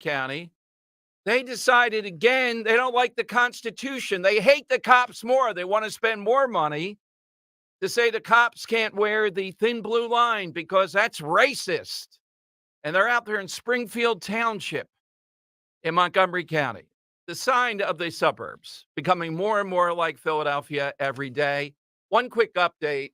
County, they decided again they don't like the Constitution. They hate the cops more. They want to spend more money to say the cops can't wear the thin blue line because that's racist. And they're out there in Springfield Township in Montgomery County, the sign of the suburbs, becoming more and more like Philadelphia every day. One quick update.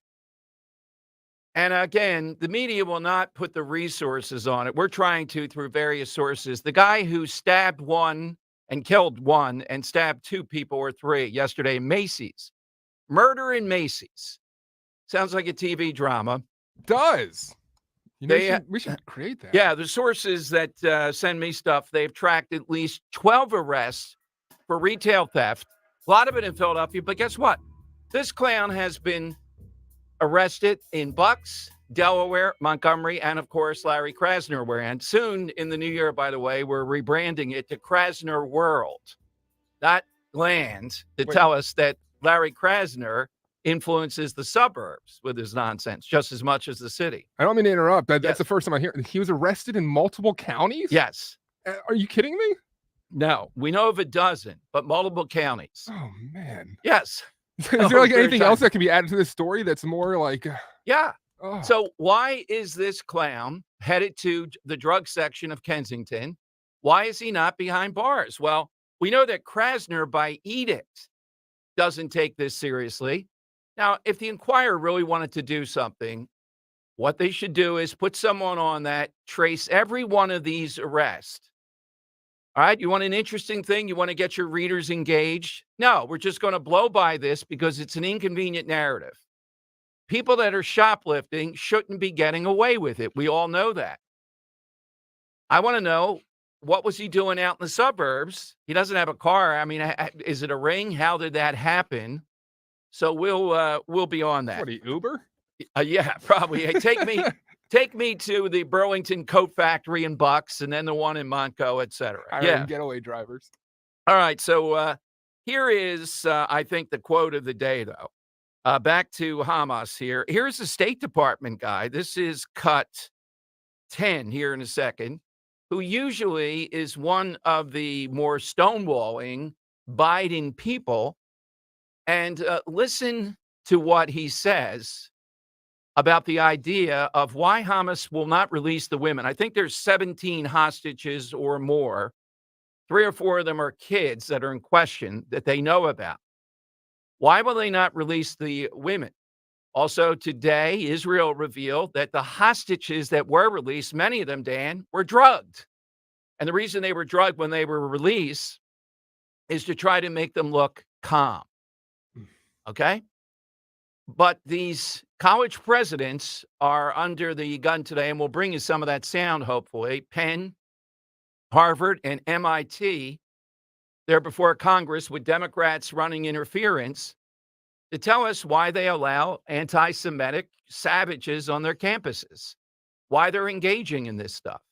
And again, the media will not put the resources on it. We're trying to through various sources. The guy who stabbed one and killed one and stabbed two people or three yesterday in Macy's. Murder in Macy's. Sounds like a TV drama. Does. We should create that. Yeah, the sources that send me stuff, they've tracked at least 12 arrests for retail theft. A lot of it in Philadelphia. But guess what? This clown has been arrested in Bucks, Delaware, Montgomery, and, of course, Larry Krasner. And soon in the new year, by the way, we're rebranding it to Krasner World. That land to tell us that Larry Krasner influences the suburbs with his nonsense just as much as the city. I don't mean to interrupt. That's the first time I hear it. He was arrested in multiple counties? Yes. Are you kidding me? No, we know of a dozen, but multiple counties. Oh, man. Yes. Is there like anything else that can be added to this story that's more like... Yeah. Oh. So why is this clown headed to the drug section of Kensington? Why is he not behind bars? Well, we know that Krasner, by edict, doesn't take this seriously. Now, if the Inquirer really wanted to do something, what they should do is put someone on that, trace every one of these arrests. All right, you want an interesting thing? You want to get your readers engaged? No, we're just going to blow by this because it's an inconvenient narrative. People that are shoplifting shouldn't be getting away with it. We all know that. I want to know, what was he doing out in the suburbs? He doesn't have a car. I mean, is it a ring? How did that happen? So we'll be on that. What, Uber? Yeah, probably. Hey, take me to the Burlington Coat Factory in Bucks, and then the one in Montco, et cetera. Yeah, getaway drivers. All right, so here is, I think, the quote of the day, though. Back to Hamas here. Here's the State Department guy. This is cut 10 here in a second, who usually is one of the more stonewalling Biden people. And listen to what he says about the idea of why Hamas will not release the women. I think there's 17 hostages or more. 3 or 4 of them are kids that are in question that they know about. Why will they not release the women? Also today, Israel revealed that the hostages that were released, many of them, Dan, were drugged. And the reason they were drugged when they were released is to try to make them look calm. Okay? But these college presidents are under the gun today, and we'll bring you some of that sound, hopefully. Penn, Harvard, and MIT, they're before Congress with Democrats running interference to tell us why they allow anti-Semitic savages on their campuses, why they're engaging in this stuff.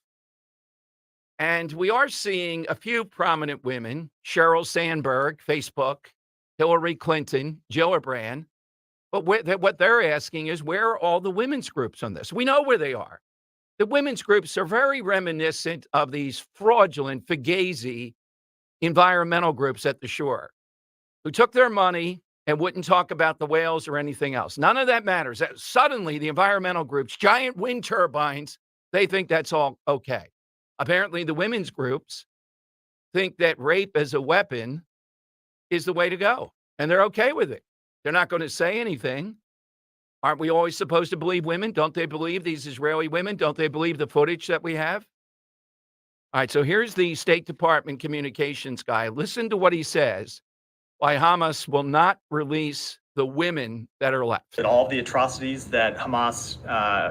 And we are seeing a few prominent women, Sheryl Sandberg, Facebook, Hillary Clinton, Gillibrand. But what they're asking is, where are all the women's groups on this? We know where they are. The women's groups are very reminiscent of these fraudulent, fugazi environmental groups at the shore who took their money and wouldn't talk about the whales or anything else. None of that matters. Suddenly, the environmental groups, giant wind turbines, they think that's all okay. Apparently, the women's groups think that rape as a weapon is the way to go, and they're okay with it. They're not going to say anything. Aren't we always supposed to believe women? Don't they believe these Israeli women? Don't they believe the footage that we have? All right, so here's the State Department communications guy. Listen to what he says, why Hamas will not release the women that are left. That all of the atrocities that Hamas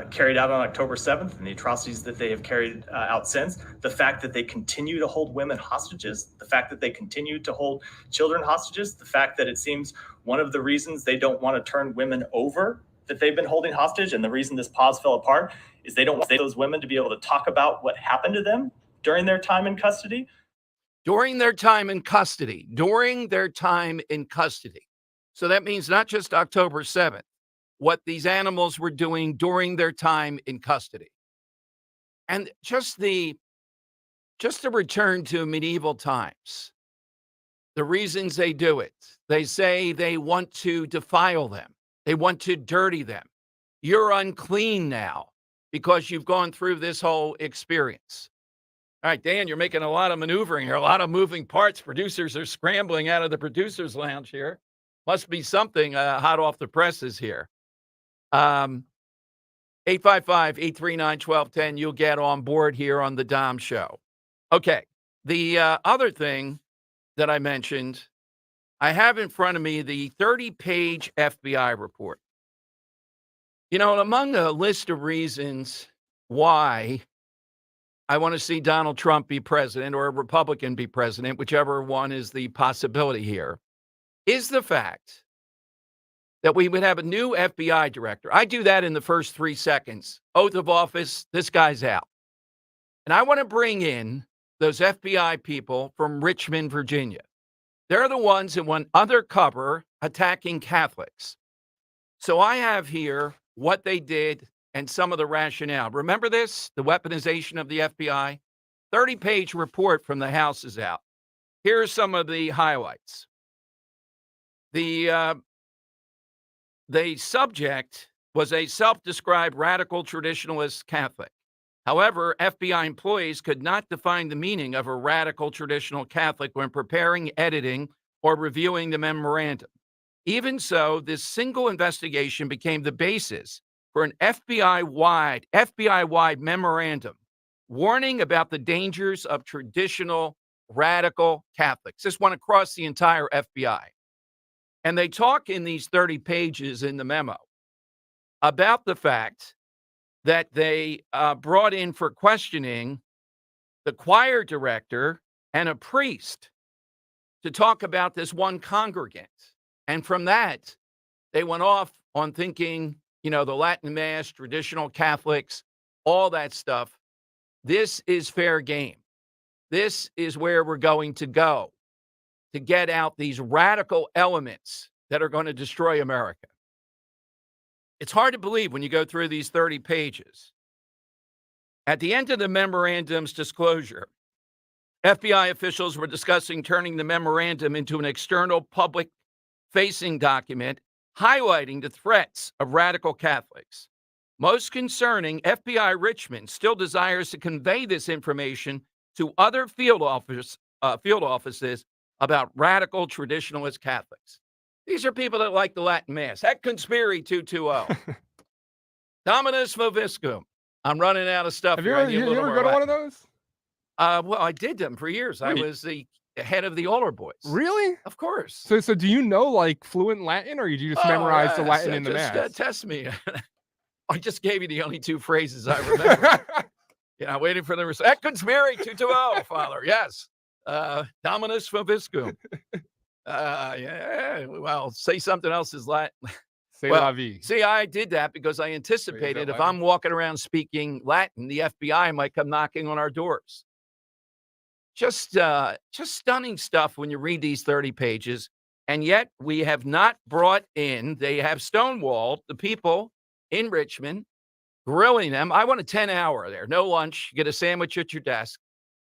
carried out on October 7th and the atrocities that they have carried out since, the fact that they continue to hold women hostages, the fact that they continue to hold children hostages, the fact that it seems one of the reasons they don't want to turn women over that they've been holding hostage, and the reason this pause fell apart, is they don't want those women to be able to talk about what happened to them during their time in custody. During their time in custody. So that means not just October 7th, what these animals were doing during their time in custody. And just the just a return to medieval times. The reasons they do it, they say they want to defile them. They want to dirty them. You're unclean now because you've gone through this whole experience. All right, Dan, you're making a lot of maneuvering here, a lot of moving parts. Producers are scrambling out of the producer's lounge here. Must be something hot off the presses here. 855-839-1210. You'll get on board here on the Dom Show. Okay, the other thing that I mentioned, I have in front of me the 30-page FBI report. You know, among a list of reasons why I want to see Donald Trump be president or a Republican be president, whichever one is the possibility here, is the fact that we would have a new FBI director. I do that in the first 3 seconds. Oath of office, this guy's out. And I want to bring in those FBI people from Richmond, Virginia. They're the ones that went undercover attacking Catholics. So I have here what they did and some of the rationale. Remember this? The weaponization of the FBI? 30-page report from the House is out. Here are some of the highlights. The subject was a self-described radical traditionalist Catholic. However, FBI employees could not define the meaning of a radical traditional Catholic when preparing, editing, or reviewing the memorandum. Even so, this single investigation became the basis for an FBI-wide memorandum warning about the dangers of traditional radical Catholics. This went across the entire FBI. And they talk in these 30 pages in the memo about the fact that they brought in for questioning the choir director and a priest to talk about this one congregant. And from that, they went off on thinking, you know, the Latin Mass, traditional Catholics, all that stuff. This is fair game. This is where we're going to go to get out these radical elements that are going to destroy America. It's hard to believe when you go through these 30 pages. At the end of the memorandum's disclosure, FBI officials were discussing turning the memorandum into an external public-facing document highlighting the threats of radical Catholics. Most concerning, FBI Richmond still desires to convey this information to other field offices about radical traditionalist Catholics. These are people that like the Latin Mass. Heck conspiracy 220. Dominus Vobiscum. I'm running out of stuff. Have you ever go to one of those? Well, I did them for years. I was the head of the Older Boys. Really? Of course. So do you know like fluent Latin, or you just memorize the Latin in the Mass? Test me. I just gave you the only 2 phrases I remember. Yeah, waiting for the response. Et conspiri 220, Father. Yes. Dominus Vobiscum. Yeah. Well, say something else is Latin. Say la vie. See, I did that because I anticipated if I'm walking around speaking Latin, the FBI might come knocking on our doors. Just stunning stuff when you read these 30 pages. And yet we have not brought in, they have stonewalled the people in Richmond, grilling them. I want a 10-hour there, no lunch, get a sandwich at your desk,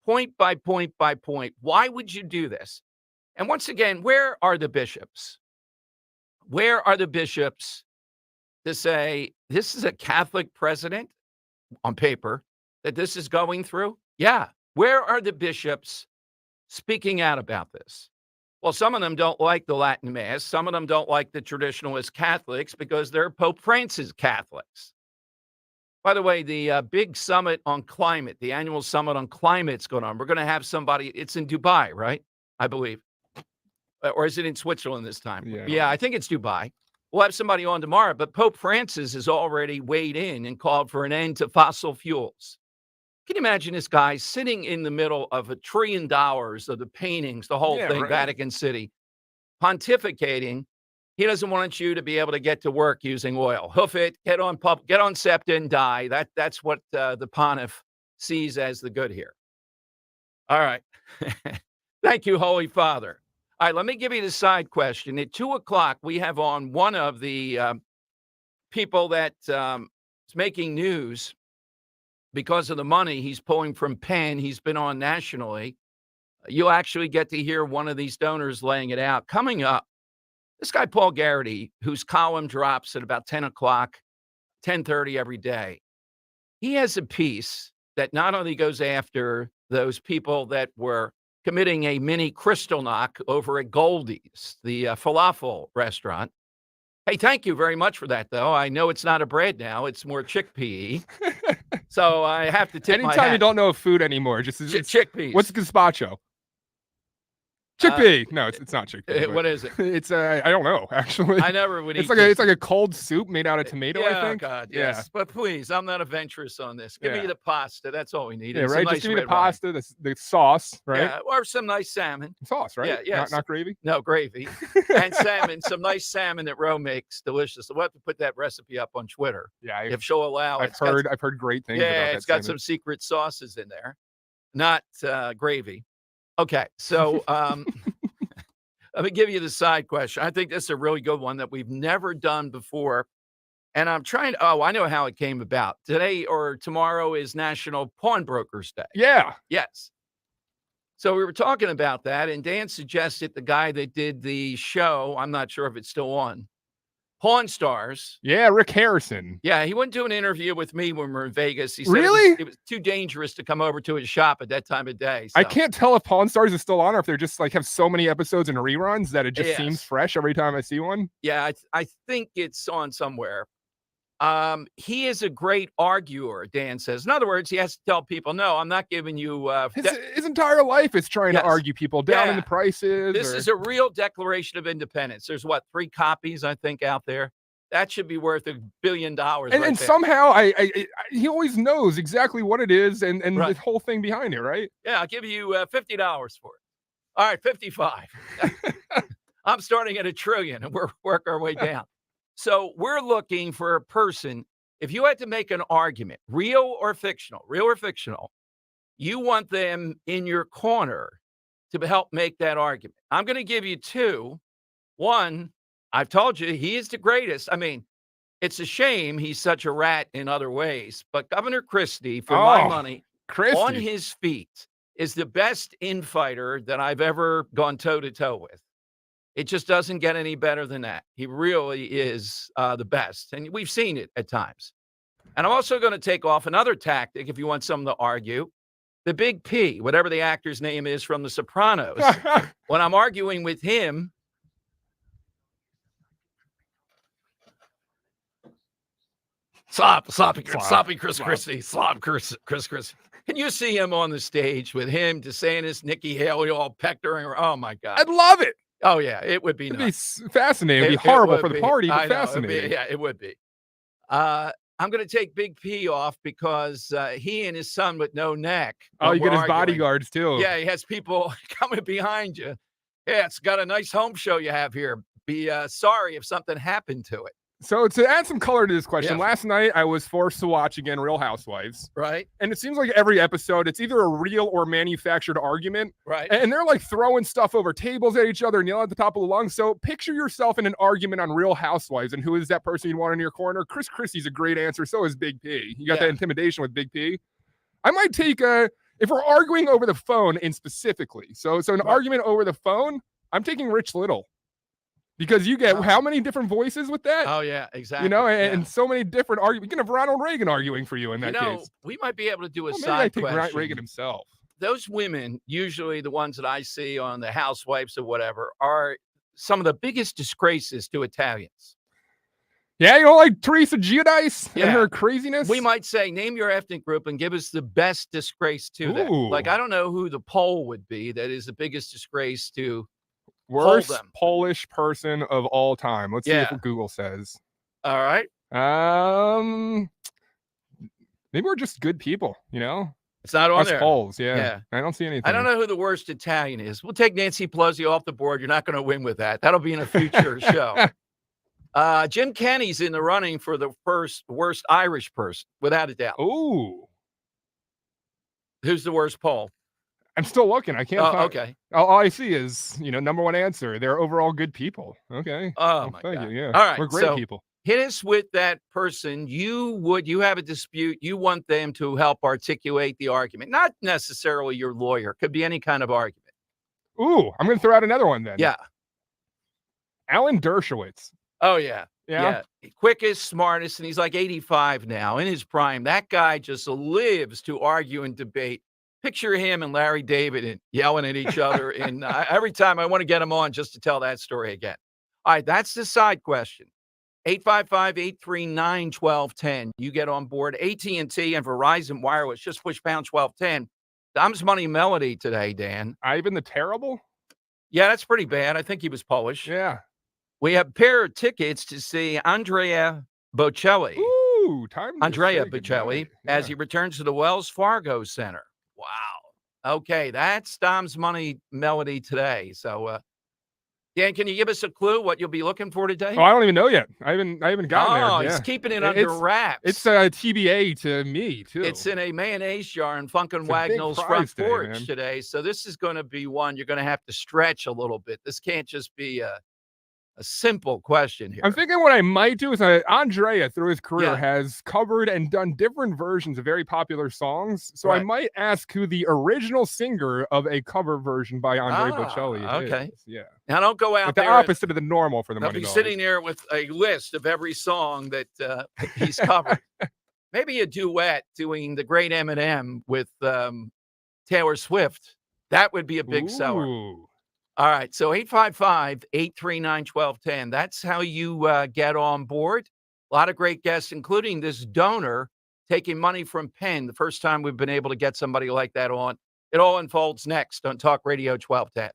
point by point by point. Why would you do this? And once again, where are the bishops? Where are the bishops to say, this is a Catholic president on paper that this is going through? Yeah. Where are the bishops speaking out about this? Well, some of them don't like the Latin Mass. Some of them don't like the traditionalist Catholics because they're Pope Francis Catholics. By the way, the big summit on climate, the annual summit on climate is going on. We're going to have somebody, it's in Dubai, right? I believe. Or is it in Switzerland this time? Yeah, I think it's Dubai. We'll have somebody on tomorrow, but Pope Francis has already weighed in and called for an end to fossil fuels. Can you imagine this guy sitting in the middle of $1 trillion of the paintings, the whole thing, right. Vatican City, pontificating? He doesn't want you to be able to get to work using oil. Hoof it, get on SEPTA and die. That's what the pontiff sees as the good here. All right. Thank you, Holy Father. All right, let me give you the side question. At 2 o'clock, we have on one of the people that is making news because of the money he's pulling from Penn, he's been on nationally. You'll actually get to hear one of these donors laying it out. Coming up, this guy, Paul Garrity, whose column drops at about 10 o'clock, 10:30 every day, he has a piece that not only goes after those people that were committing a mini crystal knock over at Goldie's, the falafel restaurant. Hey, thank you very much for that, though. I know it's not a bread now. It's more chickpea. So I have to tip my Anytime hat. you don't know food anymore, just chickpeas. What's gazpacho? Chickpea. No, it's not chickpea. What is it? It's I don't know, actually. I never would eat It's like a cold soup made out of tomato, yeah, I think. God, yes. Yeah. But please, I'm not adventurous on this. Give me the pasta. That's all we need. Yeah, And some right. nice Just give me the red wine. pasta, the sauce, right? Yeah, or some nice salmon. Sauce, right? Yeah, yes. Not gravy. No, gravy. And salmon, some nice salmon that Ro makes, delicious. We'll have to put that recipe up on Twitter. Yeah, if she'll allow. I've heard great things about that. It's got some secret sauces in there, not gravy. Okay, so let me give you the side question. I think this is a really good one that we've never done before. And I'm trying I know how it came about. Today or tomorrow is National Pawnbrokers Day. Yeah. Yes. So we were talking about that, and Dan suggested the guy that did the show, I'm not sure if it's still on, Pawn Stars. Yeah, Rick Harrison. Yeah, he wouldn't do an interview with me when we were in Vegas. He said really? It was too dangerous to come over to his shop at that time of day. So. I can't tell if Pawn Stars is still on or if they're just like have so many episodes and reruns that it just seems fresh every time I see one. Yeah, I think it's on somewhere. He is a great arguer, Dan says. In other words, he has to tell people, no, I'm not giving you his entire life is trying to argue people down in the prices. This is a real Declaration of Independence. There's 3 copies, I think, out there. That should be worth $1 billion. And somehow he always knows exactly what it is and the whole thing behind it, right? Yeah, I'll give you $50 for it. All right, 55. I'm starting at $1 trillion and we're working our way down. So we're looking for a person, if you had to make an argument, real or fictional, you want them in your corner to help make that argument. I'm going to give you 2. One, I've told you, he is the greatest. I mean, it's a shame he's such a rat in other ways, but Governor Christie, for my money, on his feet, is the best infighter that I've ever gone toe-to-toe with. It just doesn't get any better than that. He really is the best. And we've seen it at times. And I'm also going to take off another tactic if you want someone to argue. The Big P, whatever the actor's name is from The Sopranos. When I'm arguing with him. Sloppy Chris Christie. Chris Christie. Can you see him on the stage with him, DeSantis, Nikki Haley, all pectoring? Oh, my God. I'd love it. Oh, yeah, it would be nice. It'd be fascinating. It'd be horrible for the party, but fascinating. It would be. I'm going to take Big P off because he and his son with no neck. Oh, you get his bodyguards, too. Yeah, he has people coming behind you. Yeah, it's got a nice home show you have here. Be sorry if something happened to it. So to add some color to this question, last night I was forced to watch again Real Housewives. Right. And it seems like every episode, it's either a real or manufactured argument. Right. And they're like throwing stuff over tables at each other and yelling at the top of the lungs. So picture yourself in an argument on Real Housewives. And who is that person you want in your corner? Chris Christie's a great answer. So is Big P. You got that intimidation with Big P. I might take if we're arguing over the phone in specifically. So an argument over the phone, I'm taking Rich Little. Because you get how many different voices with that? Oh, yeah, exactly. You know, and so many different arguments. You can have Ronald Reagan arguing for you in that case. We might be able to do a side I question. think Reagan himself. Those women, usually the ones that I see on the Housewives or whatever, are some of the biggest disgraces to Italians. Yeah, you know, like Teresa Giudice and her craziness? We might say, name your ethnic group and give us the best disgrace to that. Like, I don't know who the Pole would be that is the biggest disgrace to worst Polish person of all time. Let's see what Google says. All right. Maybe we're just good people, you know? It's not on us there. Poles, yeah. I don't see anything. I don't know who the worst Italian is. We'll take Nancy Pelosi off the board. You're not going to win with that. That'll be in a future show. Jim Kenney's in the running for the worst Irish person, without a doubt. Ooh. Who's the worst Pole? I'm still looking. I can't find. Okay. All I see is, number one answer. They're overall good people. Okay. Oh, my God. You. Yeah. All right. We're great people. hit us with that person. You have a dispute. You want them to help articulate the argument, not necessarily your lawyer. Could be any kind of argument. Ooh, I'm going to throw out another one then. Yeah. Alan Dershowitz. Oh, yeah. Yeah. Quickest, smartest, and he's like 85 now in his prime. That guy just lives to argue and debate. Picture him and Larry David yelling at each other. And every time I want to get him on just to tell that story again. All right, that's the side question. 855-839-1210. You get on board. AT&T and Verizon Wireless. Just push pound 1210. Dom's Money Melody today, Dan. Ivan the Terrible? Yeah, that's pretty bad. I think he was Polish. Yeah. We have a pair of tickets to see Andrea Bocelli. Ooh, time to Andrea say Bocelli goodnight. as Yeah. he returns to the Wells Fargo Center. Wow. Okay, that's Dom's Money Melody today. So, Dan, can you give us a clue what you'll be looking for today? Oh, I don't even know yet. I haven't gotten there. Oh, Yeah. he's keeping it under wraps. It's a TBA to me, too. It's in a mayonnaise jar in Funkin' It's a big Wagnall's prize front today, porch man. today. So this is going to be one you're going to have to stretch a little bit. This can't just be a simple question here. I'm thinking what I might do is Andrea, through his career, Yeah. has covered and done different versions of very popular songs. So I Right. might ask who the original singer of a cover version by Andre Bocelli okay. is. Yeah. Now, don't go out Like the there. opposite of the normal for the They'll money. be dollars. sitting there with a list of every song that he's covered. Maybe a duet doing the great Eminem with Taylor Swift. That would be a big seller. Ooh. All right. So 855-839-1210. That's how you get on board. A lot of great guests, including this donor taking money from Penn. The first time we've been able to get somebody like that on. It all unfolds next on Talk Radio 1210.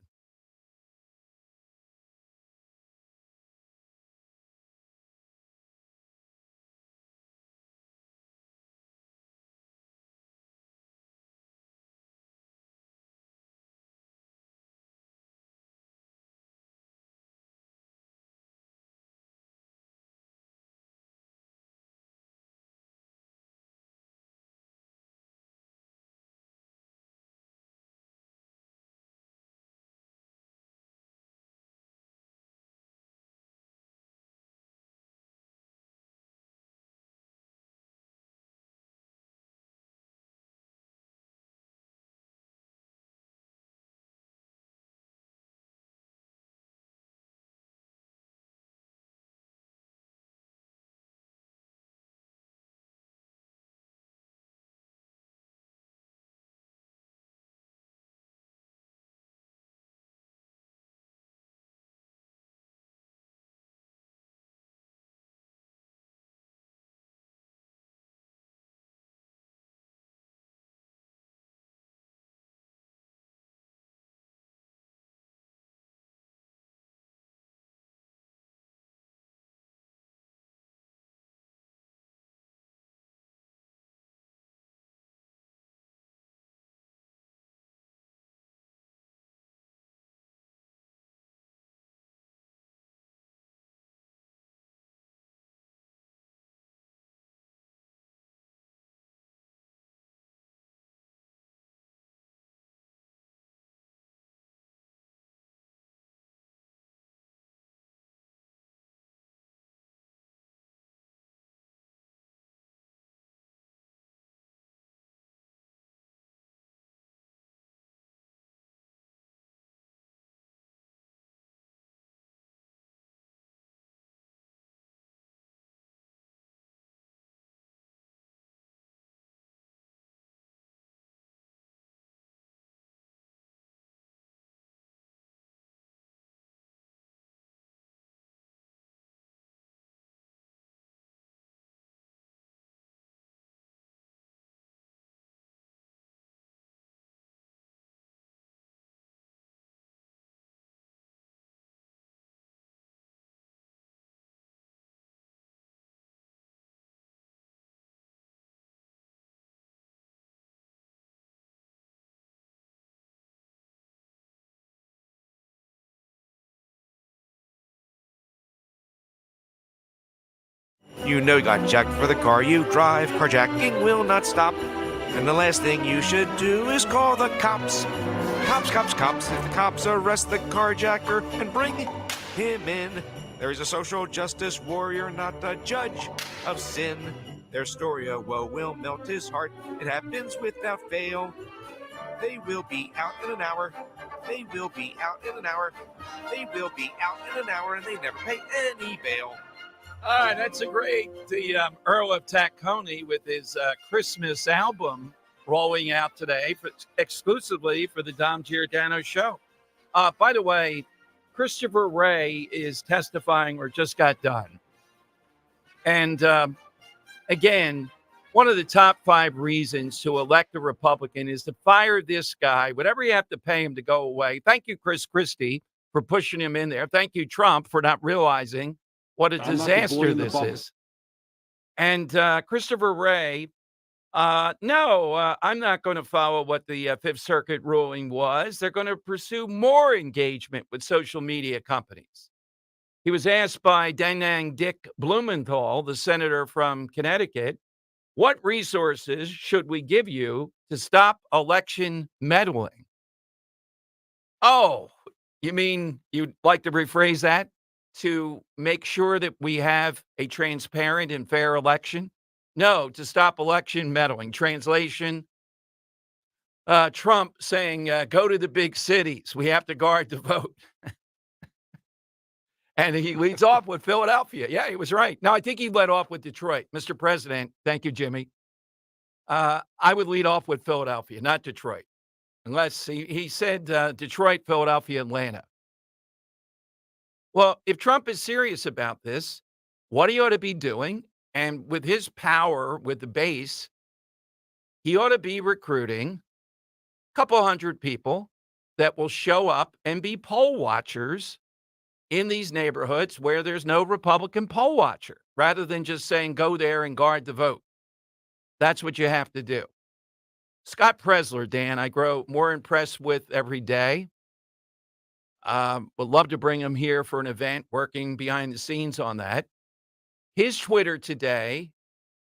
You know you got jacked for the car you drive. Carjacking will not stop. And the last thing you should do is call the cops. Cops, cops, cops. If the cops arrest the carjacker and bring him in, There's a social justice warrior, not a judge of sin. Their story of woe will melt his heart. It happens without fail. They will be out in an hour. They will be out in an hour. They will be out in an hour, and they never pay any bail. All right, that's the Earl of Tacony with his Christmas album rolling out today exclusively for the Dom Giordano Show. By the way, Christopher Wray is testifying or just got done. And again, one of the top 5 reasons to elect a Republican is to fire this guy, whatever you have to pay him to go away. Thank you, Chris Christie, for pushing him in there. Thank you, Trump, for not realizing what a disaster this is. And Christopher Wray, no, I'm not going to follow what the Fifth Circuit ruling was. They're going to pursue more engagement with social media companies. He was asked by Danang Dick Blumenthal, the senator from Connecticut, what resources should we give you to stop election meddling? Oh, you mean you'd like to rephrase that? To make sure that we have a transparent and fair election? No, to stop election meddling. Translation, Trump saying, go to the big cities. We have to guard the vote. And he leads off with Philadelphia. Yeah, he was right. No, I think he led off with Detroit. Mr. President, thank you, Jimmy. I would lead off with Philadelphia, not Detroit. Unless he said Detroit, Philadelphia, Atlanta. Well, if Trump is serious about this, what he ought to be doing, and with his power, with the base, he ought to be recruiting a couple hundred people that will show up and be poll watchers in these neighborhoods where there's no Republican poll watcher, rather than just saying, go there and guard the vote. That's what you have to do. Scott Presler, Dan, I grow more impressed with every day. Would love to bring him here for an event, working behind the scenes on that. His Twitter today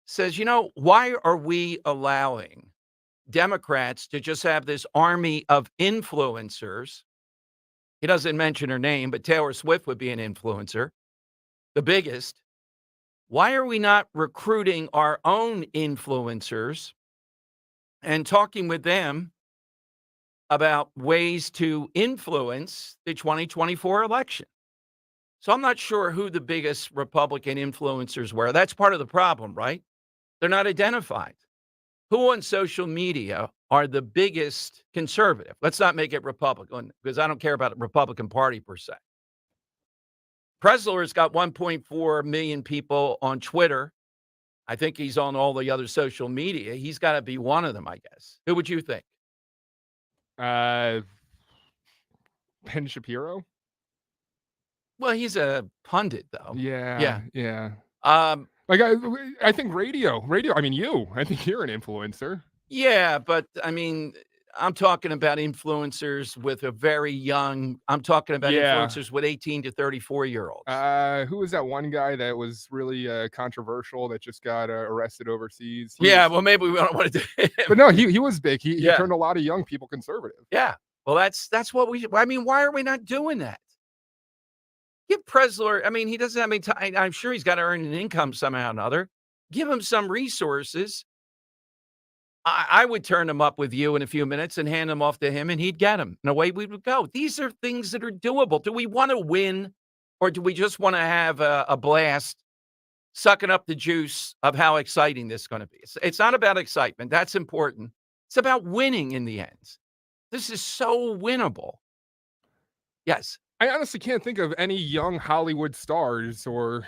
says, why are we allowing Democrats to just have this army of influencers? He doesn't mention her name, but Taylor Swift would be an influencer, the biggest. Why are we not recruiting our own influencers and talking with them about ways to influence the 2024 election? So I'm not sure who the biggest Republican influencers were. That's part of the problem, right? They're not identified. Who on social media are the biggest conservative? Let's not make it Republican, because I don't care about the Republican Party per se. Presler's got 1.4 million people on Twitter. I think he's on all the other social media. He's got to be one of them, I guess. Who would you think? Ben Shapiro? Well, he's a pundit, though. Yeah. Like, I think radio, I mean, I think you're an influencer. Yeah, but I mean, I'm talking about influencers with a very young, I'm talking about influencers with 18 to 34-year-olds. Who was that one guy that was really controversial that just got arrested overseas? Well, maybe we don't want to do it. But no, he was big. He turned a lot of young people conservative. Yeah. Well, that's what I mean, why are we not doing that? Give Presler, I mean, he doesn't have any time. I'm sure he's got to earn an income somehow or another. Give him some resources. I would turn him up with you in a few minutes and hand him off to him, and he'd get him. And away we would go. These are things that are doable. Do we want to win, or do we just want to have a blast, sucking up the juice of how exciting this is going to be? It's not about excitement. That's important. It's about winning in the end. This is so winnable. Yes. I honestly can't think of any young Hollywood stars or,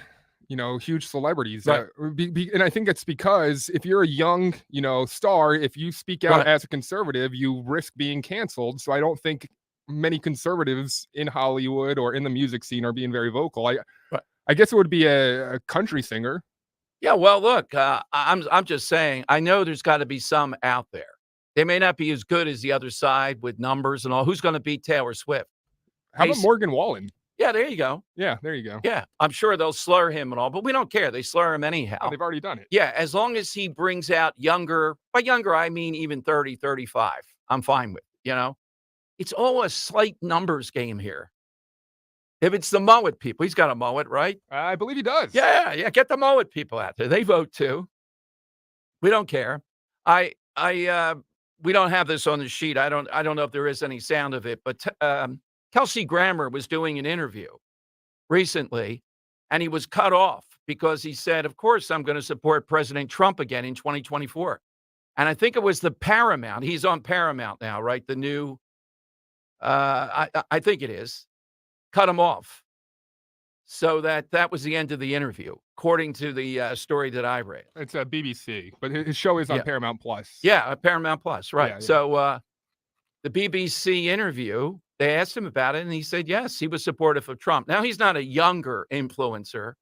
huge celebrities. Right. And I think it's because if you're a young, star, if you speak out as a conservative, you risk being canceled. So I don't think many conservatives in Hollywood or in the music scene are being very vocal. I guess it would be a country singer. Yeah, well, look, I'm just saying, I know there's got to be some out there. They may not be as good as the other side with numbers and all. Who's going to beat Taylor Swift? How about Morgan Wallen? Yeah, there you go. Yeah, there you go. Yeah, I'm sure they'll slur him and all, but we don't care. They slur him anyhow. Oh, they've already done it. Yeah, as long as he brings out younger, by younger, I mean even 30, 35. I'm fine with, It's all a slight numbers game here. If it's the mullet people, he's got a mullet, right? I believe he does. Yeah, get the mullet people out there. They vote too. We don't care. We don't have this on the sheet. I don't know if there is any sound of it, but Kelsey Grammer was doing an interview recently, and he was cut off because he said, "Of course, I'm going to support President Trump again in 2024." And I think it was the Paramount. He's on Paramount now, right? The new, I think it is. Cut him off. So that was the end of the interview, according to the story that I read. It's a BBC, but his show is on Paramount Plus. Yeah, Paramount Plus, right. Yeah. So the BBC interview, they asked him about it, and he said, yes, he was supportive of Trump. Now, he's not a younger influencer,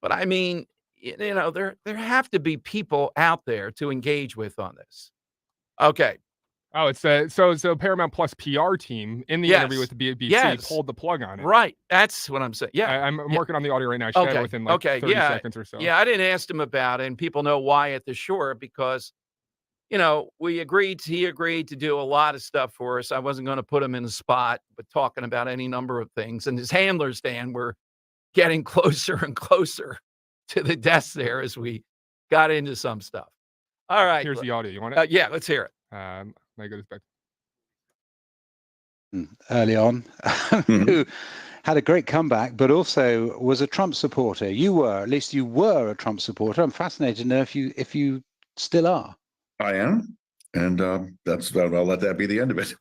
but I mean, there have to be people out there to engage with on this. Okay. Oh, it's so Paramount Plus PR team in the interview with the BBC pulled the plug on it. Right. That's what I'm saying. Yeah. I'm working on the audio right now. I should have it within like 30 seconds or so. Yeah, I didn't ask him about it, and people know why at the shore because, he agreed to do a lot of stuff for us. I wasn't going to put him in a spot, but talking about any number of things. And his handlers, Dan, were getting closer and closer to the desk there as we got into some stuff. All right. Here's the audio. You want it? Yeah, let's hear it. I go back. Early on, who had a great comeback, but also was a Trump supporter. You were a Trump supporter. I'm fascinated to know if you still are. I am, and I'll let that be the end of it.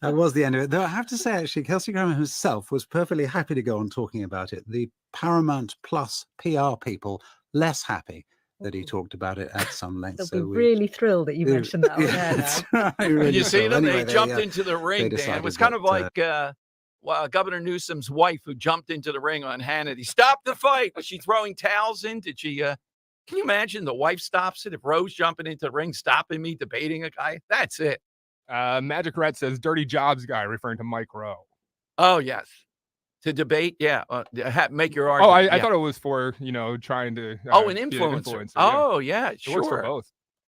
That was the end of it. Though I have to say, actually, Kelsey Grammer himself was perfectly happy to go on talking about it. The Paramount Plus PR people less happy that he talked about it at some length. They'll be really thrilled that you mentioned that on air now. Really you see them? Anyway, they jumped into the ring, Dan. It was kind of like Governor Newsom's wife who jumped into the ring on Hannity. Stop the fight. Was she throwing towels in? Did she? Can you imagine the wife stops it? If Rose jumping into the ring, stopping me, debating a guy? That's it. Magic Rat says dirty jobs guy, referring to Mike Rowe. Oh, yes. To debate, make your Oh, argument. I thought it was for, trying to... an influencer. Oh, yeah, sure. It works for both.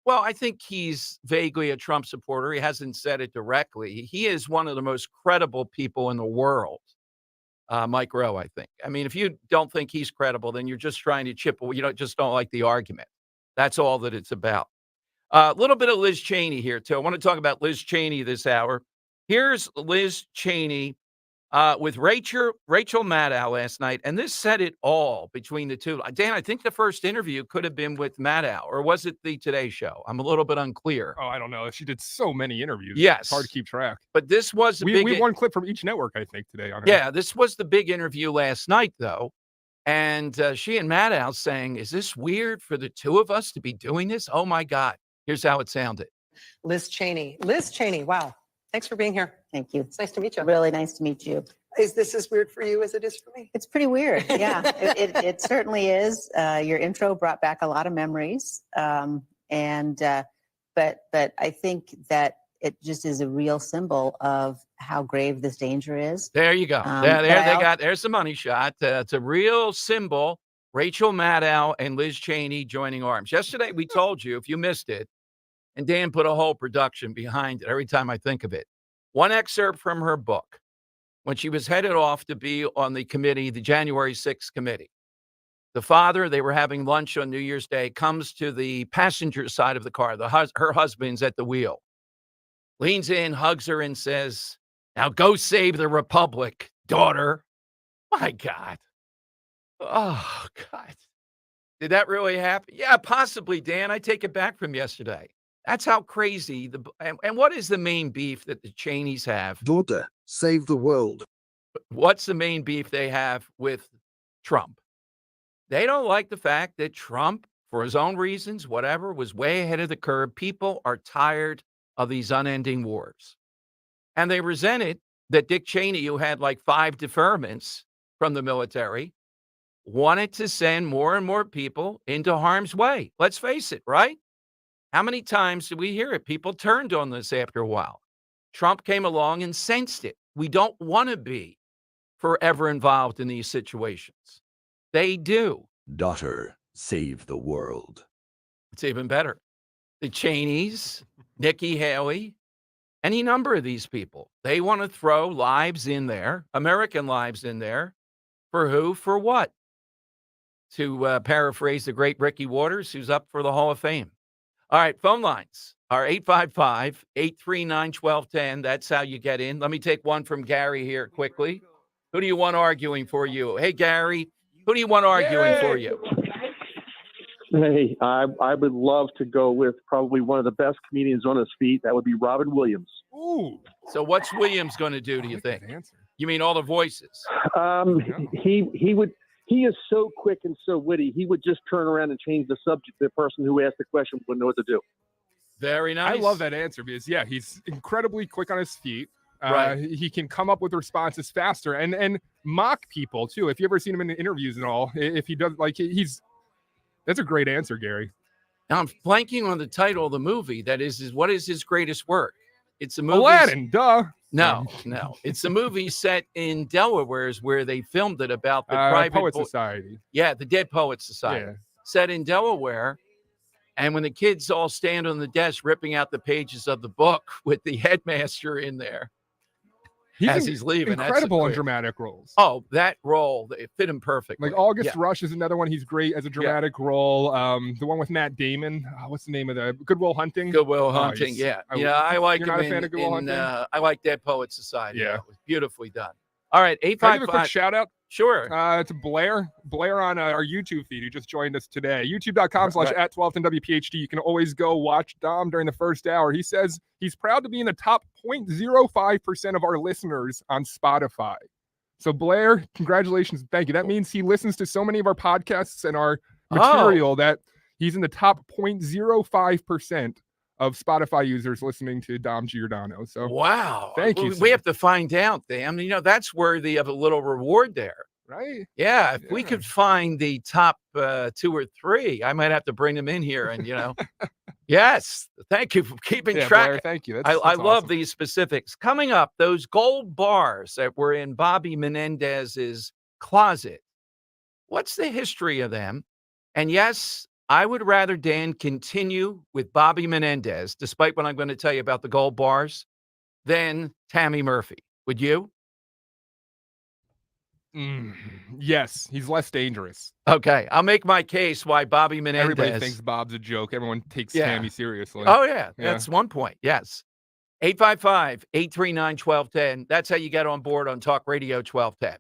Well, I think he's vaguely a Trump supporter. He hasn't said it directly. He is one of the most credible people in the world, Mike Rowe, I think. I mean, if you don't think he's credible, then you're just trying to chip away. You just don't like the argument. That's all that it's about. A little bit of Liz Cheney here, too. I want to talk about Liz Cheney this hour. Here's Liz Cheney with Rachel Maddow last night, and this said it all between the two. Dan, I think the first interview could have been with Maddow, or was it the Today Show? I'm a little bit unclear. Oh, I don't know. She did so many interviews. Yes. It's hard to keep track. But this was we have one clip from each network, I think, today on her. Yeah, this was the big interview last night, though. And she and Maddow saying, is this weird for the two of us to be doing this? Oh, my God. Here's how it sounded. Liz Cheney, wow. Thanks for being here. Thank you. It's nice to meet you. Really nice to meet you. Is this as weird for you as it is for me? It's pretty weird. Yeah, it certainly is. Your intro brought back a lot of memories. But I think that it just is a real symbol of how grave this danger is. There you go. There's the money shot. It's a real symbol. Rachel Maddow and Liz Cheney joining arms. Yesterday, we told you, if you missed it, and Dan put a whole production behind it every time I think of it. One excerpt from her book, when she was headed off to be on the committee, the January 6th committee. The father, they were having lunch on New Year's Day, comes to the passenger side of the car. Her husband's at the wheel. Leans in, hugs her, and says, now go save the republic, daughter. My God. Oh, God. Did that really happen? Yeah, possibly, Dan. I take it back from yesterday. That's how crazy. And what is the main beef that the Cheneys have? Daughter, save the world. What's the main beef they have with Trump? They don't like the fact that Trump, for his own reasons, whatever, was way ahead of the curve. People are tired of these unending wars. And they resented that Dick Cheney, who had like 5 deferments from the military, wanted to send more and more people into harm's way. Let's face it, right? How many times did we hear it? People turned on this after a while. Trump came along and sensed it. We don't want to be forever involved in these situations. They do. Daughter, save the world. It's even better. The Cheneys, Nikki Haley, Any number of these people. They want to throw lives in there, American lives in there. For who? For what? To paraphrase the great Ricky Waters, who's up for the Hall of Fame. All right, phone lines are 855-839-1210. That's how you get in. Let me take one from Gary here quickly. Who do you want arguing for you? Hey, Gary, who do you want arguing for you? Hey, I would love to go with probably one of the best comedians on his feet. That would be Robin Williams. Ooh. So what's Williams going to do, do you think? Answer. You mean all the voices? He would. He is so quick and so witty. He would just turn around and change the subject. The person who asked the question wouldn't know what to do. Very nice. I love that answer because, yeah, he's incredibly quick on his feet. Right. He can come up with responses faster and mock people, too. If you ever seen him in interviews and all, if he does, like, that's a great answer, Gary. Now, I'm blanking on the title of the movie. That is what is his greatest work? It's a movie. Aladdin, duh. No. It's a movie set in Delaware, where they filmed it about the private Poet Society. Yeah, the Dead Poets Society. Yeah. Set in Delaware. And when the kids all stand on the desk ripping out the pages of the book with the headmaster in there he's leaving. Incredible in dramatic roles. Oh, that role, it fit him perfectly. Like August Rush is another one. He's great as a dramatic role. The one with Matt Damon. What's the name of the Good Will Hunting? Good Will Hunting. I like You're him not a fan of Good Will Hunting? I like Dead Poets Society. Yeah. It was beautifully done. All right, Can I give a quick 855. shout out? Sure. To Blair on our YouTube feed who just joined us today. YouTube.com/@1210WPHD. You can always go watch Dom during the first hour. He says he's proud to be in the top 0.05% of our listeners on Spotify. So Blair, congratulations. Thank you. That means he listens to so many of our podcasts and our material that he's in the top 0.05% of Spotify users listening to Dom Giordano. So wow. Thank you. We have to find out, damn. That's worthy of a little reward there. Right? Yeah. If we could find the top 2 or 3, I might have to bring them in here and, yes. Thank you for keeping track. Blair, thank you. I That's love awesome. these specifics. Coming up, those gold bars that were in Bobby Menendez's closet. What's the history of them? And yes, I would rather, Dan, continue with Bobby Menendez, despite what I'm going to tell you about the gold bars, than Tammy Murphy. Would you? Yes, he's less dangerous. Okay, I'll make my case why Bobby Menendez. Everybody thinks Bob's a joke. Everyone takes Tammy seriously. Oh, yeah. That's one point. Yes. 855-839-1210. That's how you get on board on Talk Radio 1210.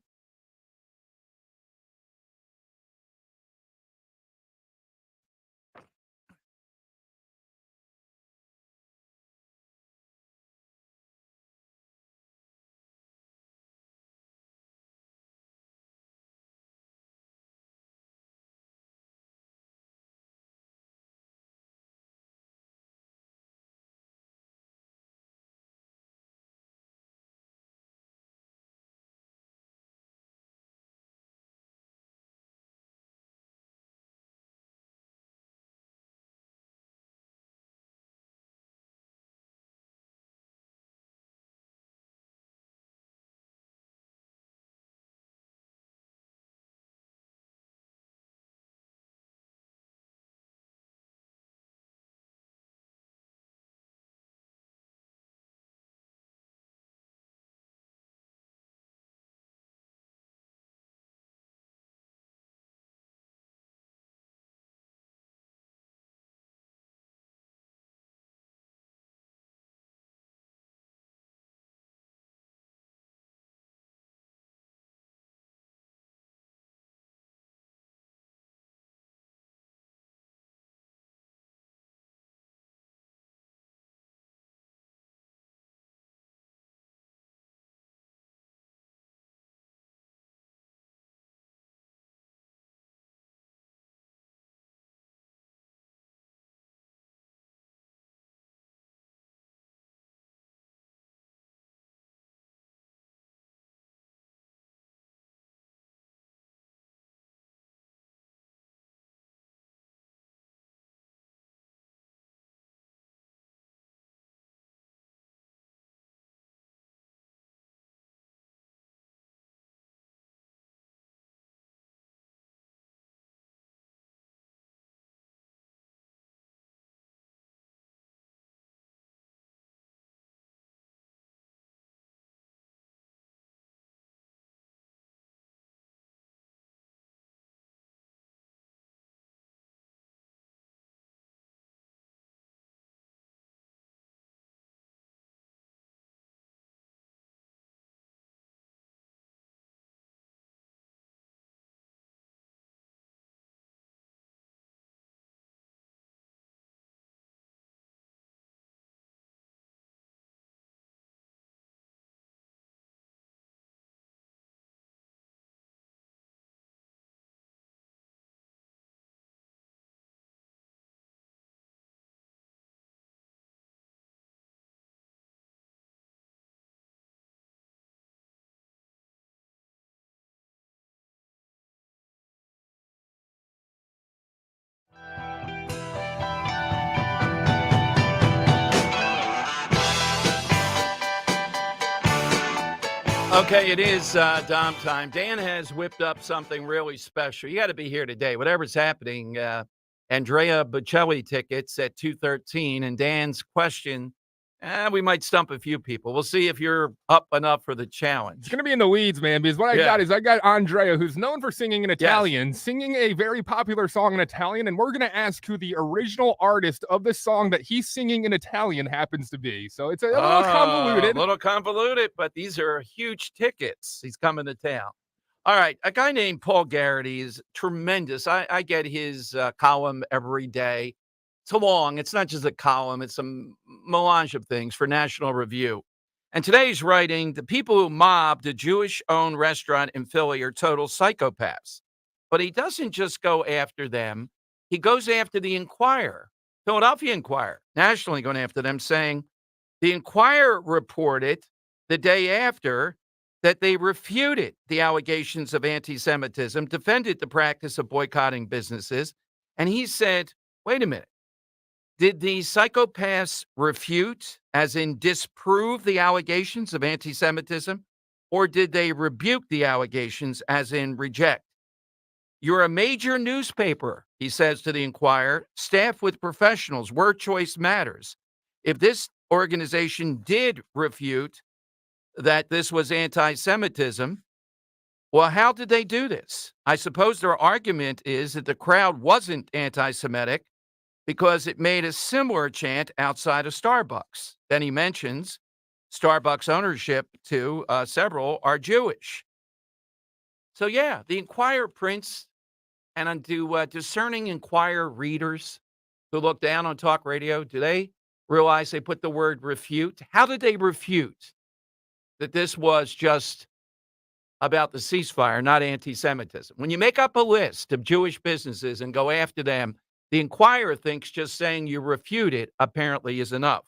Okay, it is Dom time. Dan has whipped up something really special. You got to be here today. Whatever's happening, Andrea Bocelli tickets at 2:13, and Dan's question. We might stump a few people. We'll see if you're up enough for the challenge. It's going to be in the weeds, man, because what I got Andrea, who's known for singing in Italian, singing a very popular song in Italian, and we're going to ask who the original artist of the song that he's singing in Italian happens to be. So it's a little convoluted. A little convoluted, but these are huge tickets. He's coming to town. All right, a guy named Paul Garrity is tremendous. I get his column every day. It's long. It's not just a column. It's a melange of things for National Review. And today's writing, the people who mobbed a Jewish-owned restaurant in Philly are total psychopaths. But he doesn't just go after them. He goes after the Inquirer, Philadelphia Inquirer, nationally going after them, saying the Inquirer reported the day after that they refuted the allegations of anti-Semitism, defended the practice of boycotting businesses. And he said, wait a minute. Did the psychopaths refute, as in disprove the allegations of anti-Semitism, or did they rebuke the allegations, as in reject? You're a major newspaper, he says to the Inquirer, staffed with professionals. Word choice matters. If this organization did refute that this was anti-Semitism, well, how did they do this? I suppose their argument is that the crowd wasn't anti-Semitic, because it made a similar chant outside of Starbucks. Then he mentions Starbucks ownership to several are Jewish. So, yeah, the Inquirer prints, and do discerning Inquirer readers who look down on talk radio, do they realize they put the word refute? How did they refute that this was just about the ceasefire, not anti-Semitism? When you make up a list of Jewish businesses and go after them, the Inquirer thinks just saying you refute it apparently is enough.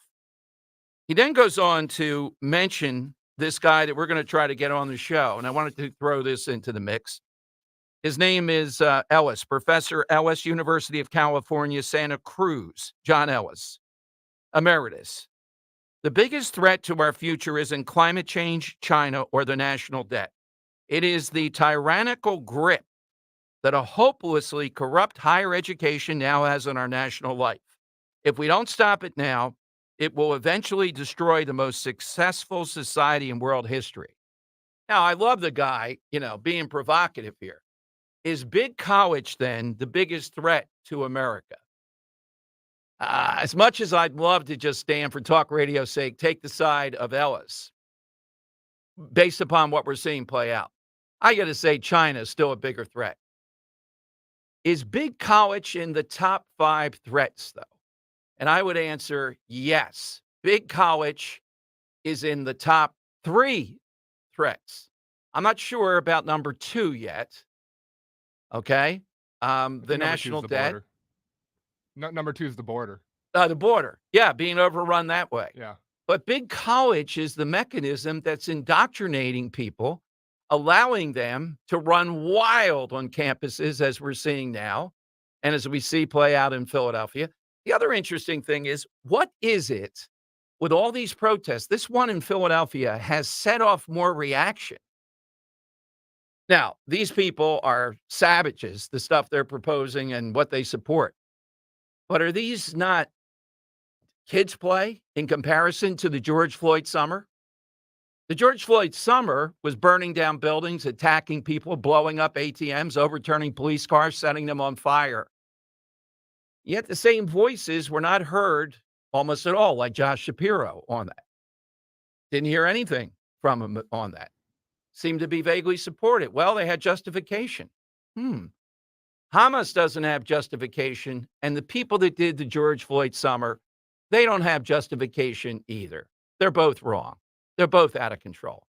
He then goes on to mention this guy that we're going to try to get on the show, and I wanted to throw this into the mix. His name is Ellis, Professor Ellis, University of California, Santa Cruz, John Ellis, emeritus. The biggest threat to our future isn't climate change, China, or the national debt. It is the tyrannical grip that a hopelessly corrupt higher education now has on our national life. If we don't stop it now, it will eventually destroy the most successful society in world history. Now, I love the guy, being provocative here. Is big college then the biggest threat to America? As much as I'd love to just stand for talk radio's sake, take the side of Ellis, based upon what we're seeing play out, I got to say China is still a bigger threat. Is big college in the top 5 threats, though? And I would answer yes. Big college is in the top 3 threats. I'm not sure about number 2 yet. Okay. The national debt. Number 2 is the border. The border. Yeah, being overrun that way. Yeah. But big college is the mechanism that's indoctrinating people, allowing them to run wild on campuses, as we're seeing now, and as we see play out in Philadelphia. The other interesting thing is, what is it with all these protests? This one in Philadelphia has set off more reaction. Now, these people are savages, the stuff they're proposing and what they support. But are these not kids' play in comparison to the George Floyd summer? The George Floyd summer was burning down buildings, attacking people, blowing up ATMs, overturning police cars, setting them on fire. Yet the same voices were not heard almost at all, like Josh Shapiro on that. Didn't hear anything from him on that. Seemed to be vaguely supported. Well, they had justification. Hamas doesn't have justification, and the people that did the George Floyd summer, they don't have justification either. They're both wrong. They're both out of control.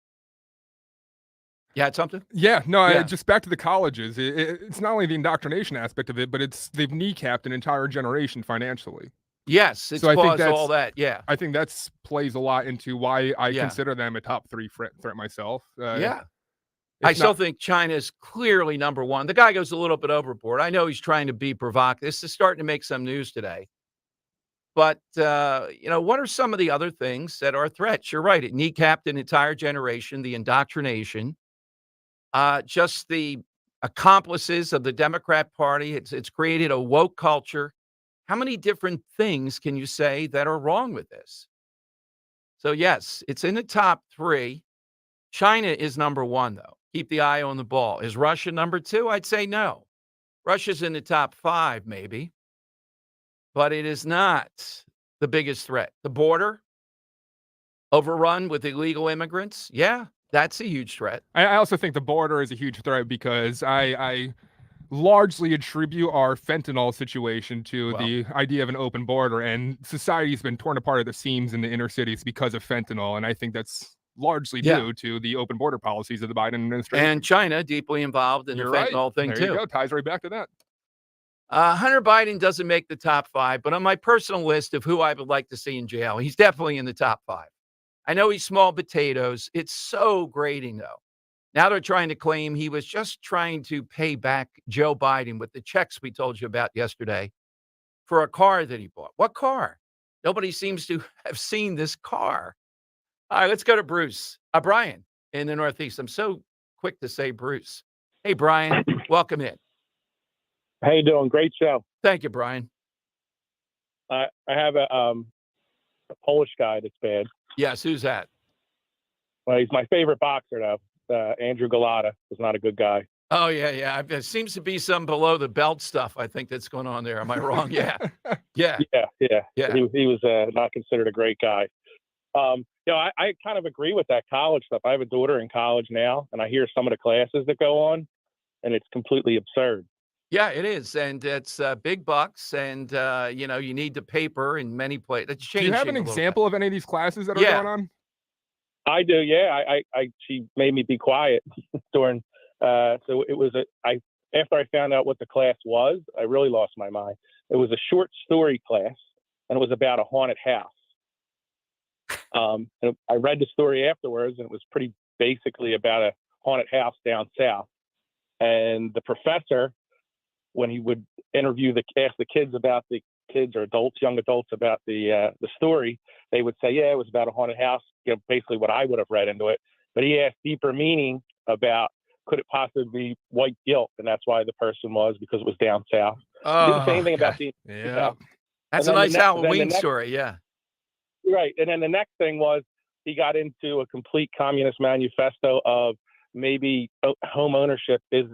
You had something? Yeah, no, just back to the colleges. It's not only the indoctrination aspect of it, but they've kneecapped an entire generation financially. Yes, it's caused all that, yeah. I think that plays a lot into why I consider them a top 3 threat myself. I still think China's clearly number 1. The guy goes a little bit overboard. I know he's trying to be provocative. This is starting to make some news today. But, what are some of the other things that are threats? You're right. It kneecapped an entire generation, the indoctrination, just the accomplices of the Democrat Party. It's created a woke culture. How many different things can you say that are wrong with this? So, yes, it's in the top 3. China is number 1, though. Keep the eye on the ball. Is Russia number 2? I'd say no. Russia's in the top 5, maybe, but it is not the biggest threat. The border, overrun with illegal immigrants? Yeah, that's a huge threat. I also think the border is a huge threat because I largely attribute our fentanyl situation to the idea of an open border, and society's been torn apart at the seams in the inner cities because of fentanyl, and I think that's largely due to the open border policies of the Biden administration. And China deeply involved in You're the fentanyl thing, there too. You go. Ties right back to that. Hunter Biden doesn't make the top 5, but on my personal list of who I would like to see in jail, he's definitely in the top 5. I know he's small potatoes. It's so grating, though. Now they're trying to claim he was just trying to pay back Joe Biden with the checks we told you about yesterday for a car that he bought. What car? Nobody seems to have seen this car. All right, let's go to Bruce. Brian in the Northeast. I'm so quick to say Bruce. Hey, Brian, welcome in. How you doing? Great show. Thank you, Brian. I have a Polish guy that's bad. Yes, who's that? Well, he's my favorite boxer, though. Andrew Galata is not a good guy. Oh, yeah. There seems to be some below the belt stuff, I think, that's going on there. Am I wrong? Yeah. Yeah. He was not considered a great guy. I kind of agree with that college stuff. I have a daughter in college now, and I hear some of the classes that go on, and it's completely absurd. Yeah, it is. And it's big bucks, and, you need the paper in many places. Do you have an example of any of these classes that are going on? I do, yeah. She made me be quiet during. So it was after I found out what the class was, I really lost my mind. It was a short story class, and it was about a haunted house. And I read the story afterwards, and it was pretty basically about a haunted house down south. And the professor, when he would ask the kids about the kids or young adults about the story, they would say, yeah, it was about a haunted house, basically what I would have read into it. But he asked deeper meaning about, could it possibly be white guilt? And that's why the person was, because it was down south. He didn't say anything about the... That's a nice Halloween story, yeah. Right. And then the next thing was he got into a complete communist manifesto of maybe home ownership is,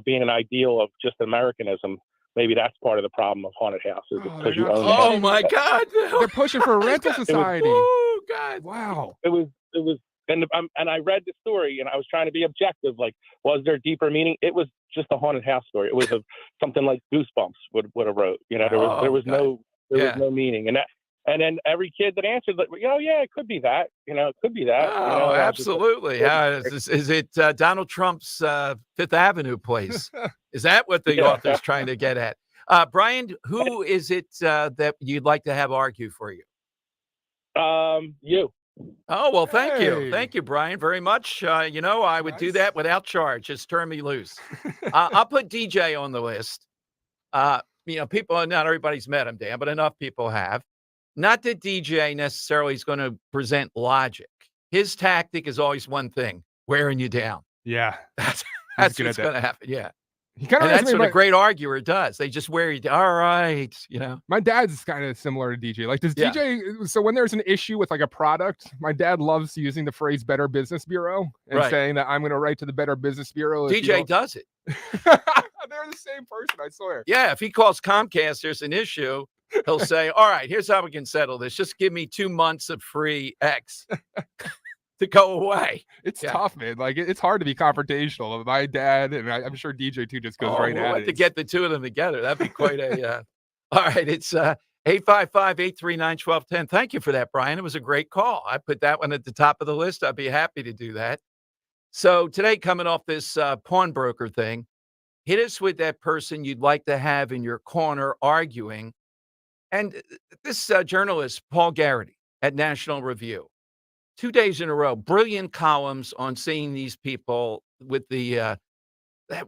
being an ideal of just Americanism. Maybe that's part of the problem of haunted houses because you own. Oh my God! They're pushing for a rental society. Oh God! Wow! It was, and I read the story and I was trying to be objective. Like, was there deeper meaning? It was just a haunted house story. It was something like Goosebumps would have wrote. There was no meaning, and then every kid that answered, like, yeah, it could be that. It could be that. Oh, absolutely. Is it Donald Trump's Fifth Avenue place? Is that what the author's trying to get at? Brian, who is it that you'd like to have argue for you? You. Oh, well, thank you. Thank you, Brian, very much. I would do that without charge. Just turn me loose. I'll put DJ on the list. People, not everybody's met him, Dan, but enough people have. Not that DJ necessarily is going to present logic. His tactic is always one thing, wearing you down. Yeah. That's what's going to happen. Yeah. That's what a great arguer does. They just wear you down. All right. My dad's kind of similar to DJ. Like, does DJ, so when there's an issue with like a product, my dad loves using the phrase Better Business Bureau and saying that I'm going to write to the Better Business Bureau. DJ does it. They're the same person, I swear. Yeah. If he calls Comcast, there's an issue. He'll say, all right, here's how we can settle this. Just give me 2 months of free X to go away. It's tough, man. Like, it's hard to be confrontational. My dad, and I'm sure DJ too, just goes right at it. To get the two of them together. That'd be quite a... All right, it's 855-839-1210. Thank you for that, Brian. It was a great call. I put that one at the top of the list. I'd be happy to do that. So today, coming off this pawnbroker thing, hit us with that person you'd like to have in your corner arguing. And this journalist, Paul Garrity at National Review, 2 days in a row, brilliant columns on seeing these people with that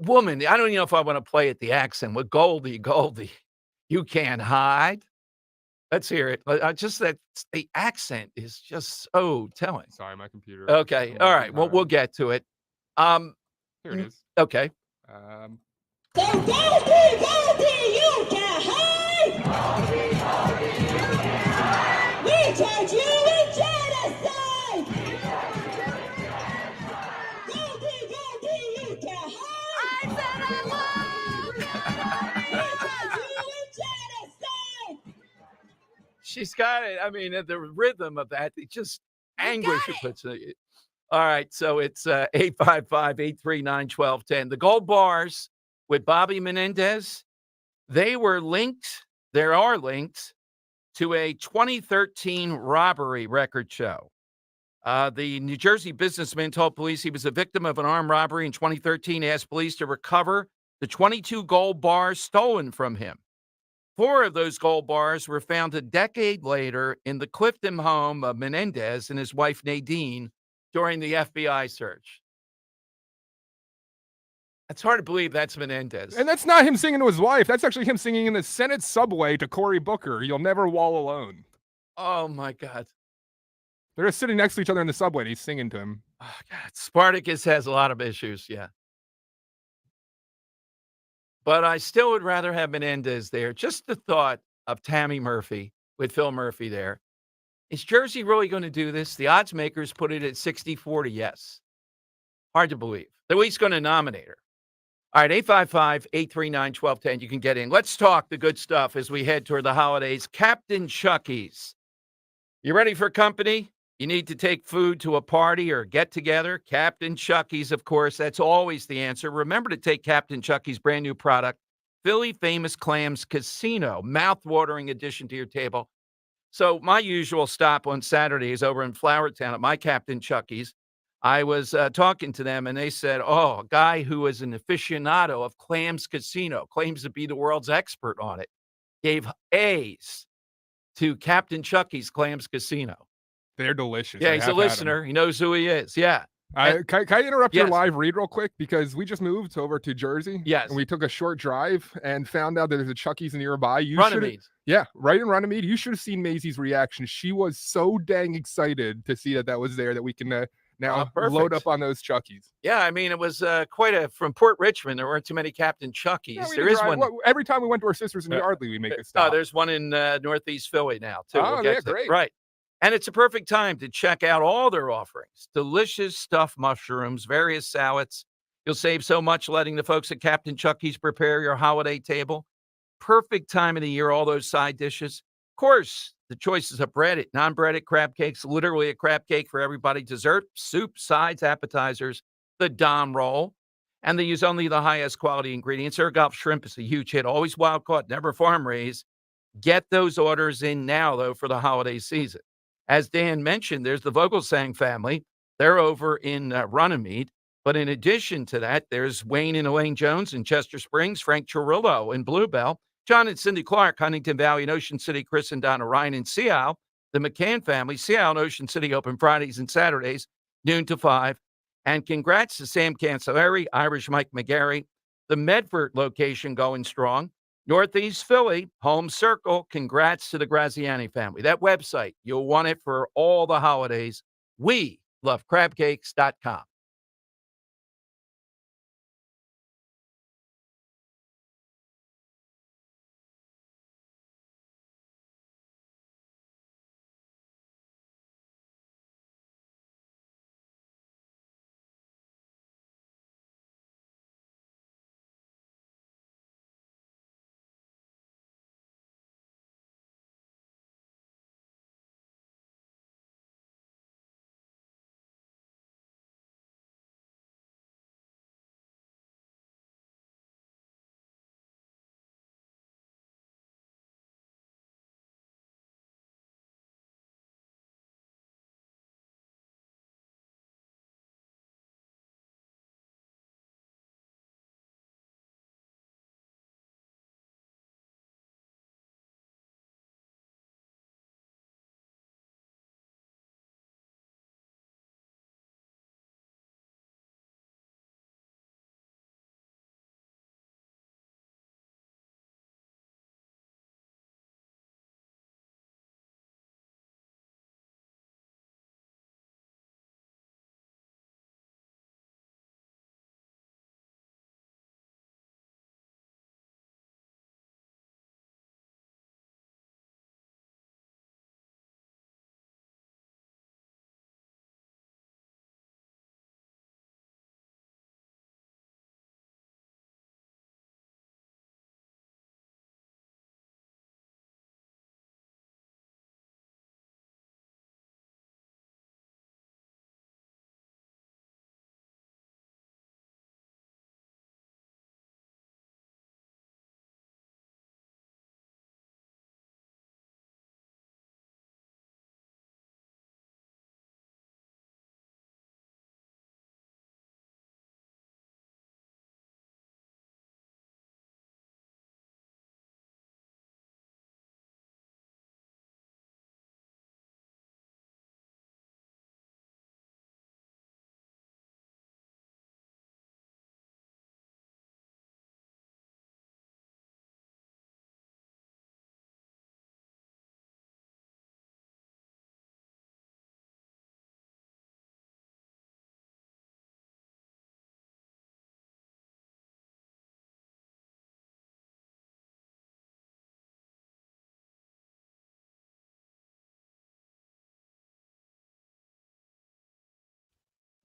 woman. I don't even know if I want to play it, the accent with Goldie, you can't hide. Let's hear it. Just that the accent is just so telling. Sorry, my computer. Okay. All right. Well, we'll get to it. Here it is. Okay. So go be, you can hide! We charge you with genocide! Go be, you can hide! I said I love you! We charge you with genocide! She's got it. I mean, the rhythm of that, it just anguish it puts in it. All right. So it's 855-839-1210. The gold bars with Bobby Menendez, they were linked. There are linked to a 2013 robbery record show. The New Jersey businessman told police he was a victim of an armed robbery in 2013. He asked police to recover the 22 gold bars stolen from him. 4 of those gold bars were found a decade later in the Clifton home of Menendez and his wife Nadine during the FBI search. It's hard to believe that's Menendez. And that's not him singing to his wife. That's actually him singing in the Senate subway to Cory Booker. You'll never walk alone. Oh, my God. They're just sitting next to each other in the subway, and he's singing to him. Oh, God. Spartacus has a lot of issues, yeah. But I still would rather have Menendez there. Just the thought of Tammy Murphy with Phil Murphy there. Is Jersey really going to do this? The odds makers put it at 60-40, yes. Hard to believe. They're at least going to nominate her. All right, 855-839-1210. You can get in. Let's talk the good stuff as we head toward the holidays. Captain Chucky's. You ready for company? You need to take food to a party or get together? Captain Chucky's, of course. That's always the answer. Remember to take Captain Chucky's brand new product, Philly Famous Clams Casino, mouth-watering addition to your table. So my usual stop on Saturday is over in Flowertown at my Captain Chucky's. I was talking to them, and they said, a guy who is an aficionado of Clams Casino, claims to be the world's expert on it, gave A's to Captain Chucky's Clams Casino. They're delicious. Yeah, he's a listener. He knows who he is. Yeah. Can I interrupt your Yes. live read real quick? Because we just moved over to Jersey. Yes. And we took a short drive and found out that there's a Chucky's nearby. Runnymede. Yeah, right in Runnymede. You should have seen Maisie's reaction. She was so dang excited to see that was there, that we can now load up on those Chucky's. Yeah, I mean, it was from Port Richmond. There weren't too many Captain Chucky's. Yeah, there is one. Every time we went to our sisters in Yardley, we make a stop. There's one in Northeast Philly now, too. Oh, yeah, great. Right. And it's a perfect time to check out all their offerings. Delicious stuffed mushrooms, various salads. You'll save so much letting the folks at Captain Chucky's prepare your holiday table. Perfect time of the year, all those side dishes. Of course, the choices of breaded, non-breaded crab cakes, literally a crab cake for everybody. Dessert, soup, sides, appetizers, the Dom roll. And they use only the highest quality ingredients. Ergolf shrimp is a huge hit. Always wild caught, never farm raised. Get those orders in now, though, for the holiday season. As Dan mentioned, there's the Vogelsang family. They're over in Runnymede. But in addition to that, there's Wayne and Elaine Jones in Chester Springs, Frank Chirillo in Bluebell, John and Cindy Clark, Huntington Valley and Ocean City, Chris and Donna Ryan in Seattle, the McCann family, Seattle and Ocean City open Fridays and Saturdays, noon to 5. And congrats to Sam Cancelleri, Irish Mike McGarry, the Medford location going strong. Northeast Philly, Home Circle, congrats to the Graziani family. That website, you'll want it for all the holidays. We love crabcakes.com.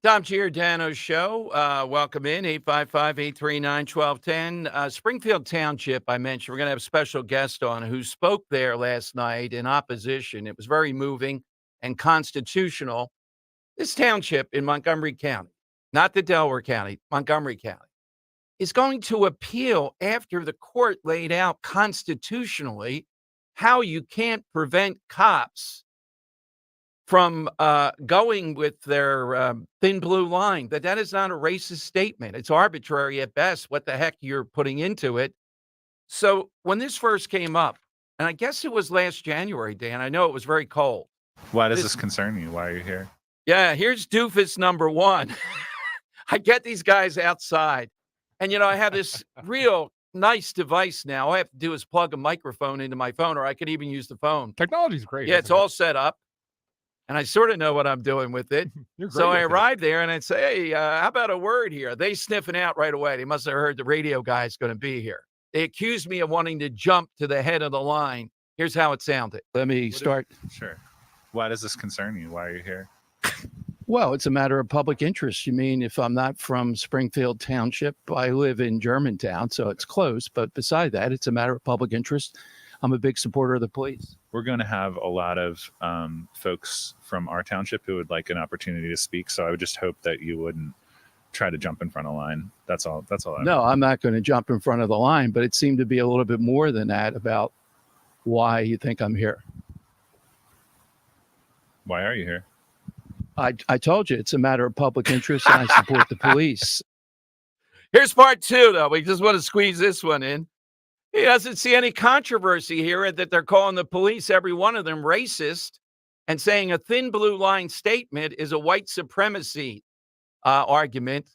Tom Giordano Show. Welcome in, 855-839-1210. Springfield Township, I mentioned, we're going to have a special guest on who spoke there last night in opposition. It was very moving and constitutional. This township in Montgomery County, not the Delaware County, Montgomery County, is going to appeal after the court laid out constitutionally how you can't prevent cops from going with their thin blue line. That is not a racist statement. It's arbitrary at best what the heck you're putting into it. So when this first came up, and I guess it was last January, Dan, I know it was very cold. Why does this concern you? Why are you here? Yeah, here's doofus number one. I get these guys outside, and, I have this real nice device now. All I have to do is plug a microphone into my phone, or I could even use the phone. Technology's great. Yeah, it's all set up, and I sort of know what I'm doing with it. So I arrive there, and I'd say, hey, how about a word here? They sniffing out right away. They must have heard the radio guy's going to be here. They accused me of wanting to jump to the head of the line. Here's how it sounded. Let me start. Sure. Why does this concern you? Why are you here? Well, it's a matter of public interest. You mean if I'm not from Springfield Township, I live in Germantown, so it's close. But beside that, it's a matter of public interest. I'm a big supporter of the police. We're going to have a lot of folks from our township who would like an opportunity to speak. So I would just hope that you wouldn't try to jump in front of the line. That's all. No, I'm not going to jump in front of the line, but it seemed to be a little bit more than that about why you think I'm here. Why are you here? I told you it's a matter of public interest, and I support the police. Here's part two, though. We just want to squeeze this one in. He doesn't see any controversy here that they're calling the police, every one of them, racist, and saying a thin blue line statement is a white supremacy argument.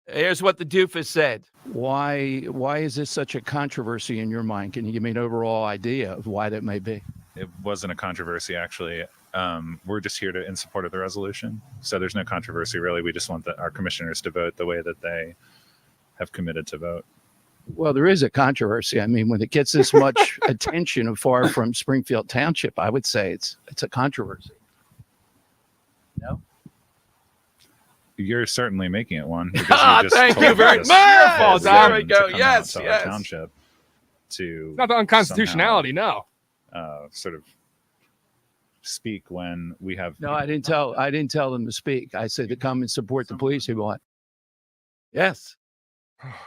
Here's what the doofus said. Why is this such a controversy in your mind? Can you give me an overall idea of why that may be? It wasn't a controversy, actually. We're just here in support of the resolution. So there's no controversy, really. We just want our commissioners to vote the way that they have committed to vote. Well, there is a controversy. I mean, when it gets this much attention far from Springfield Township, I would say it's a controversy. No? You're certainly making it one. Because you just thank told you very us much. there we go. to come Yes, out to yes. our township to Not the unconstitutionality, no. sort of speak when we have. No, I didn't tell them to speak. I said to come and support the police who want. Yes.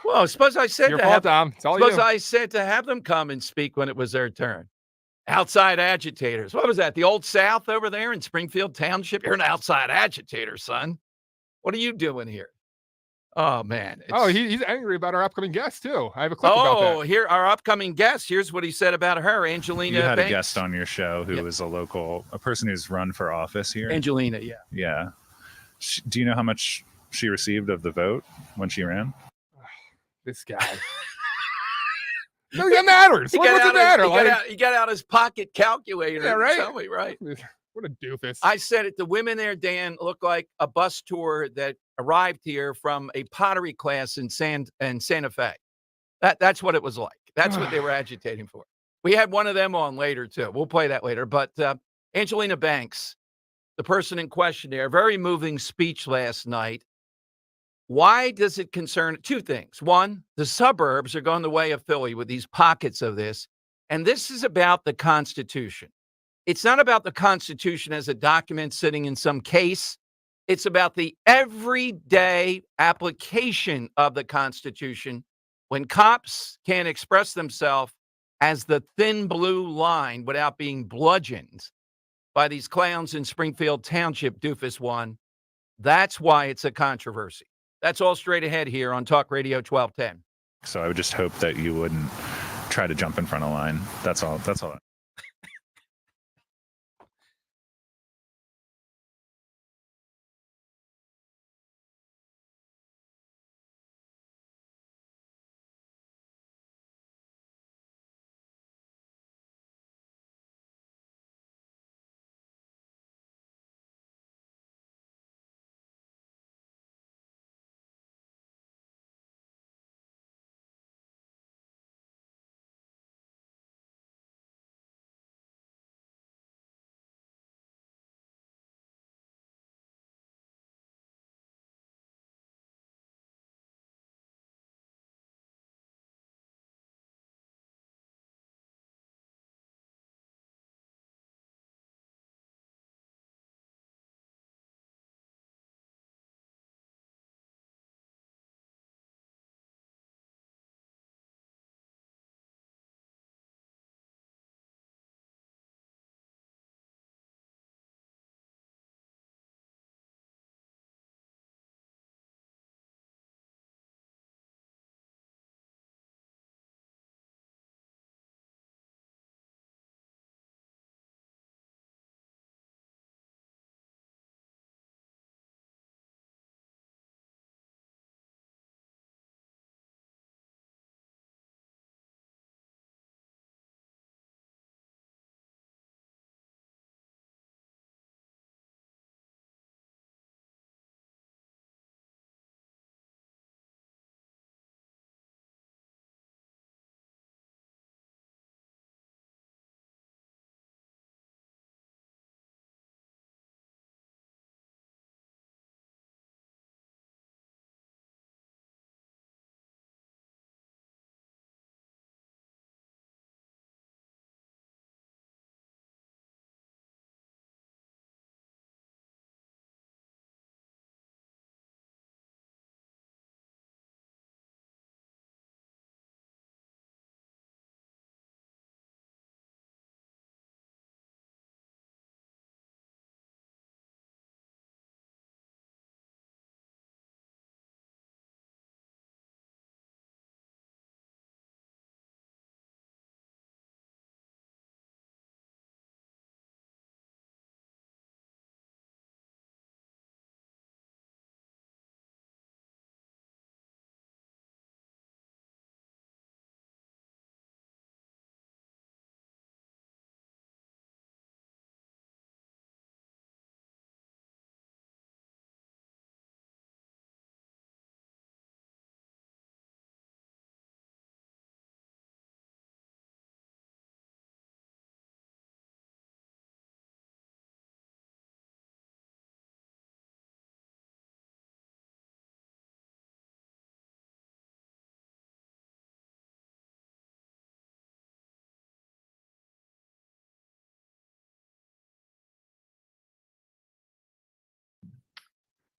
Well, suppose I said Your to fault, have, Tom. It's all suppose you. I said to have them come and speak when it was their turn. Outside agitators. What was that? The Old South over there in Springfield Township? You're an outside agitator, son. What are you doing here? Oh, man. He's angry about our upcoming guest, too. I have a clip about that. Here, our upcoming guest. Here's what he said about her, Angelina You had Banks. a guest on your show who was a person who's run for office here. Angelina, yeah. Yeah. Do you know how much she received of the vote when she ran? This guy. No, it matters. What does it matter? He got out his pocket calculator. Yeah, right? Tell me, right? What a doofus. I said it. The women there, Dan, look like a bus tour that arrived here from a pottery class in Santa Fe. That's what it was like. That's what they were agitating for. We had one of them on later, too. We'll play that later. But Angelina Banks, the person in question there, very moving speech last night. Why does it concern two things? One, the suburbs are going the way of Philly with these pockets of this. And this is about the Constitution. It's not about the Constitution as a document sitting in some case. It's about the everyday application of the Constitution when cops can't express themselves as the thin blue line without being bludgeoned by these clowns in Springfield Township, doofus one. That's why it's a controversy. That's all straight ahead here on Talk Radio 1210. So I would just hope that you wouldn't try to jump in front of the line. That's all.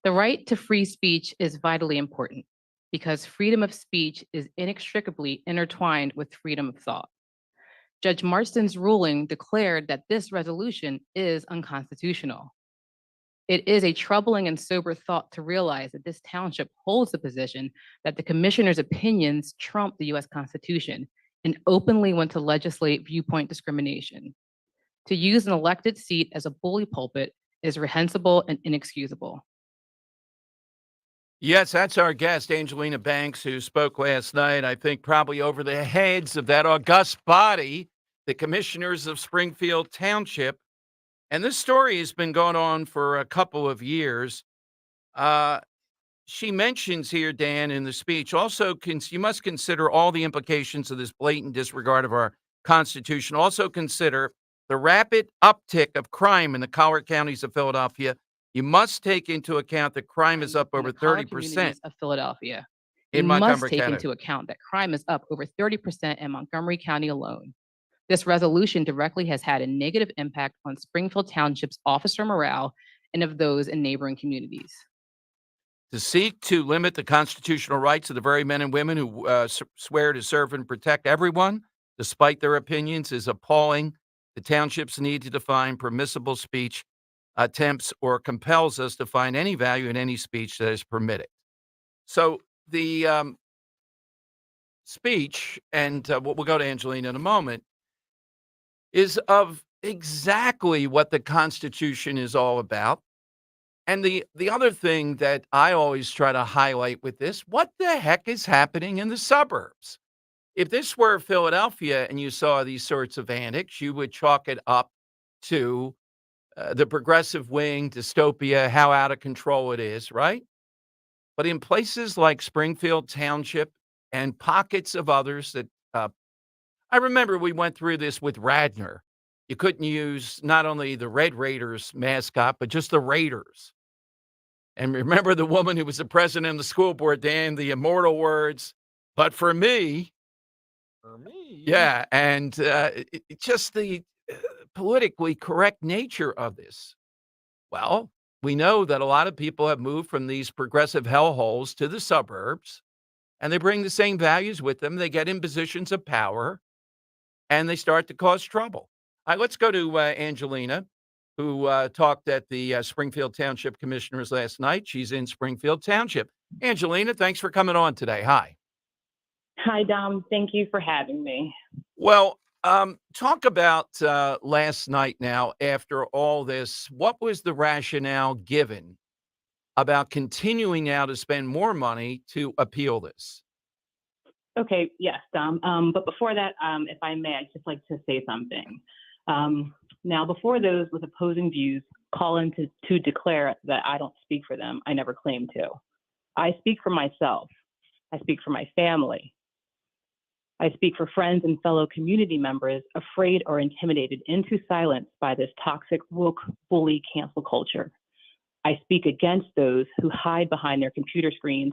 The right to free speech is vitally important because freedom of speech is inextricably intertwined with freedom of thought. Judge Marston's ruling declared that this resolution is unconstitutional. It is a troubling and sober thought to realize that this township holds the position that the commissioner's opinions trump the US Constitution and openly want to legislate viewpoint discrimination. To use an elected seat as a bully pulpit is reprehensible and inexcusable. Yes, that's our guest, Angelina Banks, who spoke last night, I think probably over the heads of that august body, the commissioners of Springfield Township. And this story has been going on for a couple of years. She mentions here, Dan, in the speech, also you must consider all the implications of this blatant disregard of our Constitution. Also consider the rapid uptick of crime in the Collier counties of Philadelphia. You must take into account that crime is up over 30% Of Philadelphia. in You must Montgomery take County. into account that crime is up over 30% in Montgomery County alone. This resolution directly has had a negative impact on Springfield Township's officer morale and of those in neighboring communities. To seek to limit the constitutional rights of the very men and women who swear to serve and protect everyone, despite their opinions, is appalling. The township's need to define permissible speech attempts or compels us to find any value in any speech that is permitted. So the speech, and we'll go to Angelina in a moment, is of exactly what the Constitution is all about. And the other thing that I always try to highlight with this, what the heck is happening in the suburbs? If this were Philadelphia and you saw these sorts of antics, you would chalk it up to the progressive wing, dystopia, how out of control it is, right? But in places like Springfield Township and pockets of others that I remember we went through this with Radnor. You couldn't use not only the Red Raiders mascot, but just the Raiders. And remember the woman who was the president of the school board, Dan, the immortal words, but for me. For me. Yeah, and just the politically correct nature of this. Well, we know that a lot of people have moved from these progressive hellholes to the suburbs, and they bring the same values with them. They get in positions of power, and they start to cause trouble. All right, let's go to Angelina, who talked at the Springfield Township Commissioners last night. She's in Springfield Township. Angelina, thanks for coming on today. Hi. Hi, Dom. Thank you for having me. Well, talk about last night now, after all this. What was the rationale given about continuing now to spend more money to appeal this? Okay, yes, Dom. But before that, if I may, I'd just like to say something. Now, before those with opposing views call in to declare that I don't speak for them, I never claimed to. I speak for myself. I speak for my family. I speak for friends and fellow community members afraid or intimidated into silence by this toxic, woke, bully cancel culture. I speak against those who hide behind their computer screens,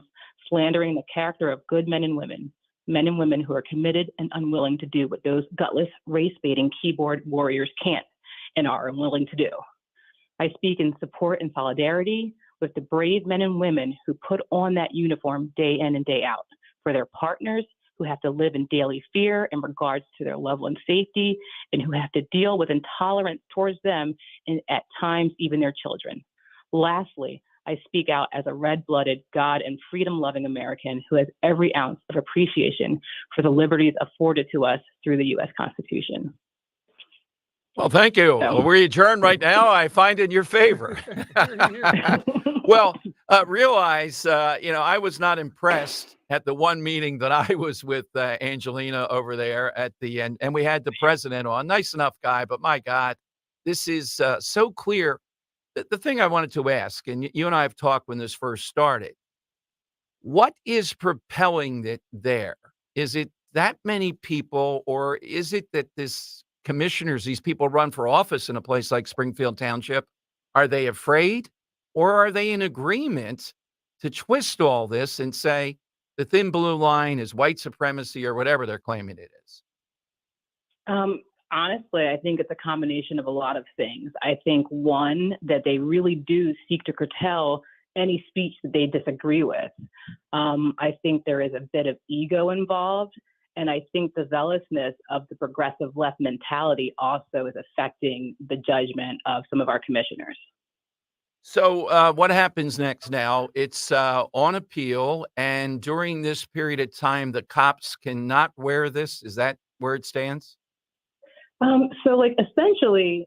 slandering the character of good men and women who are committed and unwilling to do what those gutless, race-baiting keyboard warriors can't and are unwilling to do. I speak in support and solidarity with the brave men and women who put on that uniform day in and day out for their partners who have to live in daily fear in regards to their level of safety and who have to deal with intolerance towards them and at times even their children. Lastly, I speak out as a red-blooded, God and freedom-loving American who has every ounce of appreciation for the liberties afforded to us through the U.S. Constitution. Well, thank you. So. We adjourn right now. I find in your favor. Well, realize, I was not impressed at the one meeting that I was with Angelina over there at the end, and we had the president on. Nice enough guy, but my God, this is so clear. The thing I wanted to ask, and you and I have talked when this first started, what is propelling it there? Is it that many people, or is it that these people run for office in a place like Springfield Township? Are they afraid, or are they in agreement to twist all this and say the thin blue line is white supremacy or whatever they're claiming it is? Honestly, I think it's a combination of a lot of things. I think, one, that they really do seek to curtail any speech that they disagree with. I think there is a bit of ego involved. And I think the zealousness of the progressive left mentality also is affecting the judgment of some of our commissioners. So what happens next now? It's on appeal, and during this period of time, the cops cannot wear this. Is that where it stands? So like essentially,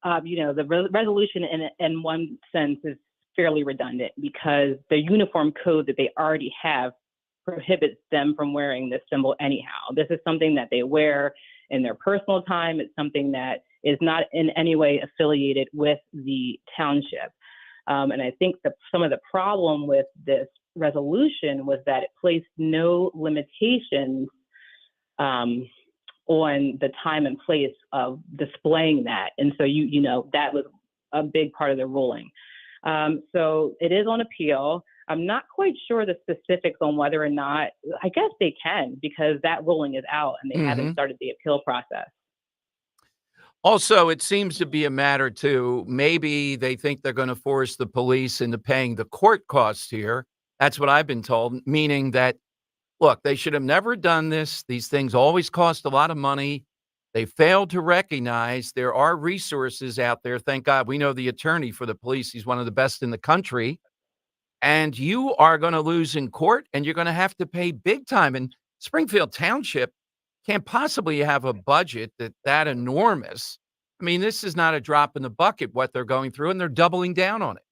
the resolution in one sense is fairly redundant because the uniform code that they already have prohibits them from wearing this symbol anyhow. This is something that they wear in their personal time. It's something that is not in any way affiliated with the township. And I think that some of the problem with this resolution was that it placed no limitations on the time and place of displaying that. And so, that was a big part of the ruling. So it is on appeal. I'm not quite sure the specifics on whether or not, I guess they can, because that ruling is out and they haven't started the appeal process. Also, it seems to be a matter too, maybe they think they're going to force the police into paying the court costs here. That's what I've been told, meaning that, look, they should have never done this. These things always cost a lot of money. They failed to recognize there are resources out there. Thank God we know the attorney for the police. He's one of the best in the country. And you are going to lose in court and you're going to have to pay big time. And Springfield Township can't possibly have a budget that enormous. I mean, this is not a drop in the bucket what they're going through, and they're doubling down on it.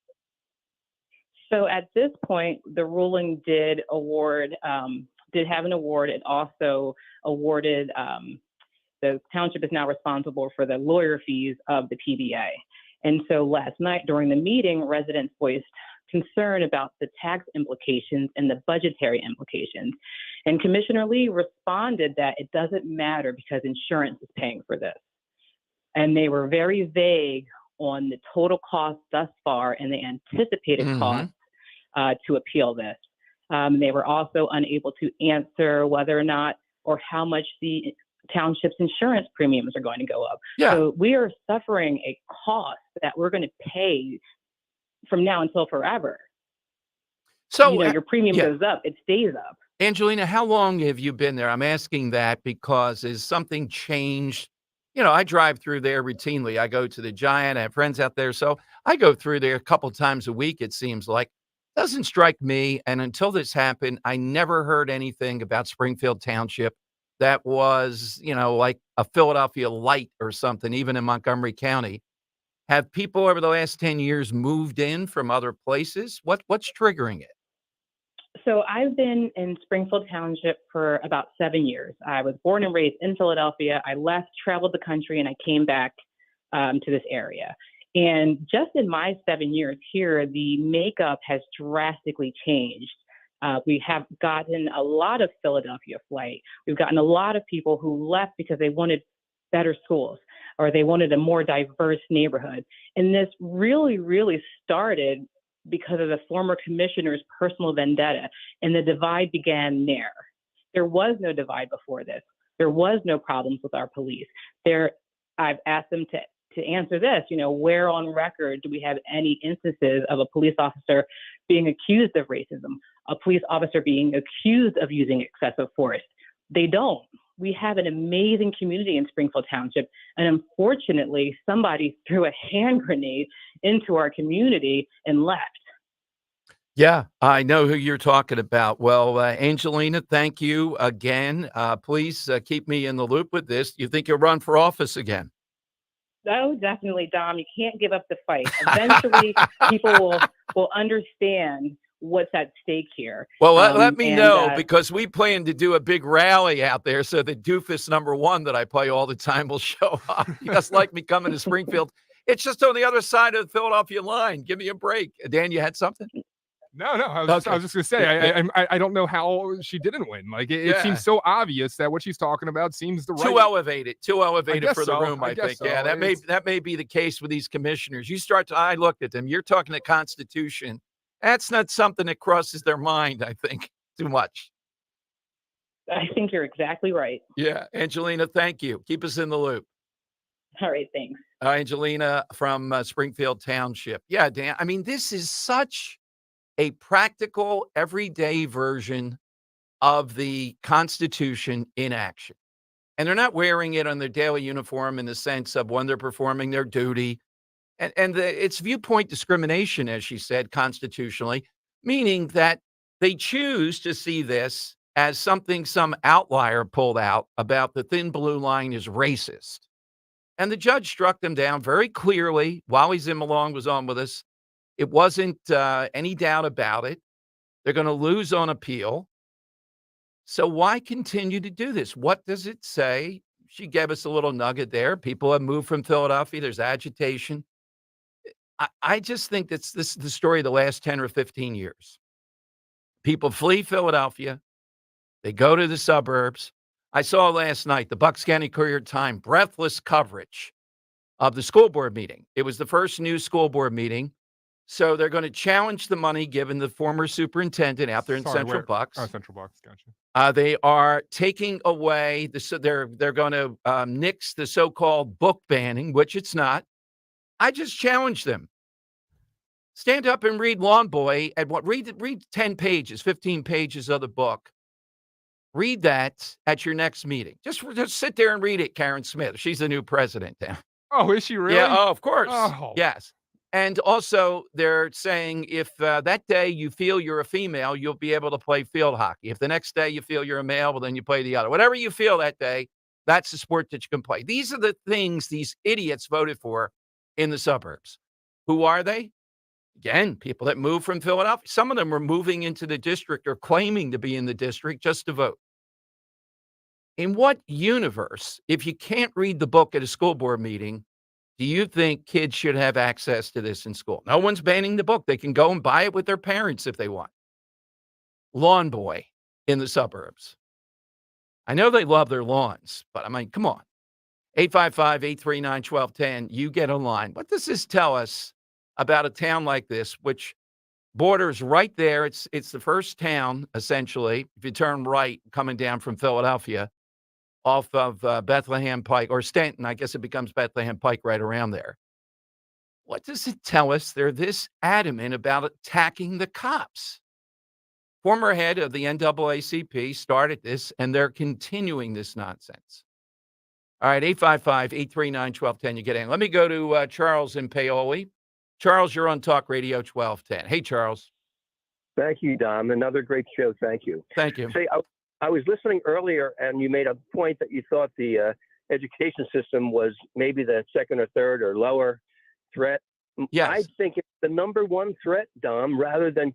So at this point, the ruling did have an award. It also awarded the township is now responsible for the lawyer fees of the PBA. And so last night during the meeting, residents voiced concern about the tax implications and the budgetary implications. And Commissioner Lee responded that it doesn't matter because insurance is paying for this. And they were very vague on the total cost thus far and the anticipated cost to appeal this. They were also unable to answer whether or not or how much the township's insurance premiums are going to go up. Yeah. So we are suffering a cost that we're going to pay from now until forever. So your premium goes up, it stays up. Angelina, how long have you been there? I'm asking that because has something changed? I drive through there routinely. I go to the Giant. I have friends out there. So I go through there a couple times a week, it seems like. Doesn't strike me. And until this happened, I never heard anything about Springfield Township that was, like a Philadelphia light or something, even in Montgomery County. Have people over the last 10 years moved in from other places? What's triggering it? So I've been in Springfield Township for about 7 years. I was born and raised in Philadelphia. I left, traveled the country, and I came back to this area. And just in my 7 years here, the makeup has drastically changed. We have gotten a lot of Philadelphia flight. We've gotten a lot of people who left because they wanted better schools or they wanted a more diverse neighborhood. And this really, really started because of the former commissioner's personal vendetta, and the divide began there. There was no divide before this. There was no problems with our police. I've asked them to answer this, where on record do we have any instances of a police officer being accused of racism, a police officer being accused of using excessive force? They don't. We have an amazing community in Springfield Township, and unfortunately, somebody threw a hand grenade into our community and left. Yeah, I know who you're talking about. Well, Angelina, thank you again. Please keep me in the loop with this. You think you'll run for office again? Oh, definitely, Dom. You can't give up the fight. Eventually, people will understand what's at stake here. Well, let me know because we plan to do a big rally out there so that doofus number one that I play all the time will show up. You just like me coming to Springfield. It's just on the other side of the Philadelphia line. Give me a break. Dan, you had something? No. I was just gonna say, I don't know how she didn't win. Like it seems so obvious that what she's talking about seems the right. Too elevated for the room. I think. So. Yeah, that may be the case with these commissioners. I looked at them. You're talking the Constitution. That's not something that crosses their mind. I think too much. I think you're exactly right. Yeah, Angelina, thank you. Keep us in the loop. All right, thanks. Angelina from Springfield Township. Yeah, Dan. I mean, this is such a practical, everyday version of the Constitution in action. And they're not wearing it on their daily uniform in the sense of when they're performing their duty. It's viewpoint discrimination, as she said, constitutionally, meaning that they choose to see this as something some outlier pulled out about the thin blue line is racist. And the judge struck them down very clearly while Zimmerlong was on with us. It wasn't any doubt about it. They're going to lose on appeal. So why continue to do this? What does it say? She gave us a little nugget there. People have moved from Philadelphia. There's agitation. I just think this is the story of the last 10 or 15 years. People flee Philadelphia. They go to the suburbs. I saw last night the Bucks County Courier-Time breathless coverage of the school board meeting. It was the first new school board meeting. So they're going to challenge the money given the former superintendent out there in Central Bucks. Oh, Central Bucks, gotcha. They are taking away they're going to nix the so-called book banning, which it's not. I just challenge them. Stand up and read Lawn Boy and read 10 pages, 15 pages of the book. Read that at your next meeting. Just sit there and read it, Karen Smith. She's the new president now. Oh, is she really? Yeah, oh, of course. Oh. Yes. And also, they're saying if that day you feel you're a female, you'll be able to play field hockey. If the next day you feel you're a male, well, then you play the other. Whatever you feel that day, that's the sport that you can play. These are the things these idiots voted for in the suburbs. Who are they? Again, people that moved from Philadelphia. Some of them were moving into the district or claiming to be in the district just to vote. In what universe, if you can't read the book at a school board meeting, do you think kids should have access to this in school? No one's banning the book. They can go and buy it with their parents if they want. Lawn Boy in the suburbs. I know they love their lawns, but I mean, come on. 855-839-1210. You get online. What does this tell us about a town like this, which borders right there? It's the first town, essentially, if you turn right coming down from Philadelphia, off of Bethlehem Pike, or Stanton. I guess it becomes Bethlehem Pike right around there. What does it tell us they're this adamant about attacking the cops? Former head of the NAACP started this, and they're continuing this nonsense. All right, 855-839-1210. You get in. Let me go to Charles in Paoli. Charles, you're on Talk Radio 1210. Hey, Charles. Thank you, Dom. Another great show. Thank you. Thank you. Say, I was listening earlier, and you made a point that you thought the education system was maybe the second or third or lower threat. Yes. I think it's the number one threat, Dom, rather than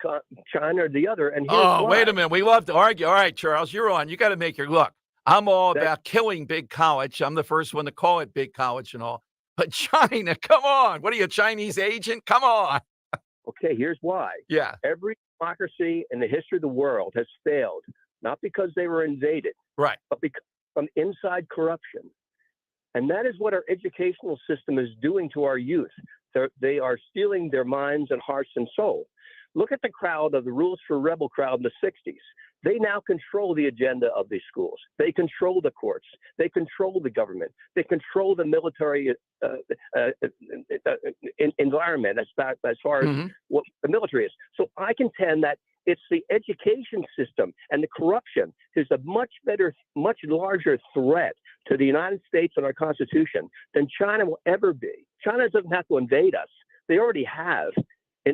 China or the other. And here's why. Wait a minute. We love to argue. All right, Charles, you're on. You got to make your look. I'm all about killing big college. I'm the first one to call it big college and all. But China, come on. What are you, a Chinese agent? Come on. Okay, here's why. Yeah. Every democracy in the history of the world has failed, not because they were invaded, right, but because from inside corruption. And that is what our educational system is doing to our youth. They are stealing their minds and hearts and soul. Look at the crowd of the Rules for Rebel crowd in the 60s. They now control the agenda of these schools. They control the courts. They control the government. They control the military environment as far as what the military is. So I contend that it's the education system and the corruption is a much larger threat to the United States and our Constitution than China will ever be. China doesn't have to invade us. They already have.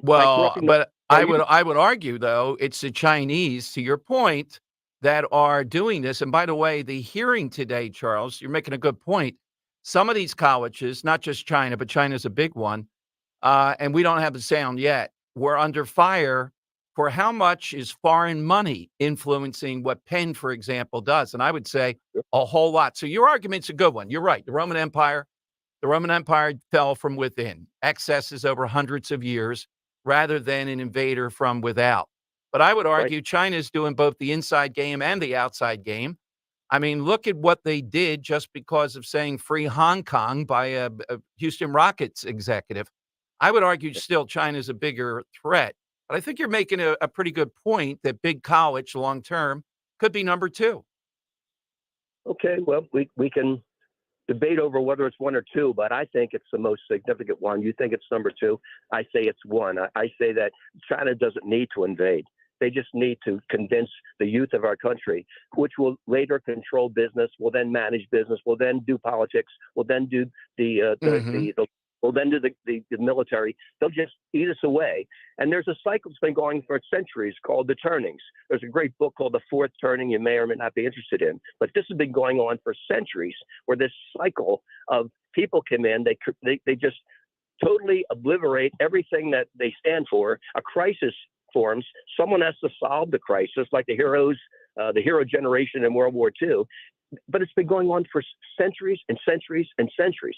Well, but I would argue, though, it's the Chinese, to your point, that are doing this. And by the way, the hearing today, Charles, you're making a good point. Some of these colleges, not just China, but China's a big one, and we don't have the sound yet, we're under fire for how much is foreign money influencing what Penn, for example, does. And I would say a whole lot. So your argument's a good one. You're right. The Roman Empire fell from within, excesses over hundreds of years, rather than an invader from without. But I would argue China's doing both the inside game and the outside game. I mean, look at what they did just because of saying free Hong Kong by a Houston Rockets executive. I would argue still China's a bigger threat. But I think you're making a pretty good point that big college long-term could be number two. Okay, well, we can debate over whether it's one or two, but I think it's the most significant one. You think it's number two? I say it's one. I say that China doesn't need to invade. They just need to convince the youth of our country, which will later control business, will then manage business, will then do politics, will then do will then do the military. They'll just eat us away. And there's a cycle that's been going for centuries called the turnings. There's a great book called The Fourth Turning you may or may not be interested in. But this has been going on for centuries, where this cycle of people come in, they just totally obliterate everything that they stand for. A crisis forms. Someone has to solve the crisis, like the hero generation in World War II. But it's been going on for centuries and centuries and centuries.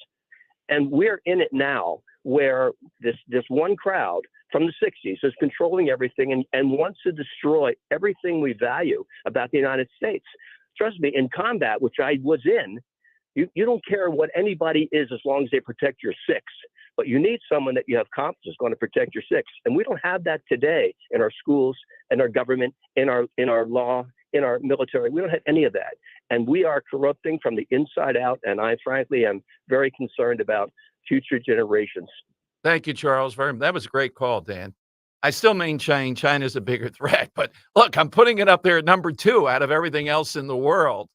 And we're in it now, where this one crowd from the 60s is controlling everything and wants to destroy everything we value about the United States. Trust me, in combat, which I was in, you don't care what anybody is as long as they protect your six. But you need someone that you have confidence is going to protect your six. And we don't have that today in our schools, in our government, in our law, in our military. We don't have any of that. And we are corrupting from the inside out. And I frankly am very concerned about future generations. Thank you, Charles. That was a great call, Dan. I still maintain China's a bigger threat. But look, I'm putting it up there at number 2 out of everything else in the world.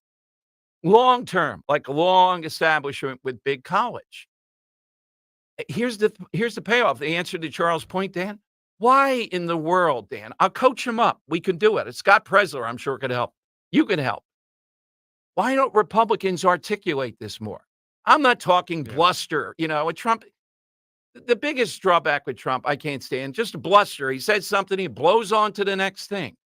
Long term, like a long establishment with big college. Here's the payoff, the answer to Charles' point, Dan. Why in the world, Dan? I'll coach him up. We can do it. It's Scott Presler, I'm sure, could help. You can help. Why don't Republicans articulate this more? I'm not talking bluster. With Trump, the biggest drawback with Trump, I can't stand, just bluster. He says something, he blows on to the next thing.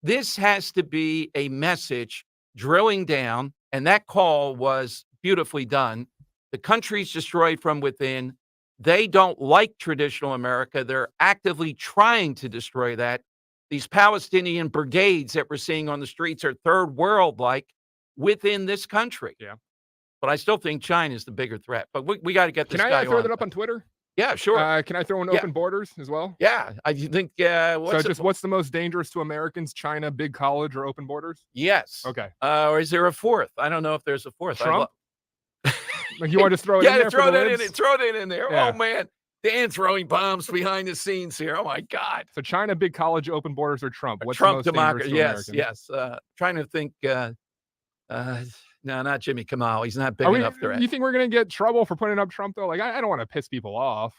This has to be a message drilling down, and that call was beautifully done. The country's destroyed from within. They don't like traditional America. They're actively trying to destroy that. These Palestinian brigades that we're seeing on the streets are third world-like within this country. Yeah. But I still think China is the bigger threat. But we got to get this guy on. Can I throw that up on Twitter? Yeah, sure. Can I throw in open borders as well? Yeah. I think what's the most dangerous to Americans? China, big college, or open borders? Yes. Okay. Or is there a fourth? I don't know if there's a fourth. Trump? Like you want to just throw it in there? Throw it in there. Yeah. Oh, man. Dan throwing bombs behind the scenes here. Oh, my God. So China, big college, open borders, or Trump? What's Trump the most democracy. dangerous to Yes. Americans? Trying to think. No, not Jimmy Kamau. He's not big enough threat. You think we're going to get trouble for putting up Trump, though? Like, I don't want to piss people off.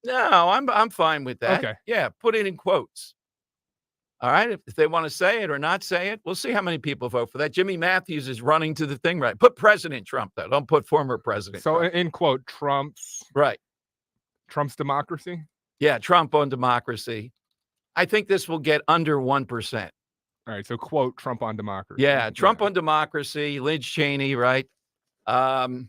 No, I'm fine with that. Okay. Yeah, put it in quotes. All right, if they want to say it or not say it, we'll see how many people vote for that. Jimmy Matthews is running to the thing, right? Put President Trump, though. Don't put former President So, Trump. in quote, Trump's democracy? Yeah, Trump on democracy. I think this will get under 1%. All right, so quote, Trump on democracy. Yeah, Trump on democracy, Liz Cheney, right? Well,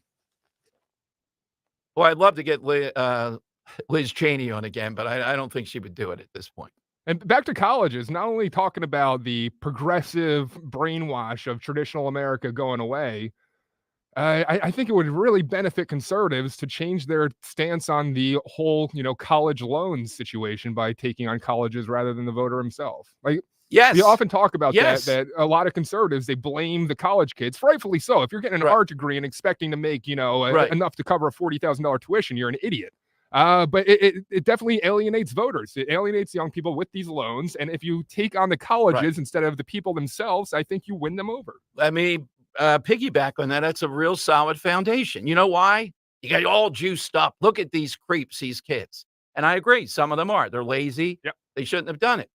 I'd love to get Liz Cheney on again, but I don't think she would do it at this point. And back to colleges, not only talking about the progressive brainwash of traditional America going away, I think it would really benefit conservatives to change their stance on the whole, college loans situation by taking on colleges rather than the voter himself. Like, yes, we often talk about yes. that a lot of conservatives, they blame the college kids, rightfully so. If you're getting an art degree and expecting to make, enough to cover a $40,000 tuition, you're an idiot. But it definitely alienates voters. It alienates young people with these loans. And if you take on the colleges instead of the people themselves, I think you win them over. Let me piggyback on that. That's a real solid foundation. You know why? You got all juiced up. Look at these creeps, these kids. And I agree. Some of them are. They're lazy. Yep. They shouldn't have done it.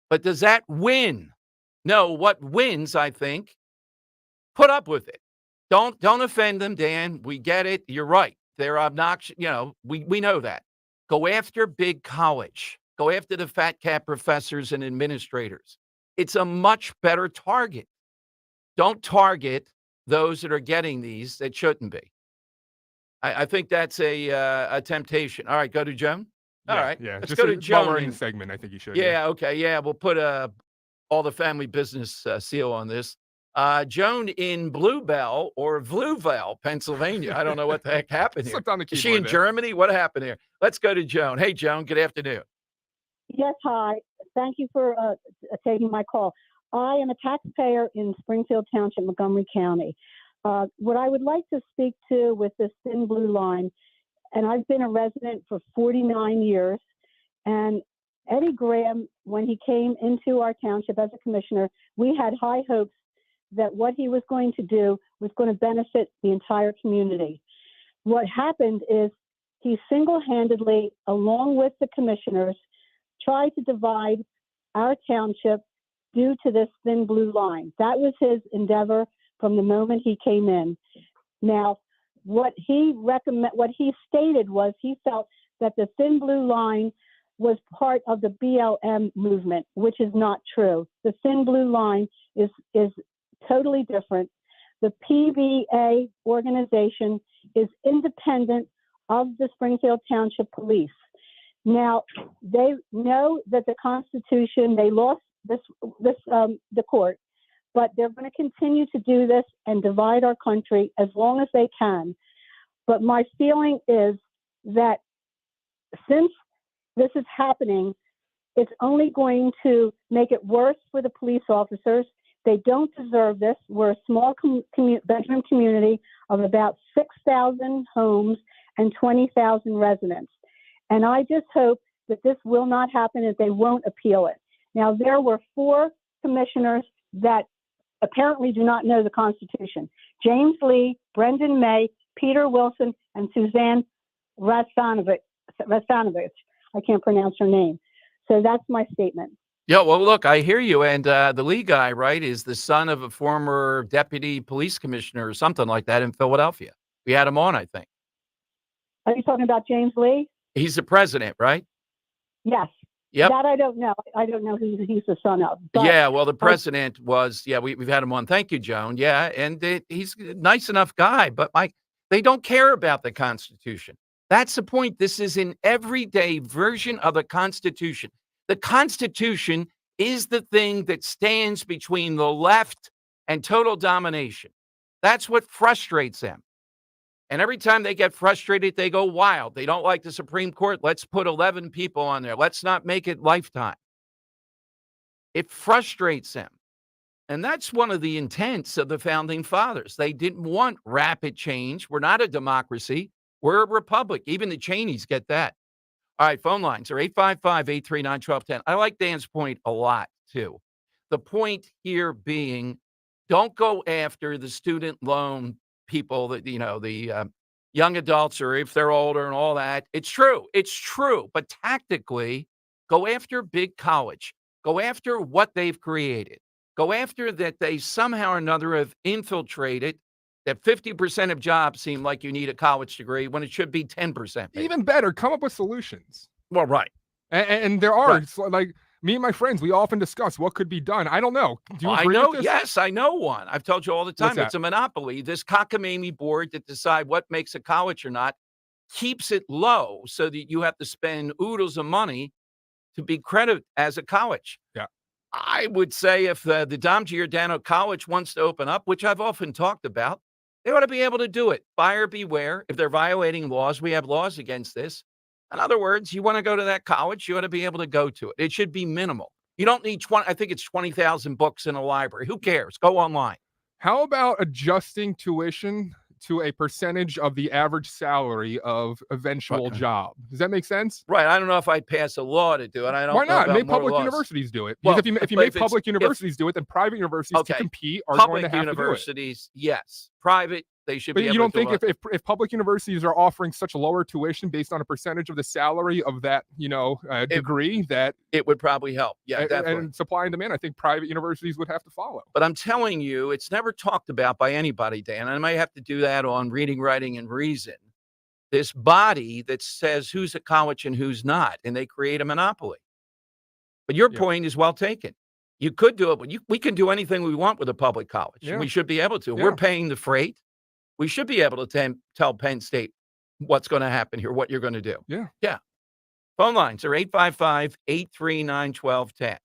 But does that win? No, what wins, I think, put up with it. Don't offend them, Dan. We get it. You're right. They're obnoxious. We know that. Go after big college. Go after the fat cat professors and administrators. It's a much better target. Don't target those that are getting these that shouldn't be. I think that's a temptation. All right, go to Joan. All right. Yeah. Let's Just go to Joan. while we're in the segment, I think you should. Yeah, okay. Yeah, we'll put all the family business seal on this. Joan in Bluebell or Bluebell, Pennsylvania. I don't know what the heck happened here. Slipped on the Is she keyboard in there. Germany? What happened here? Let's go to Joan. Hey, Joan, good afternoon. Yes, hi. Thank you for taking my call. I am a taxpayer in Springfield Township, Montgomery County. What I would like to speak to with this thin blue line, and I've been a resident for 49 years, and Eddie Graham, when he came into our township as a commissioner, we had high hopes that what he was going to do was going to benefit the entire community. What happened is he single-handedly, along with the commissioners, tried to divide our township due to this thin blue line. That was his endeavor from the moment he came in. Now, what he stated was he felt that the thin blue line was part of the BLM movement, which is not true. The thin blue line is totally different. The PBA organization is independent of the Springfield Township Police. Now, they know that the Constitution, they lost the court, but they're going to continue to do this and divide our country as long as they can. But my feeling is that since this is happening, it's only going to make it worse for the police officers. They don't deserve this. We're a small bedroom community of about 6,000 homes and 20,000 residents. And I just hope that this will not happen and they won't appeal it. Now, there were 4 commissioners that apparently do not know the Constitution: James Lee, Brendan May, Peter Wilson, and Suzanne Rastanovich. I can't pronounce her name. So that's my statement. Yeah, well, look, I hear you. And the Lee guy, right, is the son of a former deputy police commissioner or something like that in Philadelphia. We had him on, I think. Are you talking about James Lee? He's the president, right? Yes. Yep. That I don't know. I don't know who he's the son of. But Yeah, well, the president was, we've had him on. Thank you, Joan. Yeah, and he's a nice enough guy, but they don't care about the Constitution. That's the point. This is an everyday version of the Constitution. The Constitution is the thing that stands between the left and total domination. That's what frustrates them. And every time they get frustrated, they go wild. They don't like the Supreme Court. Let's put 11 people on there. Let's not make it lifetime. It frustrates them. And that's one of the intents of the Founding Fathers. They didn't want rapid change. We're not a democracy. We're a republic. Even the Cheneys get that. All right, phone lines are 855-839-1210. I like Dan's point a lot, too. The point here being, don't go after the student loan people that, the young adults, or if they're older and all that. It's true. But tactically, go after big college. Go after what they've created. Go after that they somehow or another have infiltrated, that 50% of jobs seem like you need a college degree when it should be 10%. Maybe. Even better, come up with solutions. Well, right. And there are, Right. like, me and my friends, we often discuss what could be done. I don't know. Do you I agree know. with this? Yes, I know one. I've told you all the time. What's that? It's a monopoly. This cockamamie board that decide what makes a college or not keeps it low so that you have to spend oodles of money to be credited as a college. Yeah. I would say if the Dom Giordano College wants to open up, which I've often talked about, they ought to be able to do it. Buyer beware. If they're violating laws, we have laws against this. In other words, you want to go to that college, you ought to be able to go to it. It should be minimal. You don't need 20, I think it's 20,000 books in a library. Who cares? Go online. How about adjusting tuition to a percentage of the average salary of eventual job? Does that make sense? Right. I don't know if I'd pass a law to do it. I don't Why know not? about Make more public laws. universities do it. Well, Because if you but make public universities do it, then private universities to compete are going to have universities, to do it. Yes. Private, they should but be able you don't to do think if public universities are offering such a lower tuition based on a percentage of the salary of that degree, that it would probably help. Yeah, definitely. And supply and demand, I think private universities would have to follow. But I'm telling you, it's never talked about by anybody, Dan. I might have to do that on Reading, Writing, and Reason. This body that says who's at college and who's not, and they create a monopoly. But your point is well taken. You could do it, but we can do anything we want with a public college. Yeah. We should be able to. Yeah. We're paying the freight. We should be able to tell Penn State what's going to happen here, what you're going to do. Yeah. Yeah. Phone lines are 855-839-1210.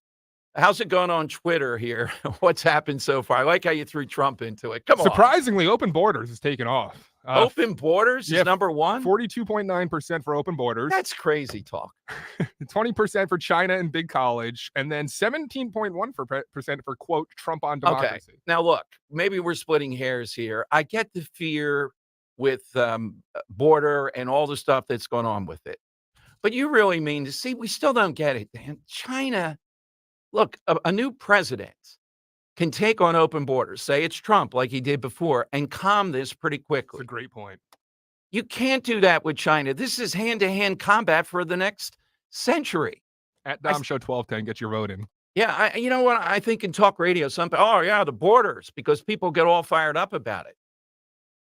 How's it going on Twitter here? What's happened so far? I like how you threw Trump into it. Come on. Surprisingly, open borders has taken off. Open borders is number one? 42.9% for open borders. That's crazy talk. 20% for China and big college, and then 17.1% for quote Trump on democracy. Okay. Now look, maybe we're splitting hairs here. I get the fear with border and all the stuff that's going on with it. But you really mean to see, we still don't get it, Dan. China, look, a new president can take on open borders, say it's Trump like he did before, and calm this pretty quickly. That's a great point. You can't do that with China. This is hand-to-hand combat for the next century. At Dom Show 1210, get your vote in. Yeah, you know what? I think in talk radio, oh yeah, the borders, because people get all fired up about it.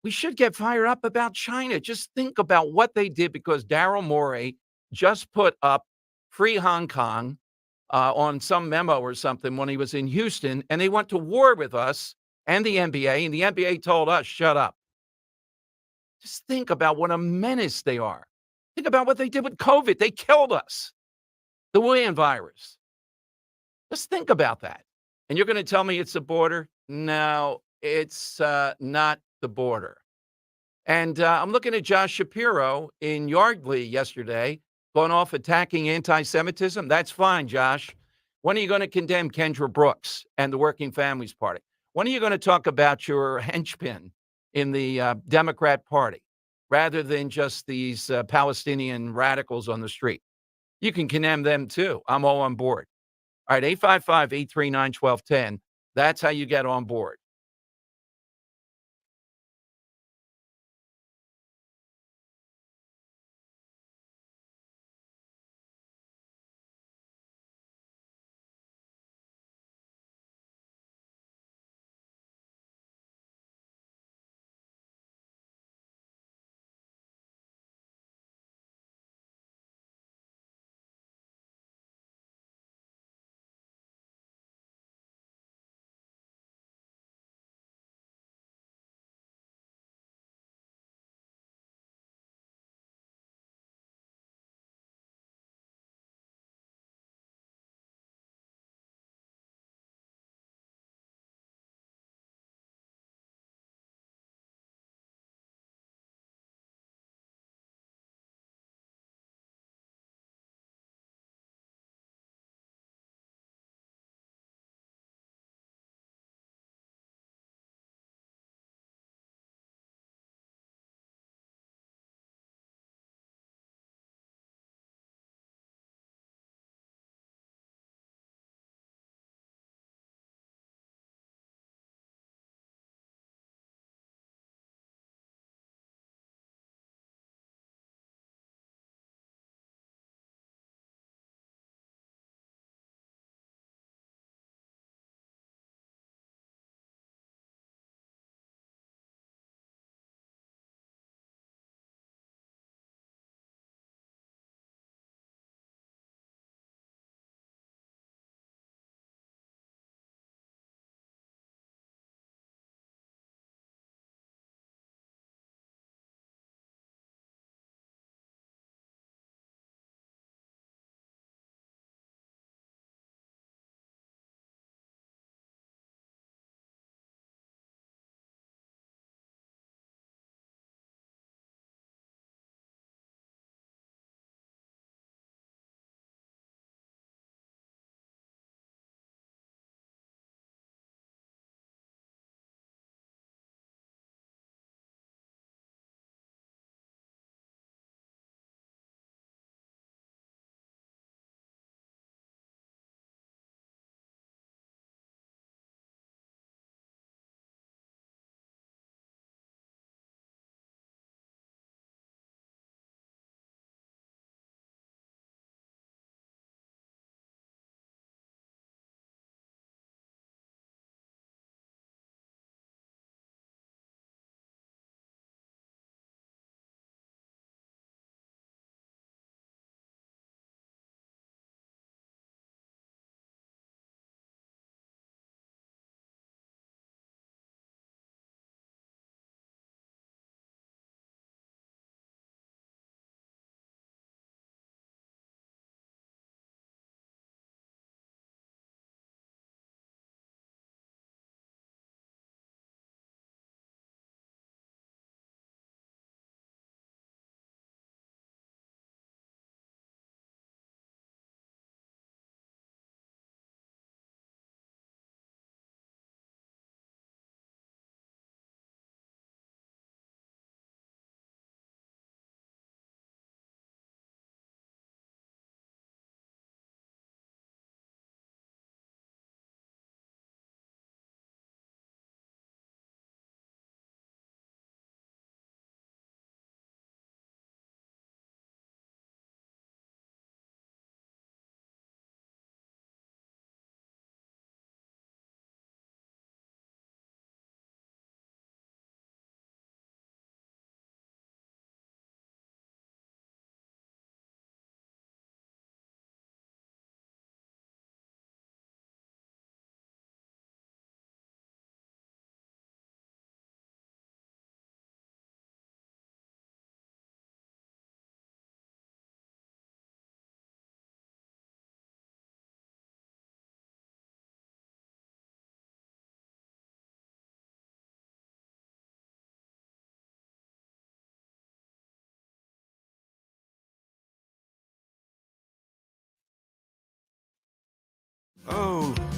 We should get fired up about China. Just think about what they did, because Daryl Morey just put up Free Hong Kong on some memo or something when he was in Houston, and they went to war with us and the NBA, and the NBA told us, shut up. Just think about what a menace they are. Think about what they did with COVID. They killed us. The Wuhan virus. Just think about that. And you're going to tell me it's the border? No, it's not the border. And I'm looking at Josh Shapiro in Yardley yesterday, going off attacking anti-Semitism. That's fine, Josh. When are you going to condemn Kendra Brooks and the Working Families Party? When are you going to talk about your henchpin in the Democrat Party rather than just these Palestinian radicals on the street? You can condemn them too. I'm all on board. All right, 855-839-1210. That's how you get on board.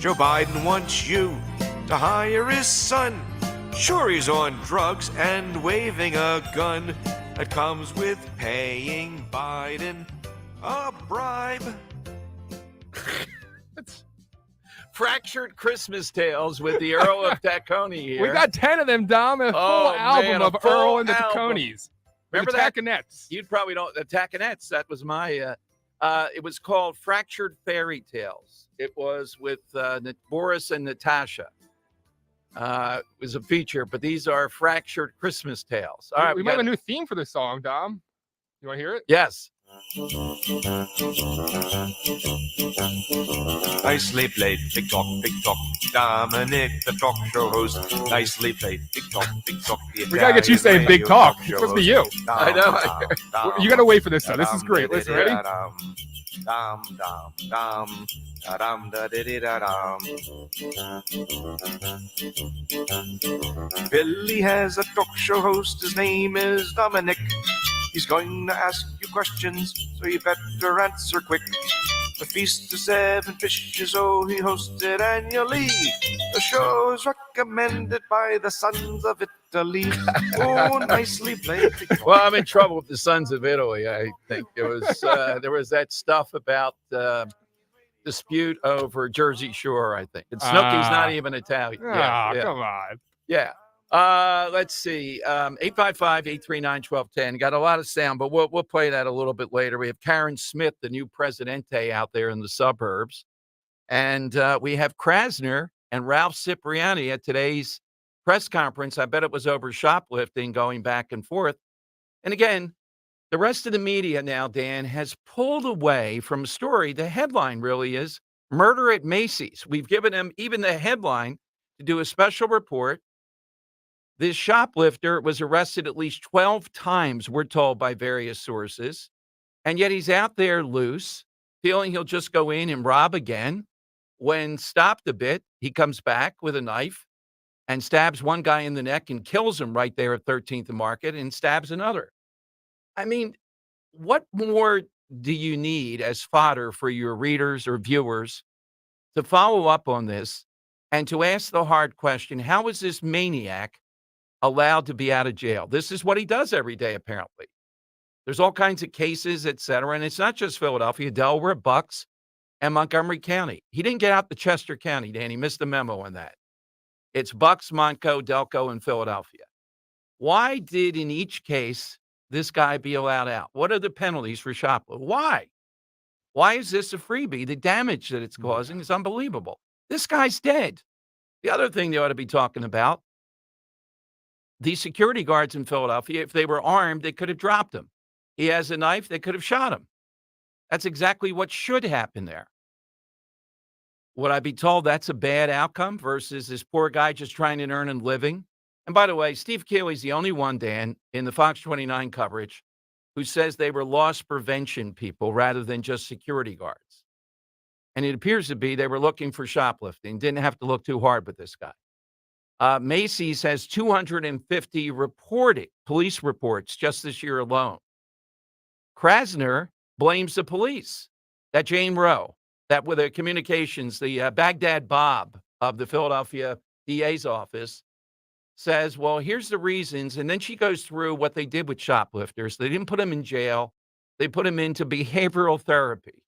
Joe Biden wants you to hire his son. Sure, he's on drugs and waving a gun. That comes with paying Biden a bribe. Fractured Christmas Tales with the Earl of Tacony here. We got 10 of them, Dom. A full album of Earl and the Taconis. Remember the that? Taconettes. You probably don't. The Taconettes, that was my, it was called Fractured Fairy Tales. It was with Boris and Natasha. It was a feature, but these are Fractured Christmas Tales. All right. We might have a new theme for this song, Dom. You want to hear it? Yes. Nicely played, big talk, Dominic, the talk show host. Nicely played, big talk, We gotta get you saying big talk. It's supposed to be you. I know. You gotta wait for this though. This is great. Listen, ready? Billy has a talk show host. His name is Dominic. He's going to ask you questions, so you better answer quick. The Feast of Seven Fishes, oh, he hosted annually. The show is recommended by the Sons of Italy. Oh, nicely played. Well, I'm in trouble with the Sons of Italy. I think there was that stuff about dispute over Jersey Shore. I think and Snooki's not even Italian. Come on. Yeah. Let's see. 855-839-1210. Got a lot of sound, but we'll play that a little bit later. We have Karen Smith, the new Presidente out there in the suburbs. And we have Krasner and Ralph Cipriani at today's press conference. I bet it was over shoplifting going back and forth. And again, the rest of the media now, Dan, has pulled away from a story. The headline really is murder at Macy's. We've given them even the headline to do a special report. This shoplifter was arrested at least 12 times, we're told by various sources, and yet he's out there loose, feeling he'll just go in and rob again. When stopped a bit, he comes back with a knife and stabs one guy in the neck and kills him right there at 13th and Market and stabs another. I mean, what more do you need as fodder for your readers or viewers to follow up on this and to ask the hard question, how is this maniac allowed to be out of jail? This is what he does every day, apparently. There's all kinds of cases, et cetera. And it's not just Philadelphia, Delaware, Bucks, and Montgomery County. He didn't get out to Chester County, Dan. He missed the memo on that. It's Bucks, Montco, Delco, and Philadelphia. Why did, in each case, this guy be allowed out? What are the penalties for shoplifting? Why? Why is this a freebie? The damage that it's causing is unbelievable. This guy's dead. The other thing they ought to be talking about, the security guards in Philadelphia, if they were armed, they could have dropped him. He has a knife, they could have shot him. That's exactly what should happen there. Would I be told that's a bad outcome versus this poor guy just trying to earn a living? And by the way, Steve Keeley's the only one, Dan, in the Fox 29 coverage who says they were loss prevention people rather than just security guards. And it appears to be they were looking for shoplifting. Didn't have to look too hard with this guy. Macy's has 250 reported police reports just this year alone. Krasner blames the police. That Jane Roe, that with the communications, the Baghdad Bob of the Philadelphia DA's office says, well, here's the reasons. And then she goes through what they did with shoplifters. They didn't put them in jail. They put them into behavioral therapy.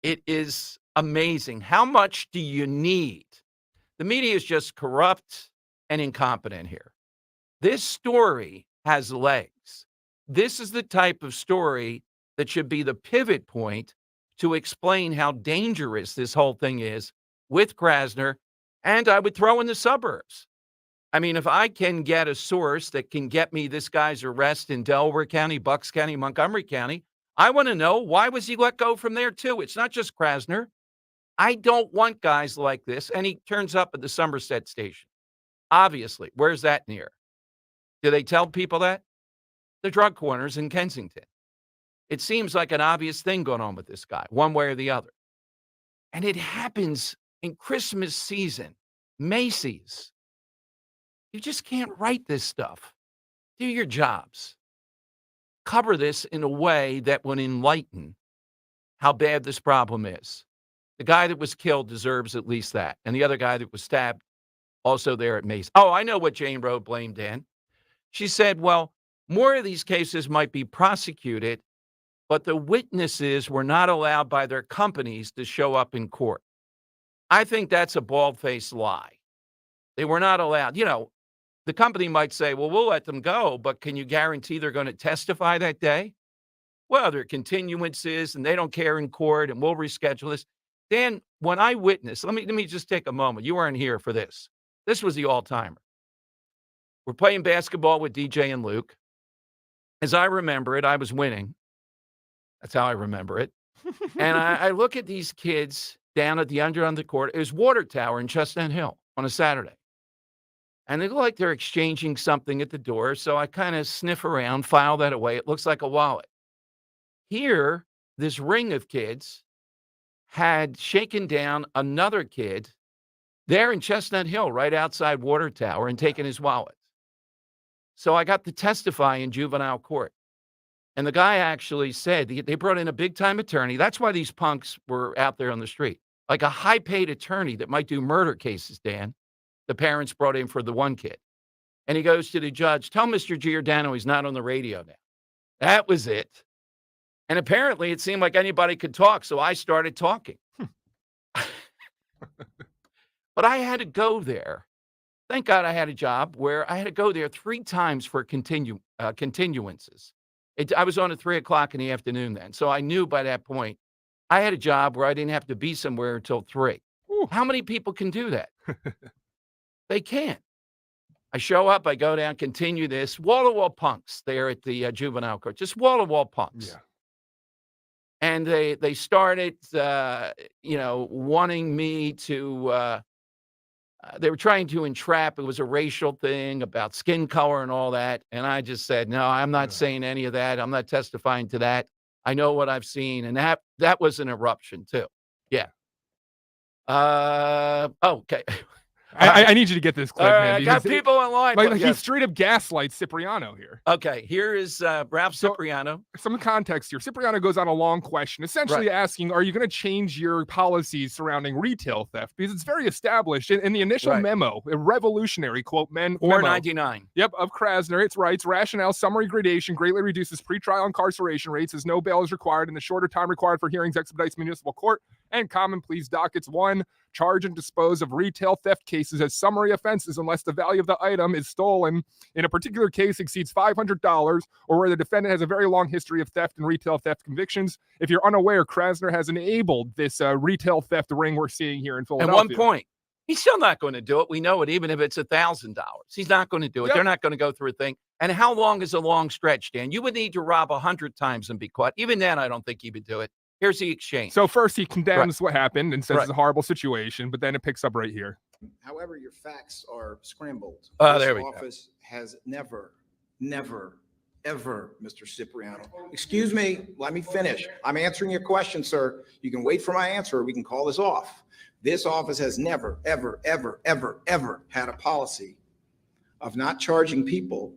It is amazing. How much do you need? The media is just corrupt and incompetent here. This story has legs. This is the type of story that should be the pivot point to explain how dangerous this whole thing is with Krasner. And I would throw in the suburbs. I mean, if I can get a source that can get me this guy's arrest in Delaware County, Bucks County, Montgomery County, I want to know, why was he let go from there too? It's not just Krasner. I don't want guys like this. And he turns up at the Somerset station. Obviously, where's that near? Do they tell people that? The drug corners in Kensington. It seems like an obvious thing going on with this guy, one way or the other. And it happens in Christmas season. Macy's. You just can't write this stuff. Do your jobs. Cover this in a way that would enlighten how bad this problem is. The guy that was killed deserves at least that. And the other guy that was stabbed, also there at Mace. Oh, I know what Jane Roe blamed Dan. She said, well, more of these cases might be prosecuted, but the witnesses were not allowed by their companies to show up in court. I think that's a bald-faced lie. They were not allowed. You know, the company might say, well, we'll let them go, but can you guarantee they're going to testify that day? Well, there are continuances, and they don't care in court, and we'll reschedule this. Dan, when I witnessed, let me just take a moment. You weren't here for this. This was the all-timer. We're playing basketball with DJ and Luke. As I remember it, I was winning. That's how I remember it. And I look at these kids down at the on the court. It was Water Tower in Chestnut Hill on a Saturday. And they look like they're exchanging something at the door. So I kind of sniff around, file that away. It looks like a wallet. Here, this ring of kids had shaken down another kid there in Chestnut Hill, right outside Water Tower, and taken his wallet. So I got to testify in juvenile court. And the guy actually said, they brought in a big-time attorney. That's why these punks were out there on the street. Like a high-paid attorney that might do murder cases, Dan. The parents brought in for the one kid. And he goes to the judge, tell Mr. Giordano he's not on the radio now. That was it. And apparently it seemed like anybody could talk, so I started talking. But I had to go there. Thank God I had a job where I had to go there 3 times for continuances. I was on at 3 o'clock in the afternoon then. So I knew by that point, I had a job where I didn't have to be somewhere until 3. Ooh. How many people can do that? They can't. I show up, I go down, continue this. Wall-to-wall punks there at the juvenile court. Just wall-to-wall punks. Yeah. And they started, wanting me to, they were trying to entrap. It was a racial thing about skin color and all that. And I just said, no, I'm not saying any of that. I'm not testifying to that. I know what I've seen. And that was an eruption too. Yeah. Okay. I need you to get this clip, man. I got people online. Like he straight up gaslights Cipriano here. Okay, here is Ralph Cipriano. Some context here. Cipriano goes on a long question, essentially asking, are you going to change your policies surrounding retail theft? Because it's very established. In the initial memo, a revolutionary, quote, memo. 499. Yep, of Krasner, it writes, rationale, summary gradation greatly reduces pretrial incarceration rates as no bail is required and the shorter time required for hearings expedites municipal court and common pleas dockets. 1, charge and dispose of retail theft cases as summary offenses unless the value of the item is stolen in a particular case exceeds $500 or where the defendant has a very long history of theft and retail theft convictions. If you're unaware, Krasner has enabled this retail theft ring we're seeing here in Philadelphia. At one point, he's still not going to do it. We know it, even if it's $1,000. He's not going to do it. Yep. They're not going to go through a thing. And how long is a long stretch, Dan? You would need to rob 100 times and be caught. Even then, I don't think he would do it. Here's the exchange. So first he condemns what happened and says it's a horrible situation, but then it picks up right here. However, your facts are scrambled. There we go. This office has never, ever, Mr. Cipriano. Excuse me, let me finish. I'm answering your question, sir. You can wait for my answer or we can call this off. This office has never, ever had a policy of not charging people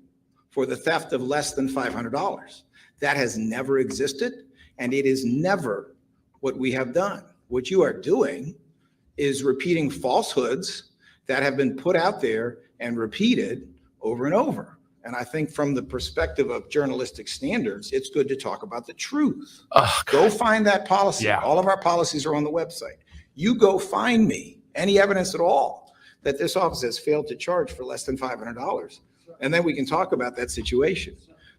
for the theft of less than $500. That has never existed. And it is never what we have done. What you are doing is repeating falsehoods that have been put out there and repeated over and over. And I think from the perspective of journalistic standards, it's good to talk about the truth. Go find that policy. Yeah. All of our policies are on the website. You go find me any evidence at all that this office has failed to charge for less than $500. And then we can talk about that situation.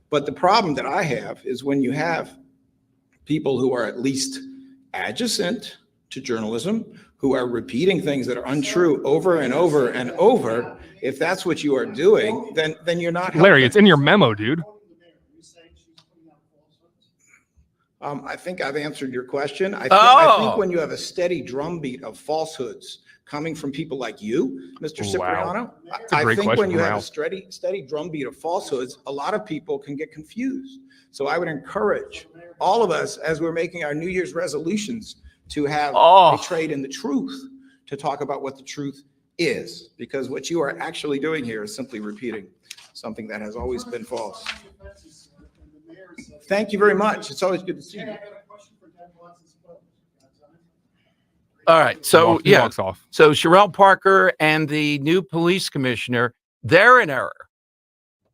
But the problem that I have is when you have people who are at least adjacent to journalism, who are repeating things that are untrue over and over and over, if that's what you are doing, then you're not helping. Larry, it's in your memo, dude. I think I've answered your question. I think when you have a steady drumbeat of falsehoods coming from people like you, Mr. Cipriano, I think when you have a steady drumbeat of falsehoods, a lot of people can get confused. So I would encourage all of us as we're making our New Year's resolutions to have a trade in the truth, to talk about what the truth is, because what you are actually doing here is simply repeating something that has always been false. Thank you very much. It's always good to see you. All right. So, He walks off. So Sherelle Parker and the new police commissioner, they're in error.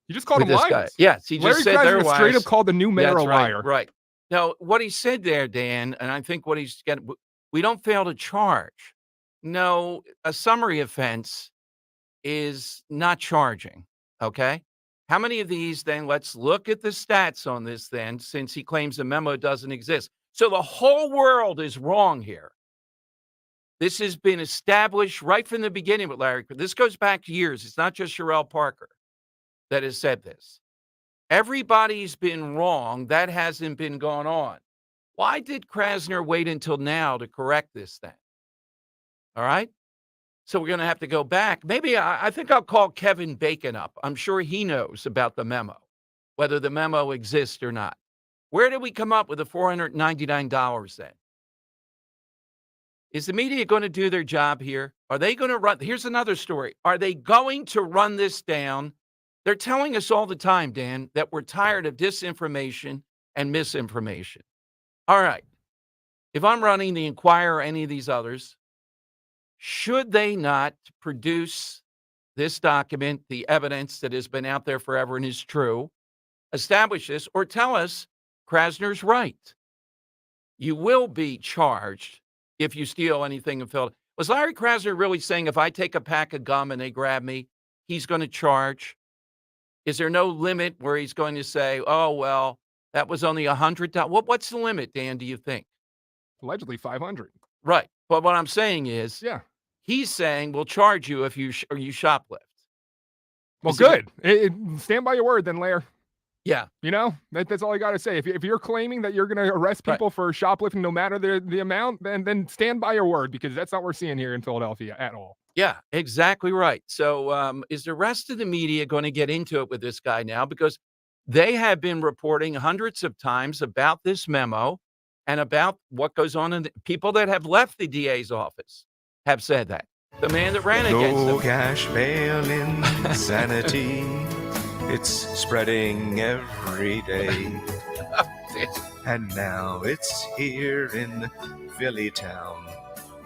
You just called with him this guy. liars. Yes, he Larry just said they're Krasner straight lies. up called the new mayor That's a right, liar. right. Now, what he said there, Dan, and I think what he's getting, we don't fail to charge. No, a summary offense is not charging, okay? How many of these then, let's look at the stats on this then, since he claims the memo doesn't exist. So the whole world is wrong here. This has been established right from the beginning with Larry. This goes back years. It's not just Sherelle Parker that has said this. Everybody's been wrong. That hasn't been going on. Why did Krasner wait until now to correct this then? All right. So we're going to have to go back. Maybe I think I'll call Kevin Bacon up. I'm sure he knows about the memo, whether the memo exists or not. Where did we come up with the $499 then? Is the media going to do their job here? Are they going to run? Here's another story. Are they going to run this down? They're telling us all the time, Dan, that we're tired of disinformation and misinformation. All right. If I'm running the Inquirer or any of these others, should they not produce this document, the evidence that has been out there forever and is true, establish this, or tell us Krasner's right? You will be charged if you steal anything in Philadelphia. Was Larry Krasner really saying if I take a pack of gum and they grab me, he's going to charge? Is there no limit where he's going to say, oh, well, that was only $100? What's the limit, Dan, do you think? Allegedly 500. Right. But what I'm saying is, yeah, he's saying we'll charge you if you you shoplift. Well, good. Stand by your word then, Lair. Yeah. You know, that's all I got to say. If you're claiming that you're going to arrest people for shoplifting no matter the amount, then stand by your word, because that's not what we're seeing here in Philadelphia at all. Yeah, exactly right. So is the rest of the media going to get into it with this guy now? Because they have been reporting hundreds of times about this memo and about what goes on in people that have left the DA's office have said that. The man that ran against No them. cash bail insanity. It's spreading every day. And now it's here in Philly town.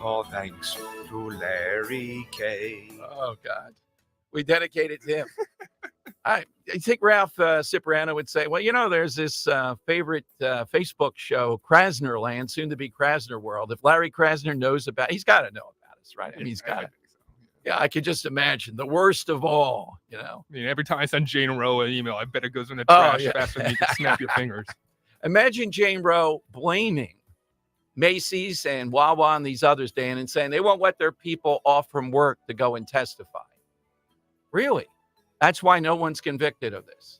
All thanks to Larry K. Oh, God. We dedicate it to him. I think Ralph Cipriano would say, well, you know, there's this favorite Facebook show, Krasner Land, soon to be Krasner World. If Larry Krasner knows about, he's got to know about us, right? I mean, he's got to. Yeah, I could just imagine the worst of all, you know. I mean, every time I send Jane Rowe an email, I bet it goes in the Oh, trash yeah. faster than you can snap your fingers. Imagine Jane Rowe blaming Macy's and Wawa and these others, Dan, and saying they won't let their people off from work to go and testify. Really? That's why no one's convicted of this.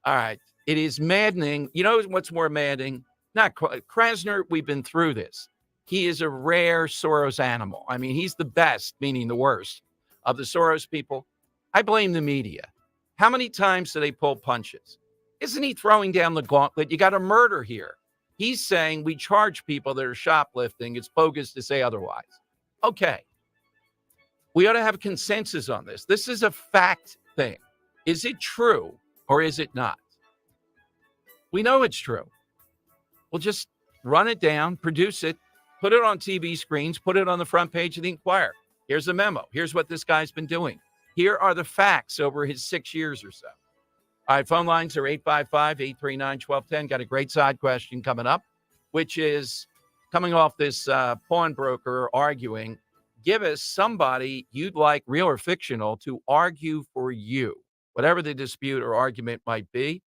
All right. It is maddening. You know what's more maddening? Not Krasner, we've been through this. He is a rare Soros animal. I mean, he's the best, meaning the worst, of the Soros people. I blame the media. How many times do they pull punches? Isn't he throwing down the gauntlet? You got a murder here. He's saying we charge people that are shoplifting. It's bogus to say otherwise. Okay. We ought to have consensus on this. This is a fact thing. Is it true or is it not? We know it's true. We'll just run it down, produce it, put it on TV screens, put it on the front page of the Inquirer. Here's the memo. Here's what this guy's been doing. Here are the facts over his 6 years or so. All right, phone lines are 855-839-1210. Got a great side question coming up, which is coming off this pawnbroker arguing. Give us somebody you'd like, real or fictional, to argue for you, whatever the dispute or argument might be.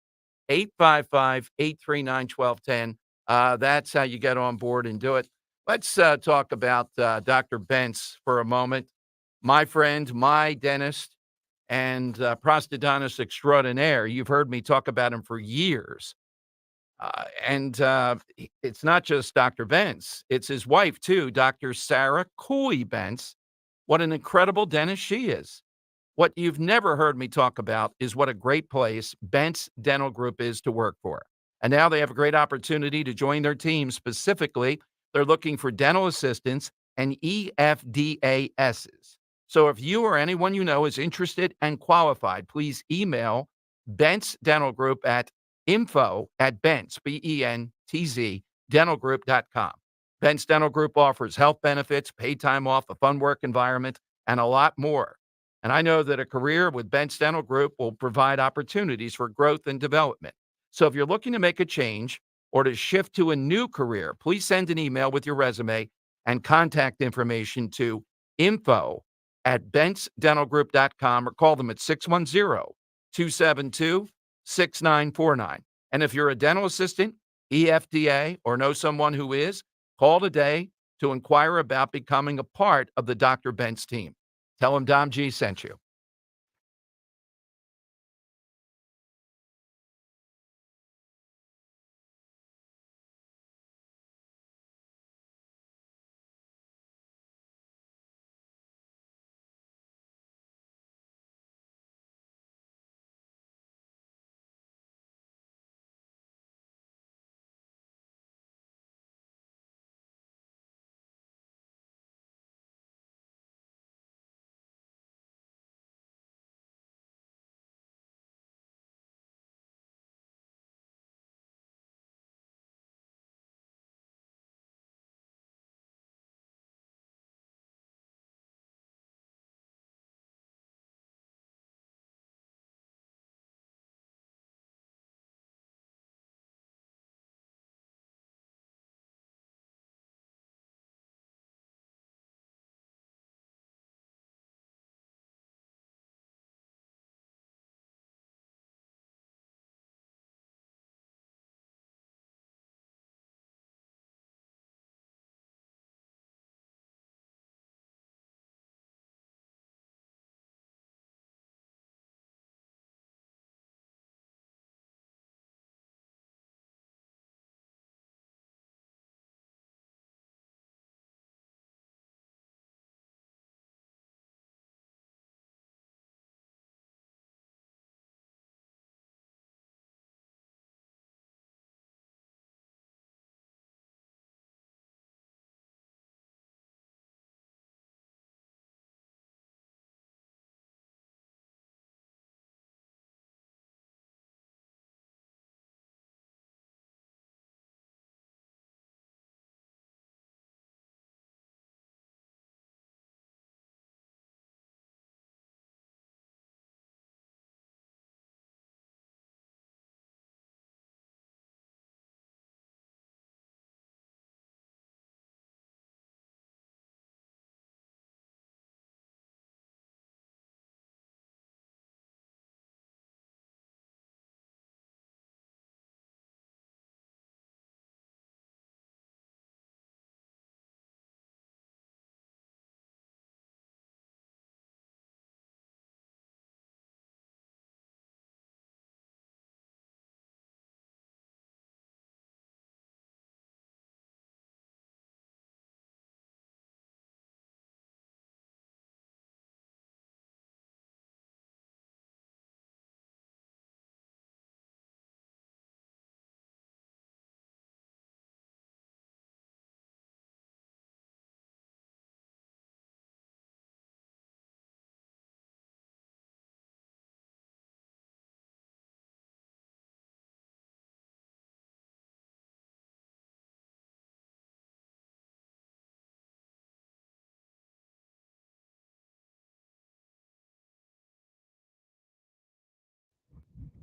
855-839-1210. That's how you get on board and do it. Let's talk about Dr. Bentz for a moment. My friend, my dentist, and prosthodontist extraordinaire. You've heard me talk about him for years. And it's not just Dr. Bentz. It's his wife, too, Dr. Sarah Cooley Bentz. What an incredible dentist she is. What you've never heard me talk about is what a great place Bentz Dental Group is to work for. And now they have a great opportunity to join their team. Specifically, they're looking for dental assistants and EFDASs. So if you or anyone you know is interested and qualified, please email Bentz Dental Group at info@bentz, BENTZ, dentalgroup.com. Ben's Dental Group offers health benefits, paid time off, a fun work environment, and a lot more. And I know that a career with Ben's Dental Group will provide opportunities for growth and development. So if you're looking to make a change or to shift to a new career, please send an email with your resume and contact information to info@bentsdentalgroup.com or call them at 610-272-6949. And if you're a dental assistant, EFTA, or know someone who is, call today to inquire about becoming a part of the Dr. Bent's team. Tell him Dom G sent you.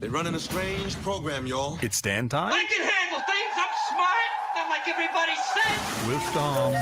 They're running a strange program, y'all. It's Dan time I can handle things. I'm smart, not like everybody says. with Dom.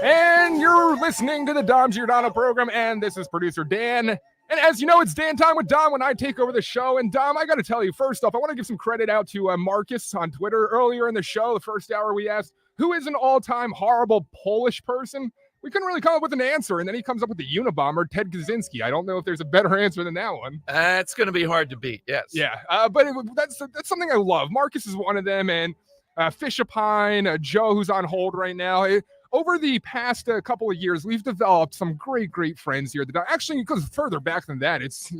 And you're listening to the Dom Giordano program, and this is producer Dan. And as you know, it's Dan time with Dom when I take over the show. And Dom, I got to tell you, first off, I want to give some credit out to Marcus on Twitter. Earlier in the show, the first hour, we asked, who is an all-time horrible Polish person? We couldn't really come up with an answer, and then he comes up with the Unabomber, Ted Kaczynski. I don't know if there's a better answer than that one. That's going to be hard to beat, yes. Yeah, but that's something I love. Marcus is one of them, and Fishapine, Joe, who's on hold right now. Over the past couple of years, we've developed some great friends here. That actually, it goes further back than that. It's,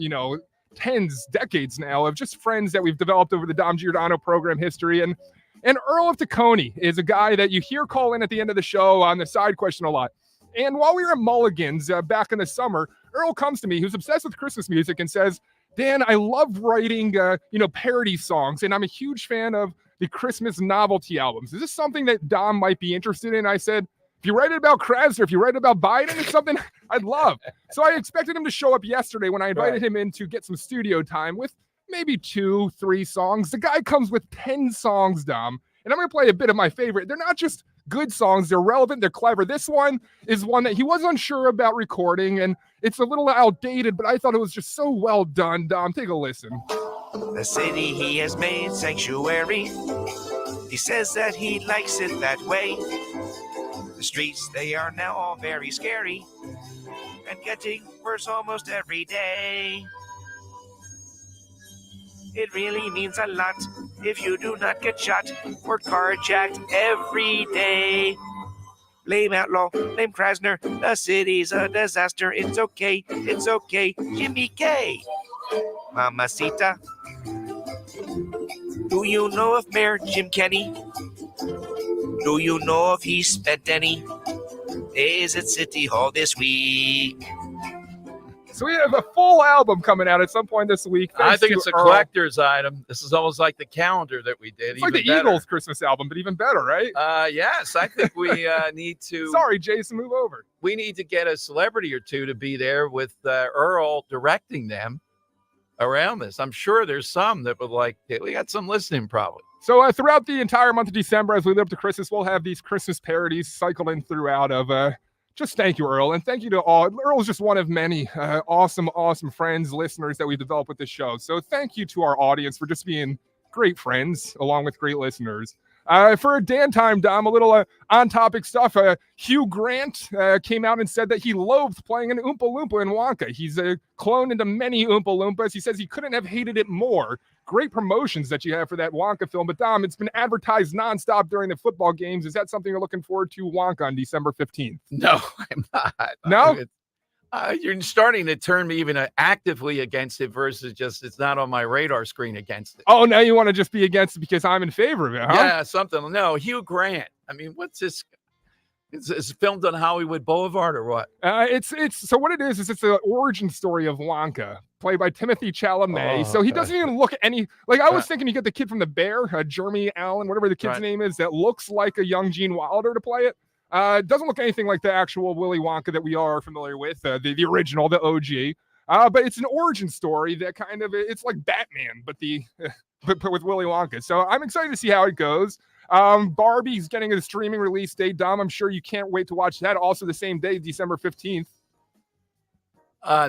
decades now of just friends that we've developed over the Dom Giordano program history. And Earl of Tacony is a guy that you hear call in at the end of the show on the side question a lot. And while we were at Mulligan's back in the summer, Earl comes to me, who's obsessed with Christmas music, and says, Dan, I love writing, parody songs, and I'm a huge fan of the Christmas novelty albums. Is this something that Dom might be interested in? I said, if you write it about Krebs or if you write it about Biden, it's something I'd love. So I expected him to show up yesterday when I invited him in to get some studio time with maybe 2-3 songs. The guy comes with 10 songs, Dom. And I'm going to play a bit of my favorite. They're not just good songs. They're relevant. They're clever. This one is one that he was unsure about recording, and it's a little outdated, but I thought it was just so well done, Dom. Take a listen. The city he has made sanctuary. He says that he likes it that way. The streets, they are now all very scary and getting worse almost every day. It really means a lot if you do not get shot or carjacked every day. Blame outlaw, blame Krasner, the city's a disaster. It's okay, Jimmy K. Mamacita. Do you know if Mayor Jim Kenney? Do you know if he spent any days at City Hall this week? So we have a full album coming out at some point this week. I think to it's a Earl. collector's item. This is almost like the calendar that we did. It's like the Eagles Christmas album, but even better, right? Yes, I think we need to. Sorry, Jason, move over. We need to get a celebrity or two to be there with Earl directing them around this. I'm sure there's some that would like. We got some listening probably. So throughout the entire month of December, as we lead up to Christmas, we'll have these Christmas parodies cycled in throughout of just thank you, Earl. And thank you to all. Earl's just one of many awesome friends, listeners that we've developed with this show. So thank you to our audience for just being great friends along with great listeners. For Dan time, Dom, a little on-topic stuff. Hugh Grant came out and said that he loathed playing an Oompa Loompa in Wonka. He's cloned into many Oompa Loompas. He says he couldn't have hated it more. Great promotions that you have for that Wonka film. But, Dom, it's been advertised nonstop during the football games. Is that something you're looking forward to, Wonka, on December 15th? No, I'm not. No? You're starting to turn me even actively against it versus just it's not on my radar screen against it. Oh, now you want to just be against it because I'm in favor of it, huh? Yeah, something. No, Hugh Grant. I mean, what's this? It's filmed on Hollywood Boulevard or what? It's so what it is it's the origin story of Wonka, played by Timothy Chalamet. Oh, so he okay. doesn't even look any like I was thinking you get the kid from The Bear, Jeremy Allen, whatever the kid's name is, that looks like a young Gene Wilder to play it. Doesn't look anything like the actual Willy Wonka that we are familiar with, the original, the OG. But it's an origin story that kind of it's like Batman, but but with Willy Wonka. So I'm excited to see how it goes. Barbie's getting a streaming release date. Dom, I'm sure you can't wait to watch that. Also the same day, December 15th.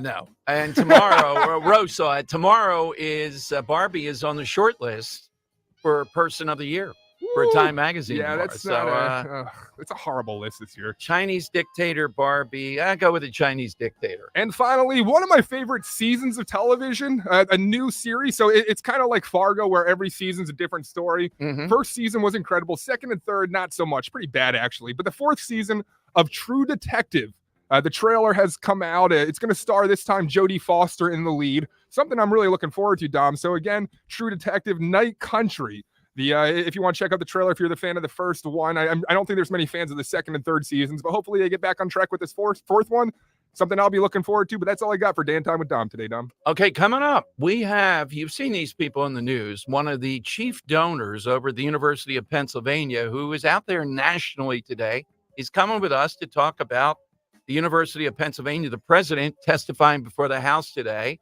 No. And tomorrow, Rose saw it. Tomorrow is Barbie is on the short list for Person of the Year for Time Magazine. Yeah, tomorrow. that's so, not it's a horrible list this year. Chinese dictator Barbie. I go with the Chinese dictator. And finally, one of my favorite seasons of television, a new series. So it's kind of like Fargo, where every season's a different story. First season was incredible. Second and third, not so much. Pretty bad, actually. But the fourth season of True Detective, the trailer has come out. It's going to star this time Jodie Foster in the lead. Something I'm really looking forward to, Dom. So again, True Detective, Night Country. If you want to check out the trailer, if you're the fan of the first one, I don't think there's many fans of the second and third seasons, but hopefully they get back on track with this fourth one. Something I'll be looking forward to, but that's all I got for Dan Time with Dom today, Dom. Okay, coming up, you've seen these people in the news. One of the chief donors over at the University of Pennsylvania, who is out there nationally today, is coming with us to talk about the University of Pennsylvania. The president testifying before the House today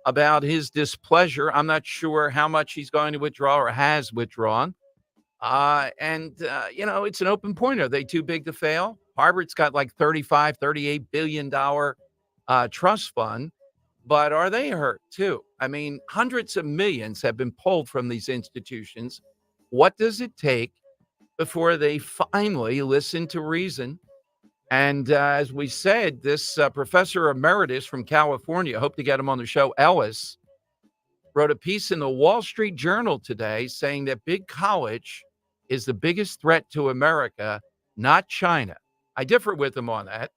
about his displeasure. I'm not sure how much he's going to withdraw or has withdrawn. It's an open point. Are they too big to fail? Harvard's got like $38 billion trust fund, but are they hurt too? I mean, hundreds of millions have been pulled from these institutions. What does it take before they finally listen to reason? And as we said, this professor emeritus from California, hope to get him on the show, Ellis, wrote a piece in the Wall Street Journal today saying that big college is the biggest threat to America, not China. I differ with him on that.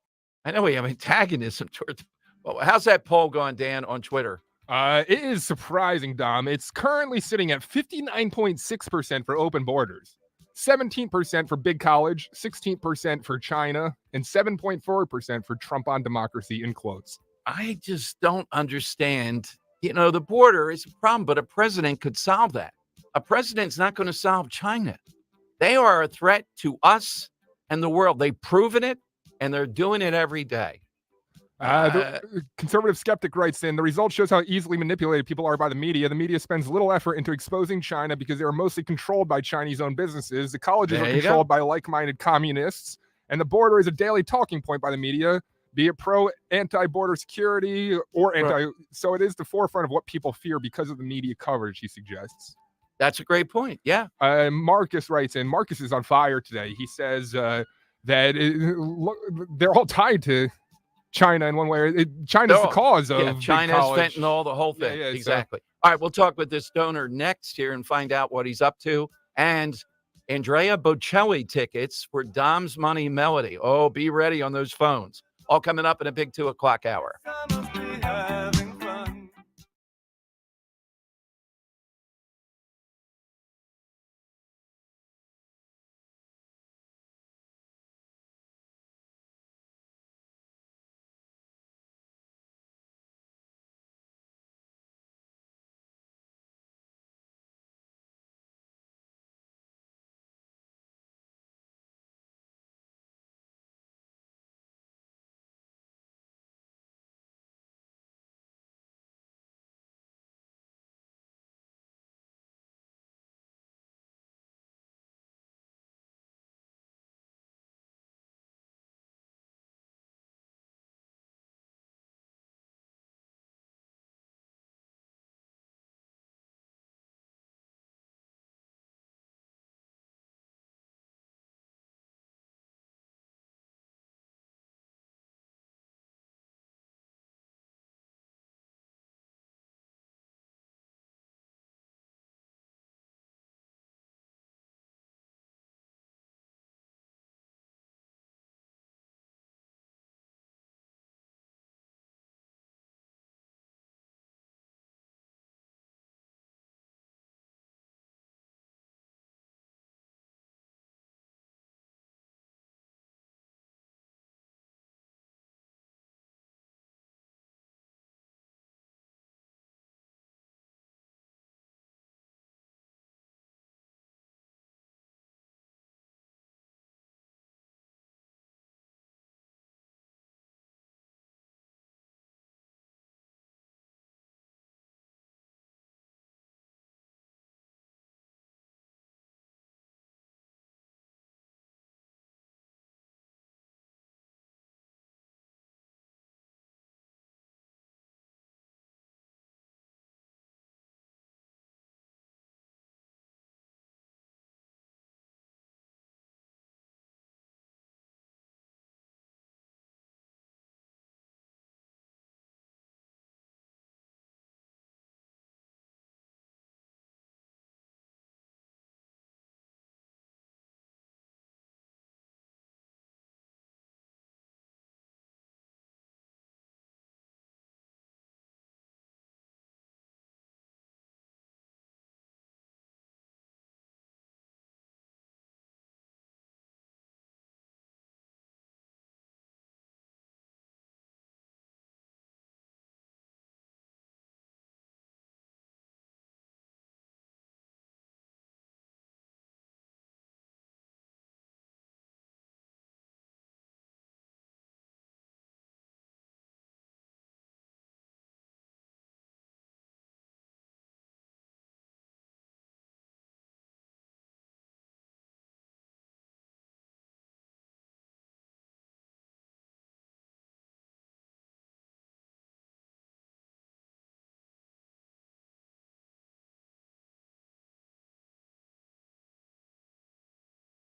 I know we have antagonism towards. Well, how's that poll going, Dan, on Twitter? It is surprising, Dom. It's currently sitting at 59.6% for open borders. 17% for big college, 16% for China, and 7.4% for Trump on democracy, in quotes. I just don't understand. The border is a problem, but a president could solve that. a president's not going to solve China. They are a threat to us and the world. They've proven it, and they're doing it every day. The conservative skeptic writes in, the result shows how easily manipulated people are by the media. The media spends little effort into exposing China because they are mostly controlled by Chinese-owned businesses. The colleges are controlled by like-minded communists, and the border is a daily talking point by the media, be it anti-border security or anti. So it is the forefront of what people fear because of the media coverage, he suggests. That's a great point. Yeah. Marcus writes in, Marcus is on fire today. He says that they're all tied to China in one way. China's the cause of China's fentanyl, the whole thing. Exactly. All right, we'll talk with this donor next here and find out what he's up to. And Andrea Bocelli tickets for Dom's Money Melody. Oh, be ready on those phones. All coming up in a big 2 o'clock hour.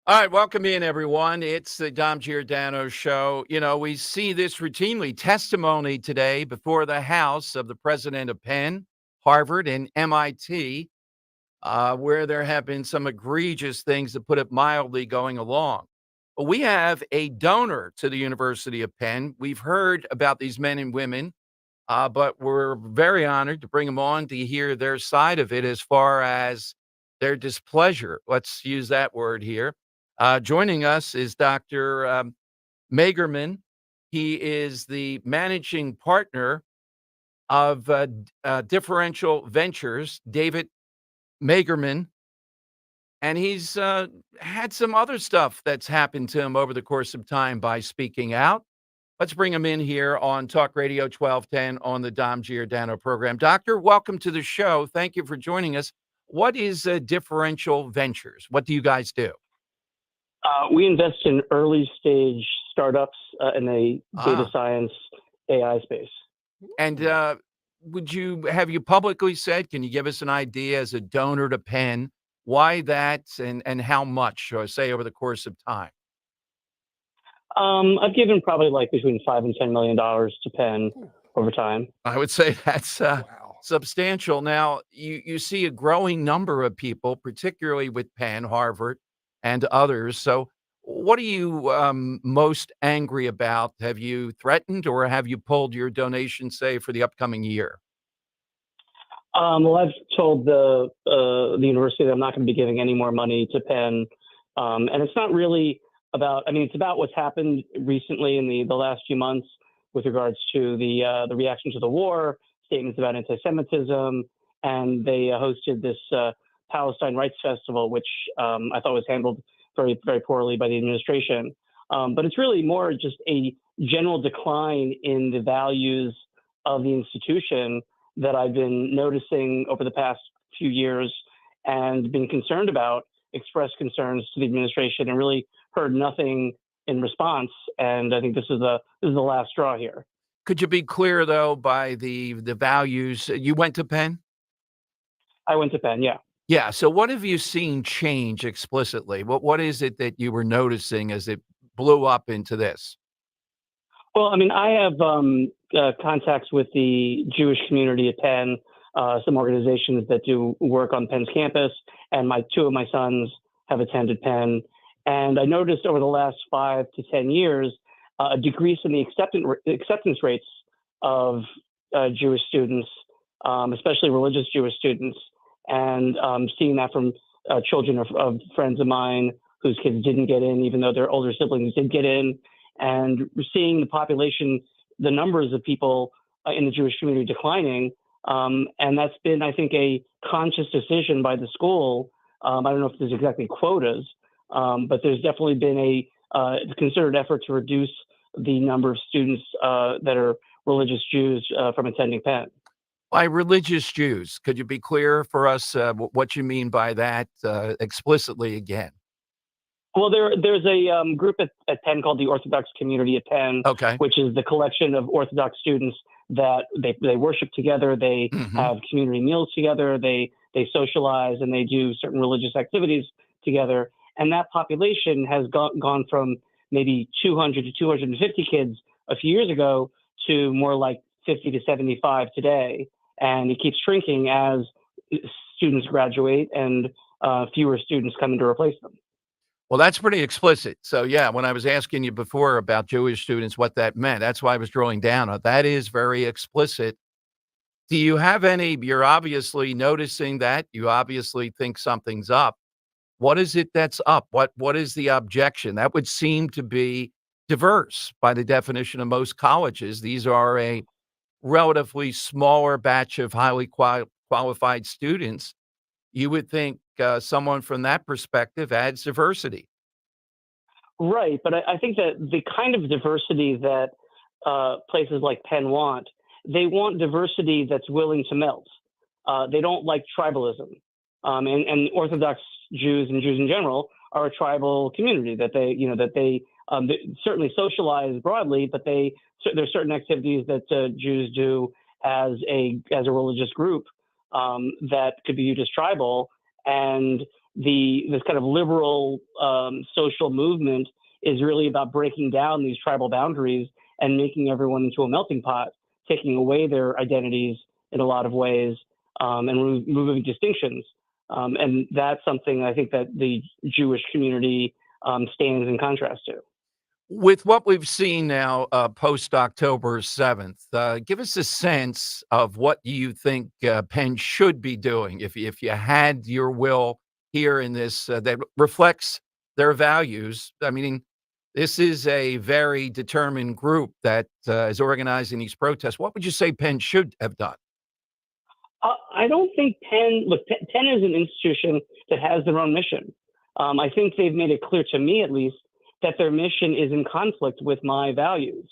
All right, welcome in, everyone. It's the Dom Giordano Show. You know, we see this routinely. Testimony today before the House of the president of Penn, Harvard, and MIT, where there have been some egregious things, to put it mildly, going along. But we have a donor to the University of Penn. We've heard about these men and women, but we're very honored to bring them on to hear their side of it as far as their displeasure. Let's use that word here. Joining us is Dr. Magerman. He is the managing partner of Differential Ventures. David Magerman, and he's had some other stuff that's happened to him over the course of time by speaking out. Let's bring him in here on Talk Radio 1210 on the Dom Giordano program. Doctor, welcome to the show. Thank you for joining us. What is Differential Ventures? What do you guys do? We invest in early stage startups in the data science AI space. And have you publicly said, can you give us an idea as a donor to Penn, why that and how much, say, over the course of time? I've given probably like between $5 and $10 million to Penn over time. I would say that's substantial. Now, you see a growing number of people, particularly with Penn, Harvard, and others. So what are you most angry about? Have you threatened or have you pulled your donation, say, for the upcoming year? Well, I've told the university that I'm not going to be giving any more money to Penn. And it's not really about, it's about what's happened recently in the last few months with regards to the reaction to the war, statements about anti-Semitism, and they hosted this Palestine Rights Festival, which I thought was handled very, very poorly by the administration. But it's really more just a general decline in the values of the institution that I've been noticing over the past few years and been concerned about, expressed concerns to the administration and really heard nothing in response. And I think this is the last straw here. Could you be clear, though, by the values? You went to Penn? I went to Penn, yeah. Yeah. So what have you seen change explicitly? What is it that you were noticing as it blew up into this? Well, I have contacts with the Jewish community at Penn, some organizations that do work on Penn's campus, and two of my sons have attended Penn. And I noticed over the last 5 to 10 years a decrease in the acceptance rates of Jewish students, especially religious Jewish students, and seeing that from children of friends of mine whose kids didn't get in, even though their older siblings did get in, and seeing the population, the numbers of people in the Jewish community declining. And that's been, I think, a conscious decision by the school. I don't know if there's exactly quotas, but there's definitely been a concerted effort to reduce the number of students that are religious Jews from attending Penn. By religious Jews, could you be clear for us what you mean by that explicitly again? Well, there's a group at Penn called the Orthodox Community at Penn, which is the collection of Orthodox students that they worship together, they have community meals together, they socialize, and they do certain religious activities together. And that population has gone from maybe 200 to 250 kids a few years ago to more like 50 to 75 today. And it keeps shrinking as students graduate and fewer students come in to replace them. Well, that's pretty explicit. So, yeah, when I was asking you before about Jewish students, what that meant, that's why I was drilling down on. That is very explicit. Do you have you're obviously noticing that. You obviously think something's up. What is it that's up? What is the objection? That would seem to be diverse by the definition of most colleges. These are a relatively smaller batch of highly qualified students. You would think someone from that perspective adds diversity. Right. But I think that the kind of diversity that places like Penn want, they want diversity that's willing to melt. They don't like tribalism. And Orthodox Jews and Jews in general are a tribal community that they certainly socialize broadly, but there's certain activities that Jews do as a religious group that could be viewed as tribal. And this kind of liberal social movement is really about breaking down these tribal boundaries and making everyone into a melting pot, taking away their identities in a lot of ways, and removing distinctions. And that's something I think that the Jewish community stands in contrast to. With what we've seen now post October 7th, give us a sense of what you think Penn should be doing if you had your will here in this that reflects their values. I mean, this is a very determined group that is organizing these protests. What would you say Penn should have done? I don't think Penn, look, Penn is an institution that has their own mission. I think they've made it clear to me, at least, that their mission is in conflict with my values.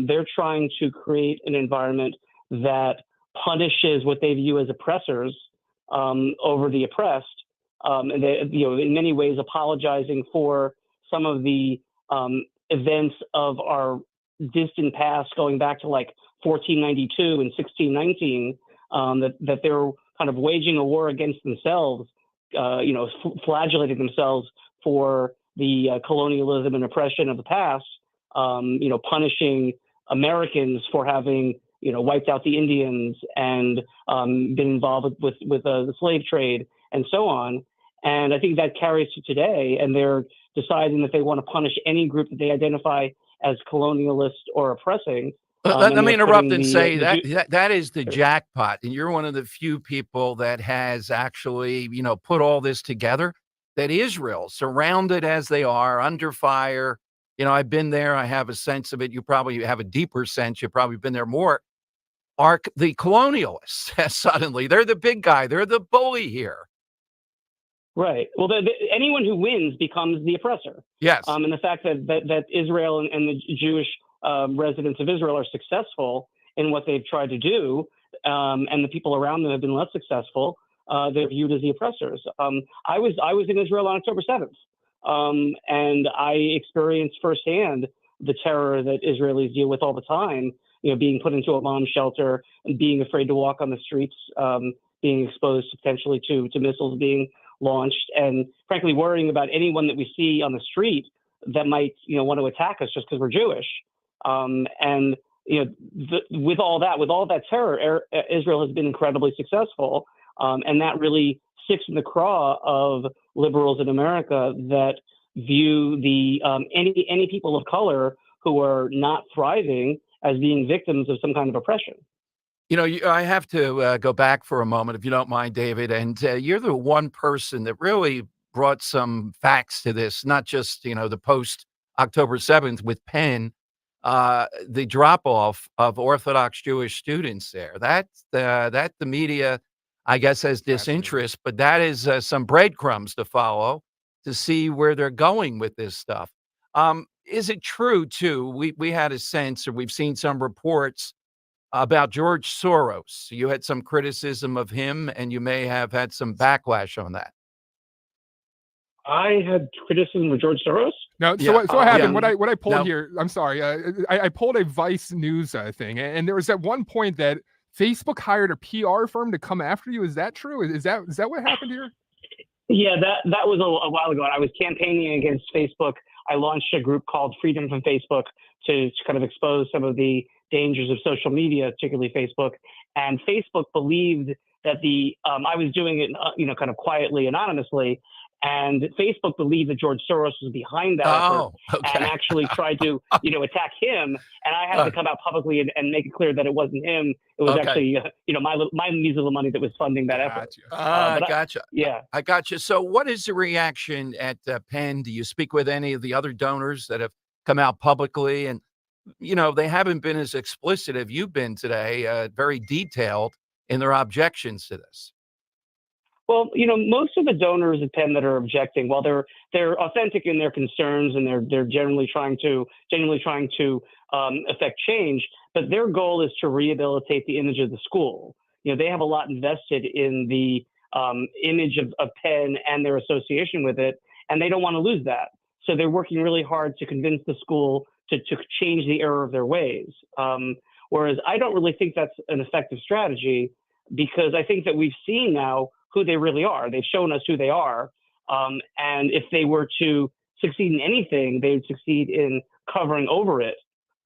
They're trying to create an environment that punishes what they view as oppressors over the oppressed, and they, in many ways apologizing for some of the events of our distant past, going back to like 1492 and 1619, that they're kind of waging a war against themselves, flagellating themselves for the colonialism and oppression of the past, punishing Americans for having, wiped out the Indians and been involved with the slave trade and so on. And I think that carries to today, and they're deciding that they want to punish any group that they identify as colonialist or oppressing. Let me interrupt and say that is the jackpot, and you're one of the few people that has actually, put all this together. That Israel, surrounded as they are, under fire. I've been there. I have a sense of it. You probably have a deeper sense. You've probably been there more. Are the colonialists suddenly? They're the big guy. They're the bully here. Right. Well, anyone who wins becomes the oppressor. Yes. And the fact that Israel and the Jewish residents of Israel are successful in what they've tried to do, and the people around them have been less successful, they're viewed as the oppressors. I was in Israel on October 7th, and I experienced firsthand the terror that Israelis deal with all the time. Being put into a bomb shelter and being afraid to walk on the streets, being exposed potentially to missiles being launched, and frankly worrying about anyone that we see on the street that might want to attack us just because we're Jewish. With all that terror, Israel has been incredibly successful, and that really sticks in the craw of liberals in America that view the any people of color who are not thriving as being victims of some kind of oppression. I have to go back for a moment, if you don't mind, David. And you're the one person that really brought some facts to this, not just, the post October 7th with Penn, the drop off of Orthodox Jewish students there. That the media, I guess, has disinterest, but that is some breadcrumbs to follow to see where they're going with this stuff. Is it true, too? We had a sense, or we've seen some reports about George Soros. You had some criticism of him, and you may have had some backlash on that. I had criticism of George Soros. No, so what happened? What I pulled here, I'm sorry, I pulled a Vice News thing, and there was at one point that Facebook hired a PR firm to come after you. Is that true? Is that what happened here? Yeah, that was a while ago. I was campaigning against Facebook. I launched a group called Freedom from Facebook to kind of expose some of the dangers of social media, particularly Facebook. And Facebook believed that I was doing it, kind of quietly, anonymously. And Facebook believed that George Soros was behind that effort and actually tried to, attack him. And I had to come out publicly and make it clear that it wasn't him. It was actually, my measly money that was funding that effort. Gotcha. Yeah. I gotcha. So what is the reaction at Penn? Do you speak with any of the other donors that have come out publicly? And, they haven't been as explicit as you've been today, very detailed in their objections to this. Well, most of the donors at Penn that are objecting, while they're authentic in their concerns and they're genuinely trying to affect change, but their goal is to rehabilitate the image of the school. They have a lot invested in the image of Penn and their association with it, and they don't want to lose that. So they're working really hard to convince the school to change the error of their ways. Whereas I don't really think that's an effective strategy, because I think that we've seen now who they really are. They've shown us who they are. And if they were to succeed in anything, they would succeed in covering over it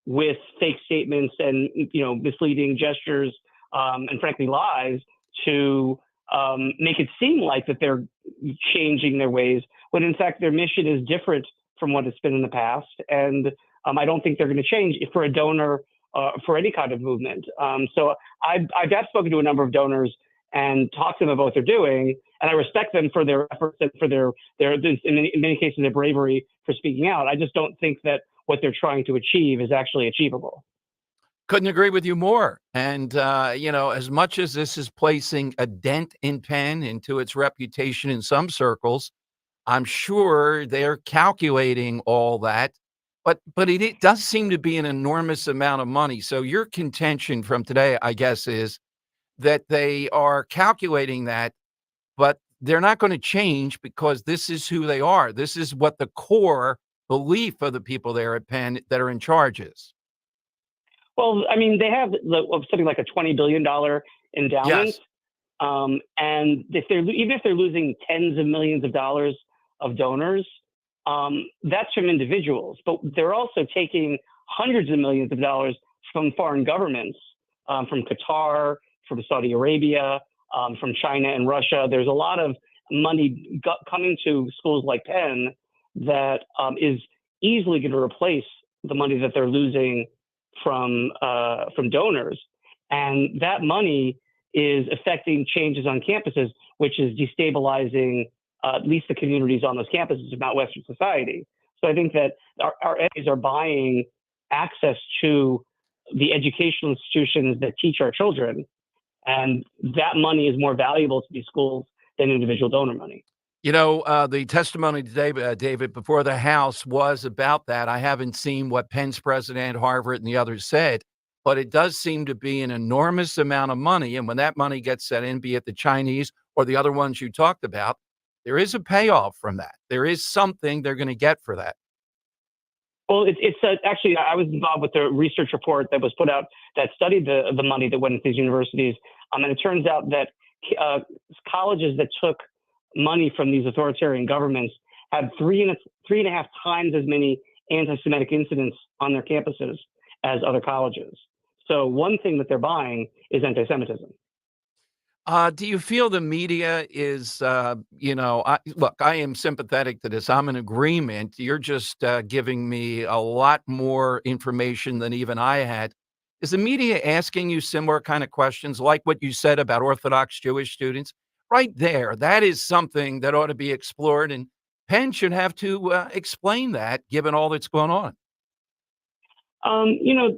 with fake statements and, misleading gestures, and frankly, lies to make it seem like that they're changing their ways, when in fact their mission is different from what it's been in the past. And I don't think they're going to change for a donor for any kind of movement. So I've spoken to a number of donors and talk to them about what they're doing, and I respect them for their efforts and for their in many cases their bravery for speaking out. I just don't think that what they're trying to achieve is actually achievable. Couldn't agree with you more. And, as much as this is placing a dent in Penn into its reputation in some circles, I'm sure they're calculating all that. But it does seem to be an enormous amount of money. So your contention from today, I guess, is that they are calculating that, but they're not going to change because this is who they are. This is what the core belief of the people there at Penn that are in charge is. Well, I mean, they have something like a $20 billion endowment. Yes. And even if they're losing tens of millions of dollars of donors, that's from individuals. But they're also taking hundreds of millions of dollars from foreign governments, from Qatar, from Saudi Arabia, from China and Russia. There's a lot of money coming to schools like Penn that is easily going to replace the money that they're losing from donors, and that money is affecting changes on campuses, which is destabilizing at least the communities on those campuses, if not Western society. So I think that our entities are buying access to the educational institutions that teach our children, and that money is more valuable to these schools than individual donor money. The testimony today, David, before the House was about that. I haven't seen what Penn's president, Harvard, and the others said, but it does seem to be an enormous amount of money. And when that money gets set in, be it the Chinese or the other ones you talked about, there is a payoff from that. There is something they're going to get for that. Well, it's actually, I was involved with the research report that was put out that studied the money that went into these universities. And it turns out that colleges that took money from these authoritarian governments had three and a half times as many anti-Semitic incidents on their campuses as other colleges. So one thing that they're buying is anti-Semitism. Do you feel the media is, look, I am sympathetic to this. I'm in agreement. You're just giving me a lot more information than even I had. Is the media asking you similar kind of questions like what you said about Orthodox Jewish students? Right there, that is something that ought to be explored, and Penn should have to explain that given all that's going on.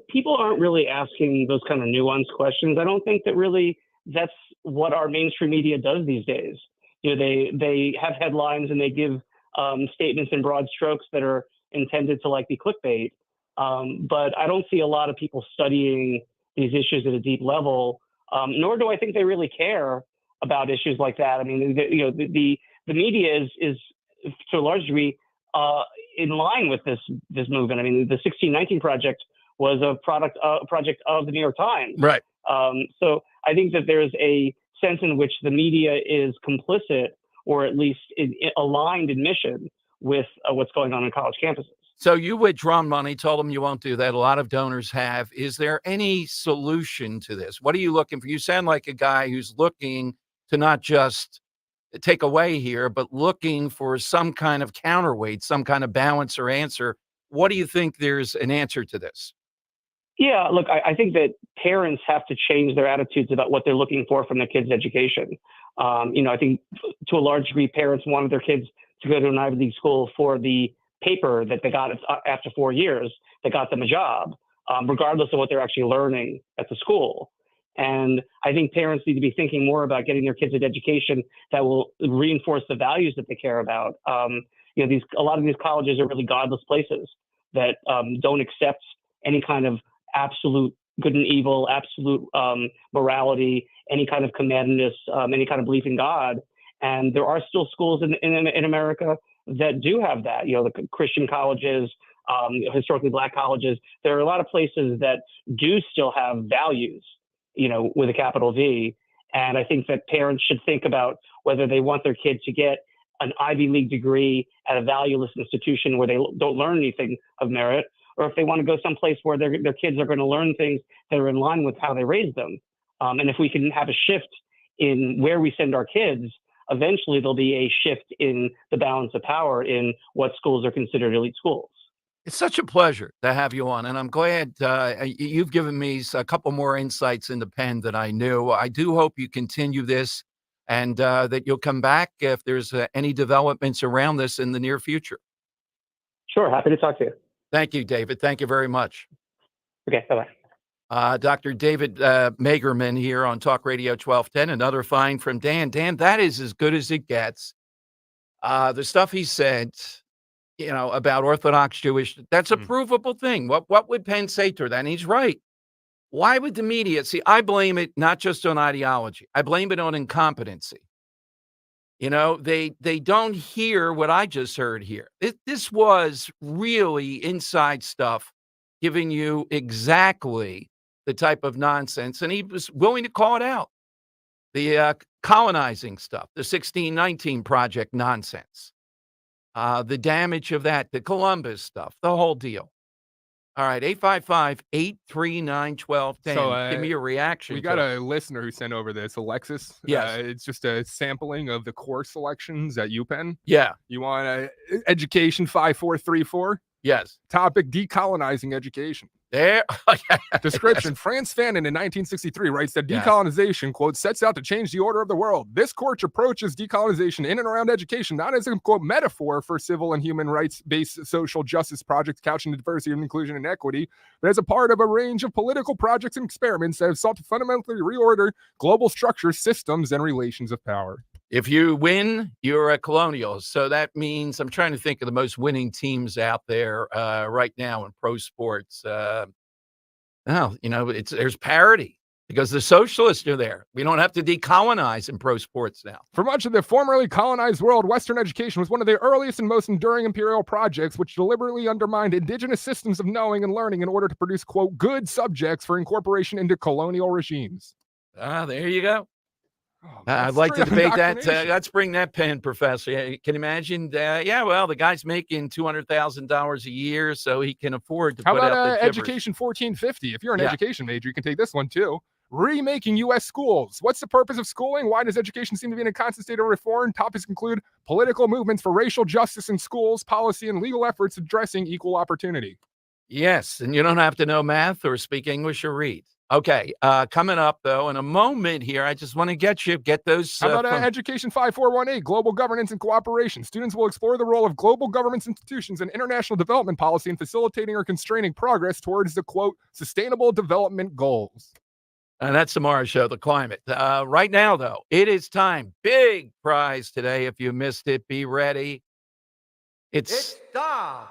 People aren't really asking those kind of nuanced questions. I don't think that really that's what our mainstream media does these days. They have headlines and they give statements in broad strokes that are intended to be clickbait. But I don't see a lot of people studying these issues at a deep level, nor do I think they really care about issues like that. I mean, the media is to a large degree in line with this movement. I mean, the 1619 Project was a project of the New York Times. Right. So I think that there's a sense in which the media is complicit, or at least aligned in mission with what's going on college campuses. So you withdrawn money, told them you won't do that. A lot of donors have. Is there any solution to this? What are you looking for? You sound like a guy who's looking to not just take away here, but looking for some kind of counterweight, some kind of balance or answer. What do you think there's an answer to this? Yeah, look, I think that parents have to change their attitudes about what they're looking for from their kids' education. I think to a large degree, parents wanted their kids to go to an Ivy League school for the paper that they got after 4 years that got them a job, regardless of what they're actually learning at the school. And I think parents need to be thinking more about getting their kids an education that will reinforce the values that they care about. A lot of these colleges are really godless places that don't accept any kind of absolute good and evil, absolute morality, any kind of commandedness, any kind of belief in God. And there are still schools in America that do have that. The Christian colleges, historically Black colleges. There are a lot of places that do still have values, with a capital V. And I think that parents should think about whether they want their kid to get an Ivy League degree at a valueless institution where they don't learn anything of merit, or if they want to go someplace where their kids are going to learn things that are in line with how they raised them. And if we can have a shift in where we send our kids, eventually there'll be a shift in the balance of power in what schools are considered elite schools. It's such a pleasure to have you on, and I'm glad you've given me a couple more insights into Penn that I knew. I do hope you continue this and that you'll come back if there's any developments around this in the near future. Sure. Happy to talk to you. Thank you, David. Thank you very much. Okay. Bye-bye. Dr. David Magerman here on Talk Radio 1210. Another find from Dan. Dan, that is as good as it gets. The stuff he said, about Orthodox Jewish, that's a provable thing. What would Penn say to that? And he's right. Why would the media see? I blame it not just on ideology. I blame it on incompetency. They don't hear what I just heard here. This was really inside stuff, giving you exactly the type of nonsense, and he was willing to call it out. The colonizing stuff, the 1619 Project nonsense, the damage of that, the Columbus stuff, the whole deal. All right, 855-839-1210. So, give me your reaction. We got a listener who sent over this, Alexis. Yes. It's just a sampling of the course selections at UPenn. Yeah. You want education 5434? Yes. Topic, decolonizing education. There. Description, Franz Fanon in 1963 writes that Yes. decolonization, quote, sets out to change the order of the world. This court approaches decolonization in and around education, not as a, quote, metaphor for civil and human rights-based social justice projects couching diversity and inclusion and equity, but as a part of a range of political projects and experiments that have sought to fundamentally reorder global structures, systems, and relations of power. If you win, you're a colonial. So that means I'm trying to think of the most winning teams out there right now in pro sports. There's parity because the socialists are there. We don't have to decolonize in pro sports now. For much of the formerly colonized world, Western education was one of the earliest and most enduring imperial projects which deliberately undermined indigenous systems of knowing and learning in order to produce, quote, good subjects for incorporation into colonial regimes. There you go. Oh, I'd like to straight debate that. indoctrination. Let's bring that pen, Professor. Can you imagine? The guy's making $200,000 a year, so he can afford to How put about out the gibberish. Education 1450? If you're an Yeah. education major, you can take this one too. Remaking U.S. schools. What's the purpose of schooling? Why does education seem to be in a constant state of reform? Topics include political movements for racial justice in schools, policy and legal efforts addressing equal opportunity. Yes, and you don't have to know math or speak English or read. Okay, coming up, though, in a moment here, I just want to get those. How about Education 5418, Global Governance and Cooperation? Students will explore the role of global governments, institutions, and international development policy in facilitating or constraining progress towards the, quote, sustainable development goals. And that's tomorrow's show, The Climate. Right now, though, it is time. Big prize today. If you missed it, be ready. It's Dom's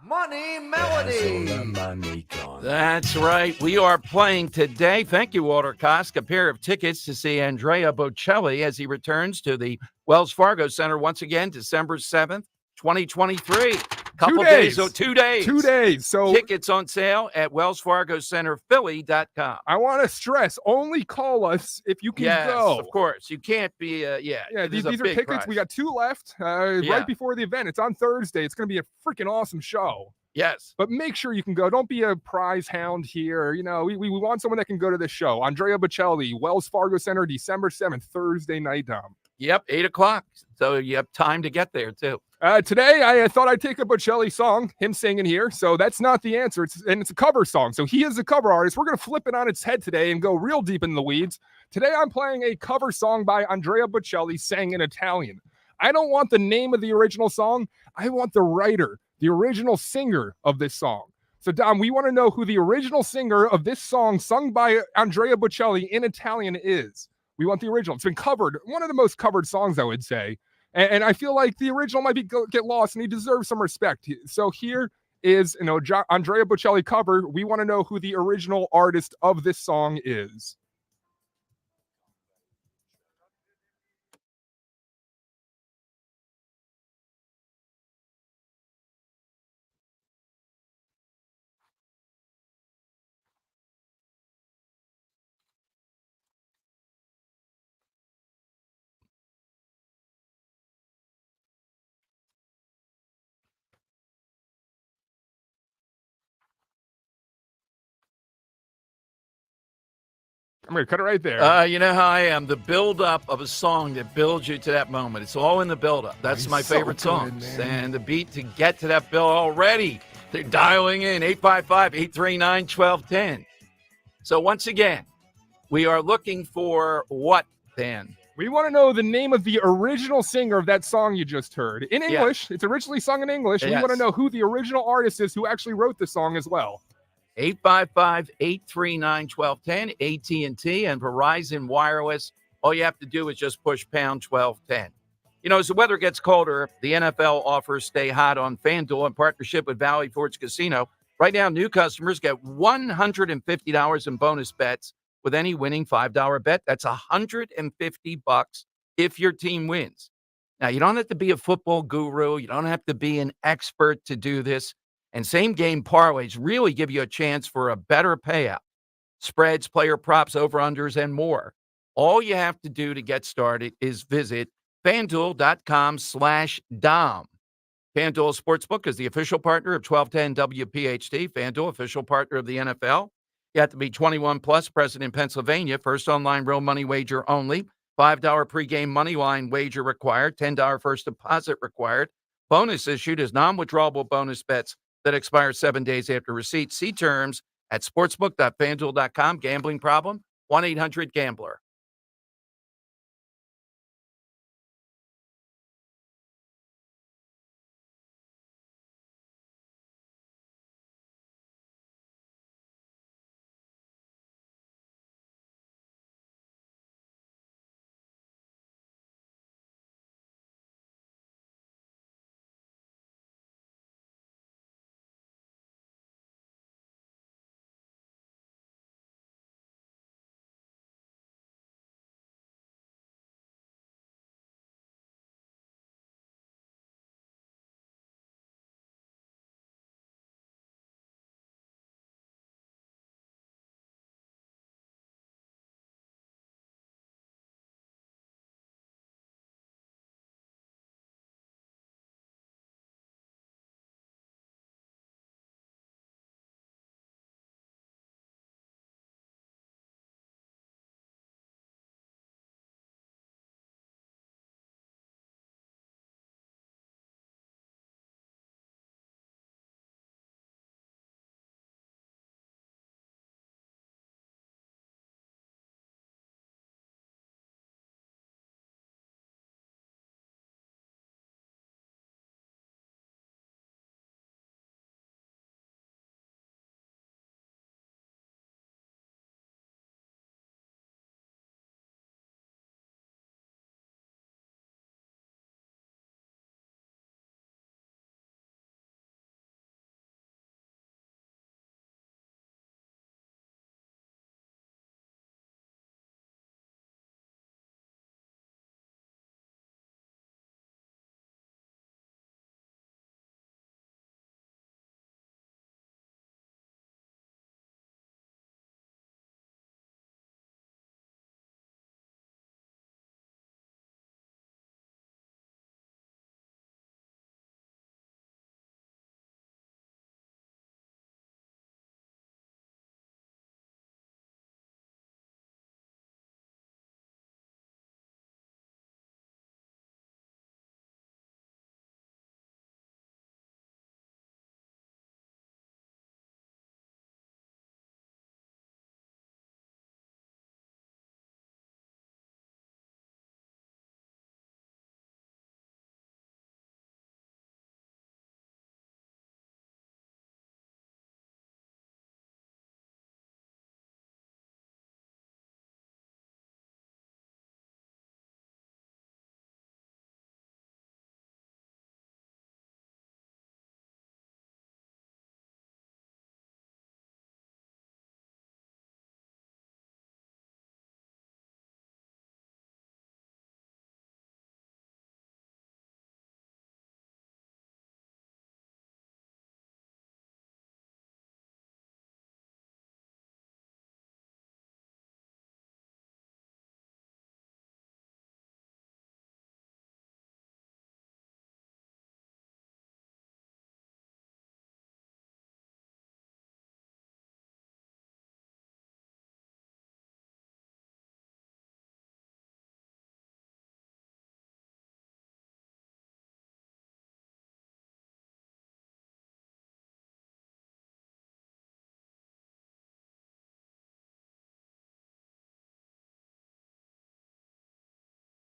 Money Melody. That's right. We are playing today. Thank you, Walter Kosk. A pair of tickets to see Andrea Bocelli as he returns to the Wells Fargo Center once again, December 7th, 2023. Couple 2 days. 2 days. 2 days. So tickets on sale at wellsfargocenterphilly.com. I want to stress, only call us if you can go. Of course. You can't be, These are tickets. Prize. We got 2 left right before the event. It's on Thursday. It's going to be a freaking awesome show. Yes. But make sure you can go. Don't be a prize hound here. We want someone that can go to this show. Andrea Bocelli, Wells Fargo Center, December 7th, Thursday night, Dom. Yep, 8 o'clock. So you have time to get there, too. Today, I thought I'd take a Bocelli song, him singing here. So that's not the answer. It's a cover song. So he is a cover artist. We're going to flip it on its head today and go real deep in the weeds. Today, I'm playing a cover song by Andrea Bocelli sang in Italian. I don't want the name of the original song. I want the writer, the original singer of this song. So, Dom, we want to know who the original singer of this song sung by Andrea Bocelli in Italian is. We want the original. It's been covered. One of the most covered songs, I would say. And I feel like the original might get lost, and he deserves some respect. So here is, Andrea Bocelli cover. We want to know who the original artist of this song is. I'm going to cut it right there. You know how I am. The build-up of a song that builds you to that moment. It's all in the build-up. That's my favorite songs. And the beat to get to that build already. They're dialing in 855-839-1210. So once again, we are looking for what, Dan? We want to know the name of the original singer of that song you just heard. In English. It's originally sung in English. Yes. We want to know who the original artist is who actually wrote the song as well. 855-839-1210, AT&T and Verizon Wireless. All you have to do is just push pound 1210. You know, as the weather gets colder, the NFL offers stay hot on FanDuel in partnership with Valley Forge Casino. Right now, new customers get $150 in bonus bets with any winning $5 bet. That's $150 if your team wins. Now, you don't have to be a football guru. You don't have to be an expert to do this. And same game parlays really give you a chance for a better payout. Spreads, player props, over-unders, and more. All you have to do to get started is visit FanDuel.com/Dom. FanDuel Sportsbook is the official partner of 1210 WPHT. FanDuel, official partner of the NFL. You have to be 21 plus, present in Pennsylvania. First online real money wager only. $5 pregame money line wager required. $10 first deposit required. Bonus issued as non-withdrawable bonus bets that expire 7 days after receipt. See terms at sportsbook.fanduel.com. Gambling problem? 1-800-GAMBLER.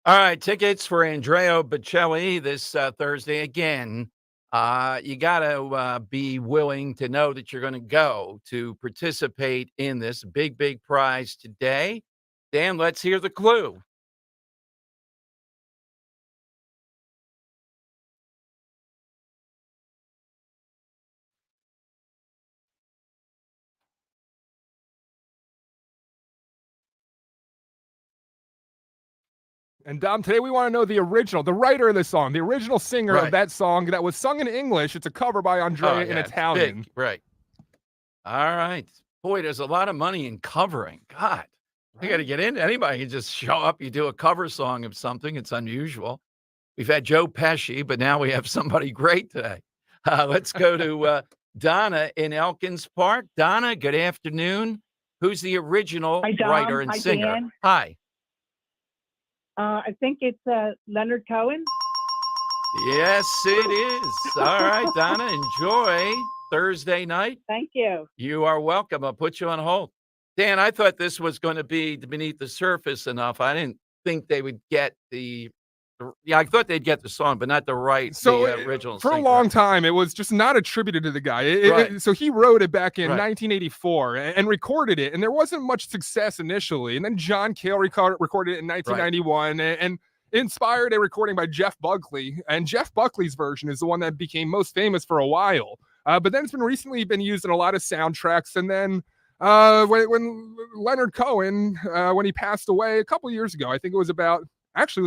All right, tickets for Andrea Bocelli this Thursday. Again, You got to be willing to know that you're going to go to participate in this big, big prize today. Dan, let's hear the clue. And Dom, today we want to know the original, the writer of the song, the original singer of Right. that song that was sung in English. It's a cover by Andrea in yeah, it's Italian. big, right. All right. Boy, there's a lot of money in covering. God, you got to get in. Anybody can just show up. You do a cover song of something. It's unusual. We've had Joe Pesci, but now we have somebody great today. Let's go to Donna in Elkins Park. Donna, good afternoon. Who's the original Hi, Dom. writer and Hi, singer? Dan. Hi. I think it's Leonard Cohen. Yes, it is. All right, Donna, enjoy Thursday night. Thank you. You are welcome. I'll put you on hold. Dan, I thought this was going to be beneath the surface enough. I didn't think they would get I thought they'd get the song, but not the original for a singer. long time, it was just not attributed to the guy. Right. So he wrote it back in Right. 1984 and recorded it, and there wasn't much success initially. And then John Cale recorded it in 1991 and inspired a recording by Jeff Buckley. And Jeff Buckley's version is the one that became most famous for a while. But then it's been recently been used in a lot of soundtracks. And then when Leonard Cohen, when he passed away a couple years ago, I think it was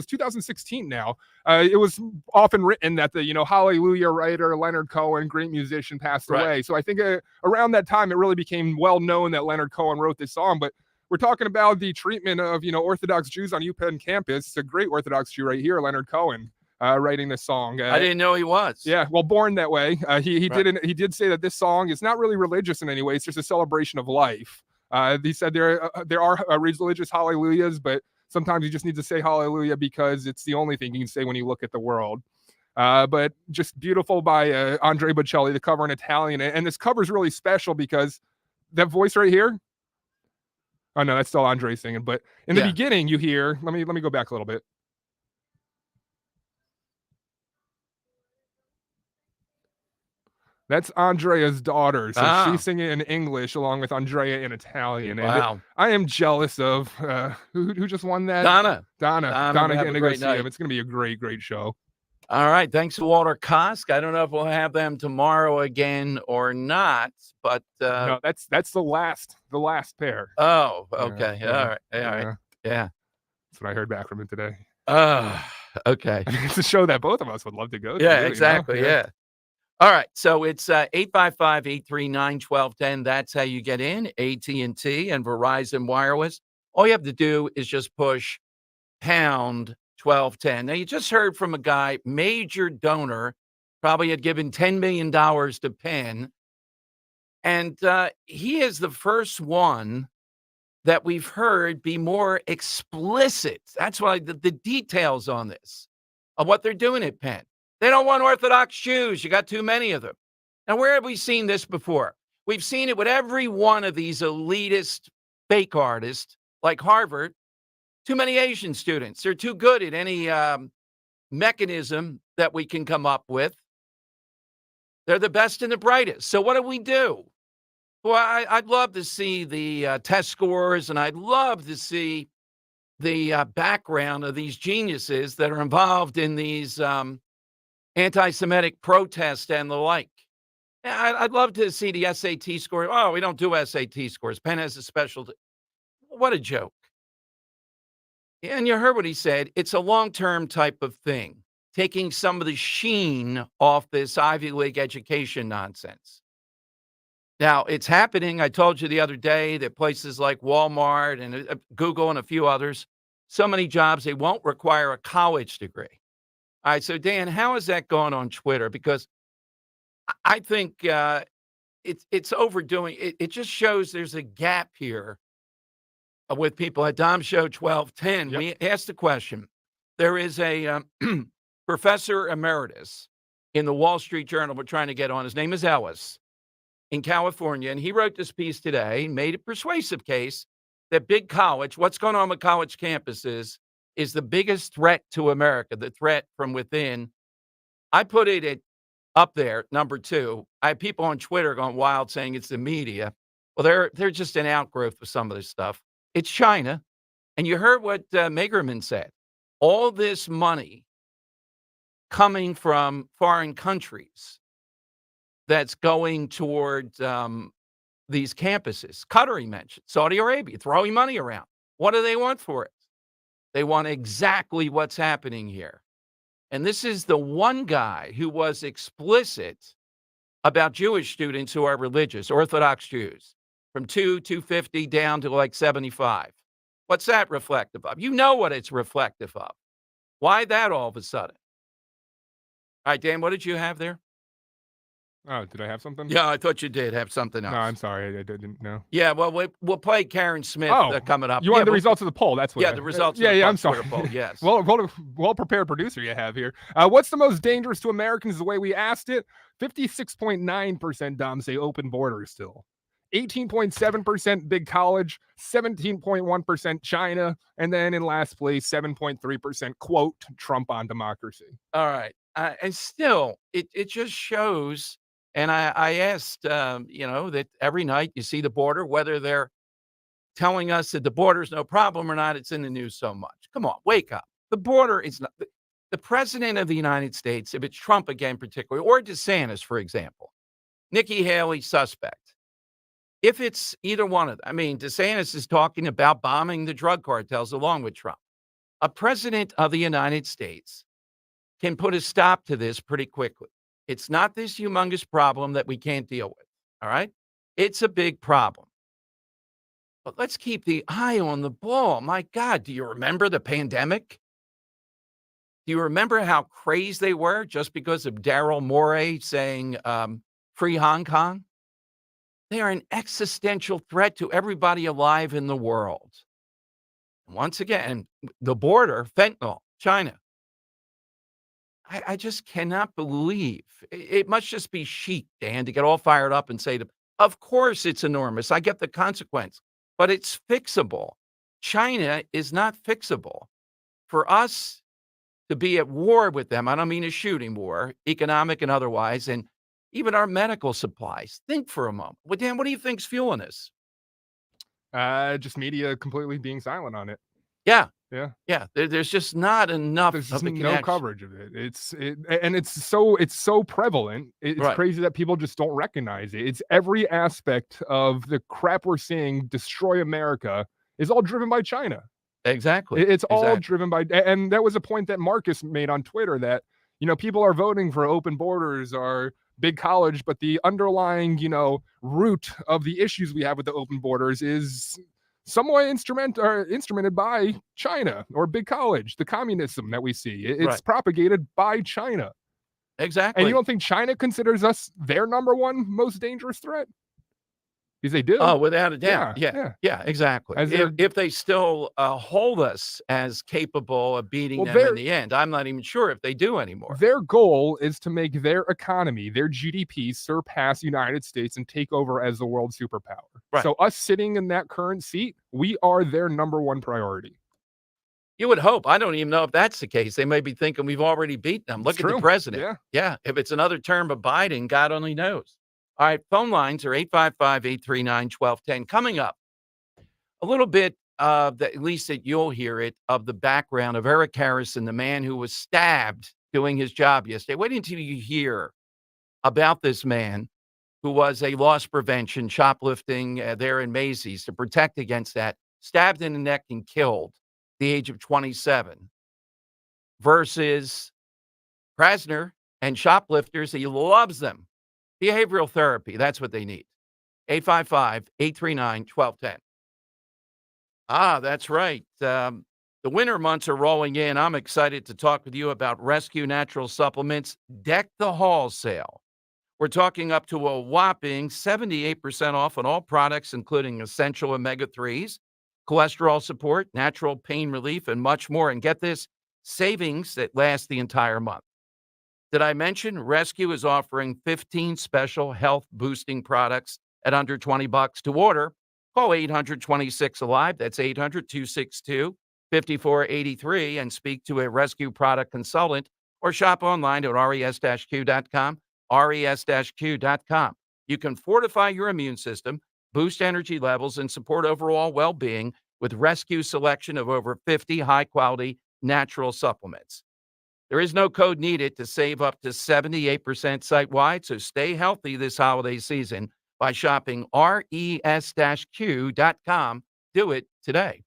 2016 now. It was often written that the Hallelujah writer Leonard Cohen, great musician, passed away. So I think around that time it really became well known that Leonard Cohen wrote this song. But we're talking about the treatment of Orthodox Jews on UPenn campus. It's a great Orthodox Jew right here, Leonard Cohen, writing this song. I didn't know he was. Yeah, well, born that way. He Right. did say that this song is not really religious in any way. It's just a celebration of life. He said there are religious hallelujahs, but sometimes you just need to say hallelujah because it's the only thing you can say when you look at the world. But just beautiful by Andrea Bocelli, the cover in Italian. And this cover is really special because that voice right here. Oh no, that's still Andre singing. But in the beginning, you hear. Let me go back a little bit. That's Andrea's daughter. So she's singing in English along with Andrea in Italian. Wow. And I am jealous of who just won that? Donna. Donna Donna, have getting a to go great see night. him. It's going to be a great, great show. All right. Thanks to Walter Kosk. I don't know if we'll have them tomorrow again or not, but No, that's the last pair. oh, okay. Yeah, All right. All right. Yeah. That's what I heard back from him today. Okay. It's a show that both of us would love to go to. Yeah, really, exactly. Yeah. All right. So it's 855-839-1210. That's how you get in. AT&T and Verizon Wireless. All you have to do is just push pound 1210. Now, you just heard from a guy, major donor, probably had given $10 million to Penn. And he is the first one that we've heard be more explicit. That's why the details on this, of what they're doing at Penn. They don't want Orthodox Jews. You got too many of them. Now, where have we seen this before? We've seen it with every one of these elitist fake artists like Harvard. Too many Asian students. They're too good at any mechanism that we can come up with. They're the best and the brightest. So what do? Well, I'd love to see the test scores, and I'd love to see the background of these geniuses that are involved in these anti-Semitic protests and the like. I'd love to see the SAT score. Oh, we don't do SAT scores. Penn has a special. What a joke. And you heard what he said. It's a long-term type of thing, taking some of the sheen off this Ivy League education nonsense. Now, it's happening. I told you the other day that places like Walmart and Google and a few others, so many jobs, they won't require a college degree. All right, so Dan, how is that going on Twitter? Because I think it's overdoing. It just shows there's a gap here with people at Dom Show 1210. Yep. We asked the question. There is a professor emeritus in the Wall Street Journal we're trying to get on. His name is Ellis in California, and he wrote this piece today, made a persuasive case that big college, what's going on with college campuses, is the biggest threat to America, the threat from within. I put it at up there, number 2. I have people on Twitter going wild saying it's the media. Well, they're just an outgrowth of some of this stuff. It's China. And you heard what Magerman said. All this money coming from foreign countries that's going toward these campuses. Qatar, he mentioned, Saudi Arabia, throwing money around. What do they want for it? They want exactly what's happening here. And this is the one guy who was explicit about Jewish students who are religious, Orthodox Jews, from 250 down to like 75. What's that reflective of? You know what it's reflective of. Why that all of a sudden? All right, Dan, what did you have there? Oh, did I have something? Yeah, I thought you did have something else. No, I'm sorry. I didn't know. Yeah, well, we'll play Karen Smith coming up. You wanted the results of the poll. That's what. Yeah, the results of the I'm sorry. Twitter poll, yes. Well prepared producer you have here. What's the most dangerous to Americans? The way we asked it, 56.9% Dom say open borders still. 18.7% big college, 17.1% China, and then in last place, 7.3% quote Trump on democracy. All right. And still, it just shows, and I asked, that every night you see the border, whether they're telling us that the border's no problem or not, it's in the news so much. Come on, wake up. The border is not. The president of the United States, if it's Trump again particularly, or DeSantis, for example, Nikki Haley, suspect. If it's either one of them, I mean, DeSantis is talking about bombing the drug cartels along with Trump. A president of the United States can put a stop to this pretty quickly. It's not this humongous problem that we can't deal with, all right? It's a big problem. But let's keep the eye on the ball. My God, do you remember the pandemic? Do you remember how crazed they were just because of Daryl Morey saying free Hong Kong? They are an existential threat to everybody alive in the world. Once again, the border, fentanyl, China. I just cannot believe. It must just be chic, Dan, to get all fired up and say, of course it's enormous. I get the consequence, but it's fixable. China is not fixable. For us to be at war with them, I don't mean a shooting war, economic and otherwise, and even our medical supplies. Think for a moment. Well, Dan, what do you think's fueling this? Just media completely being silent on it. Yeah. Yeah. Yeah. There's just not enough There's of just the no connection. coverage of it. It's so prevalent. It's Right. crazy that people just don't recognize it. It's every aspect of the crap we're seeing destroy America is all driven by China. Exactly. It's all Exactly. driven by, and that was a point that Marcus made on Twitter that, people are voting for open borders or big college, but the underlying, root of the issues we have with the open borders is somewhat instrumented by China or big college, the communism that we see. It's Right. propagated by China. Exactly. And you don't think China considers us their number one most dangerous threat? Because they do. Oh, without a doubt. Yeah. Yeah, exactly. As If they still hold us as capable of beating them in the end, I'm not even sure if they do anymore. Their goal is to make their economy, their GDP, surpass United States and take over as the world superpower. Right. So us sitting in that current seat, we are their number one priority. You would hope. I don't even know if that's the case. They may be thinking we've already beaten them. Look at the true. president. Yeah. If it's another term of Biden, God only knows. All right. Phone lines are 855-839-1210. Coming up, a little bit at least that you'll hear it, of the background of Eric Harrison, the man who was stabbed doing his job yesterday. Wait until you hear about this man who was a loss prevention, shoplifting there in Macy's to protect against that, stabbed in the neck and killed at the age of 27, versus Krasner and shoplifters. He loves them. Behavioral therapy, that's what they need. 855-839-1210. That's right. The winter months are rolling in. I'm excited to talk with you about Rescue Natural Supplements Deck the Hall sale. We're talking up to a whopping 78% off on all products, including essential omega-3s, cholesterol support, natural pain relief, and much more. And get this, savings that last the entire month. Did I mention Rescue is offering 15 special health-boosting products at under $20 to order? Call 800-26-ALIVE. That's 800-262-5483 and speak to a Rescue product consultant, or shop online at res-q.com. res-q.com. You can fortify your immune system, boost energy levels, and support overall well-being with Rescue selection of over 50 high-quality natural supplements. There is no code needed to save up to 78% site-wide, so stay healthy this holiday season by shopping res-q.com. Do it today.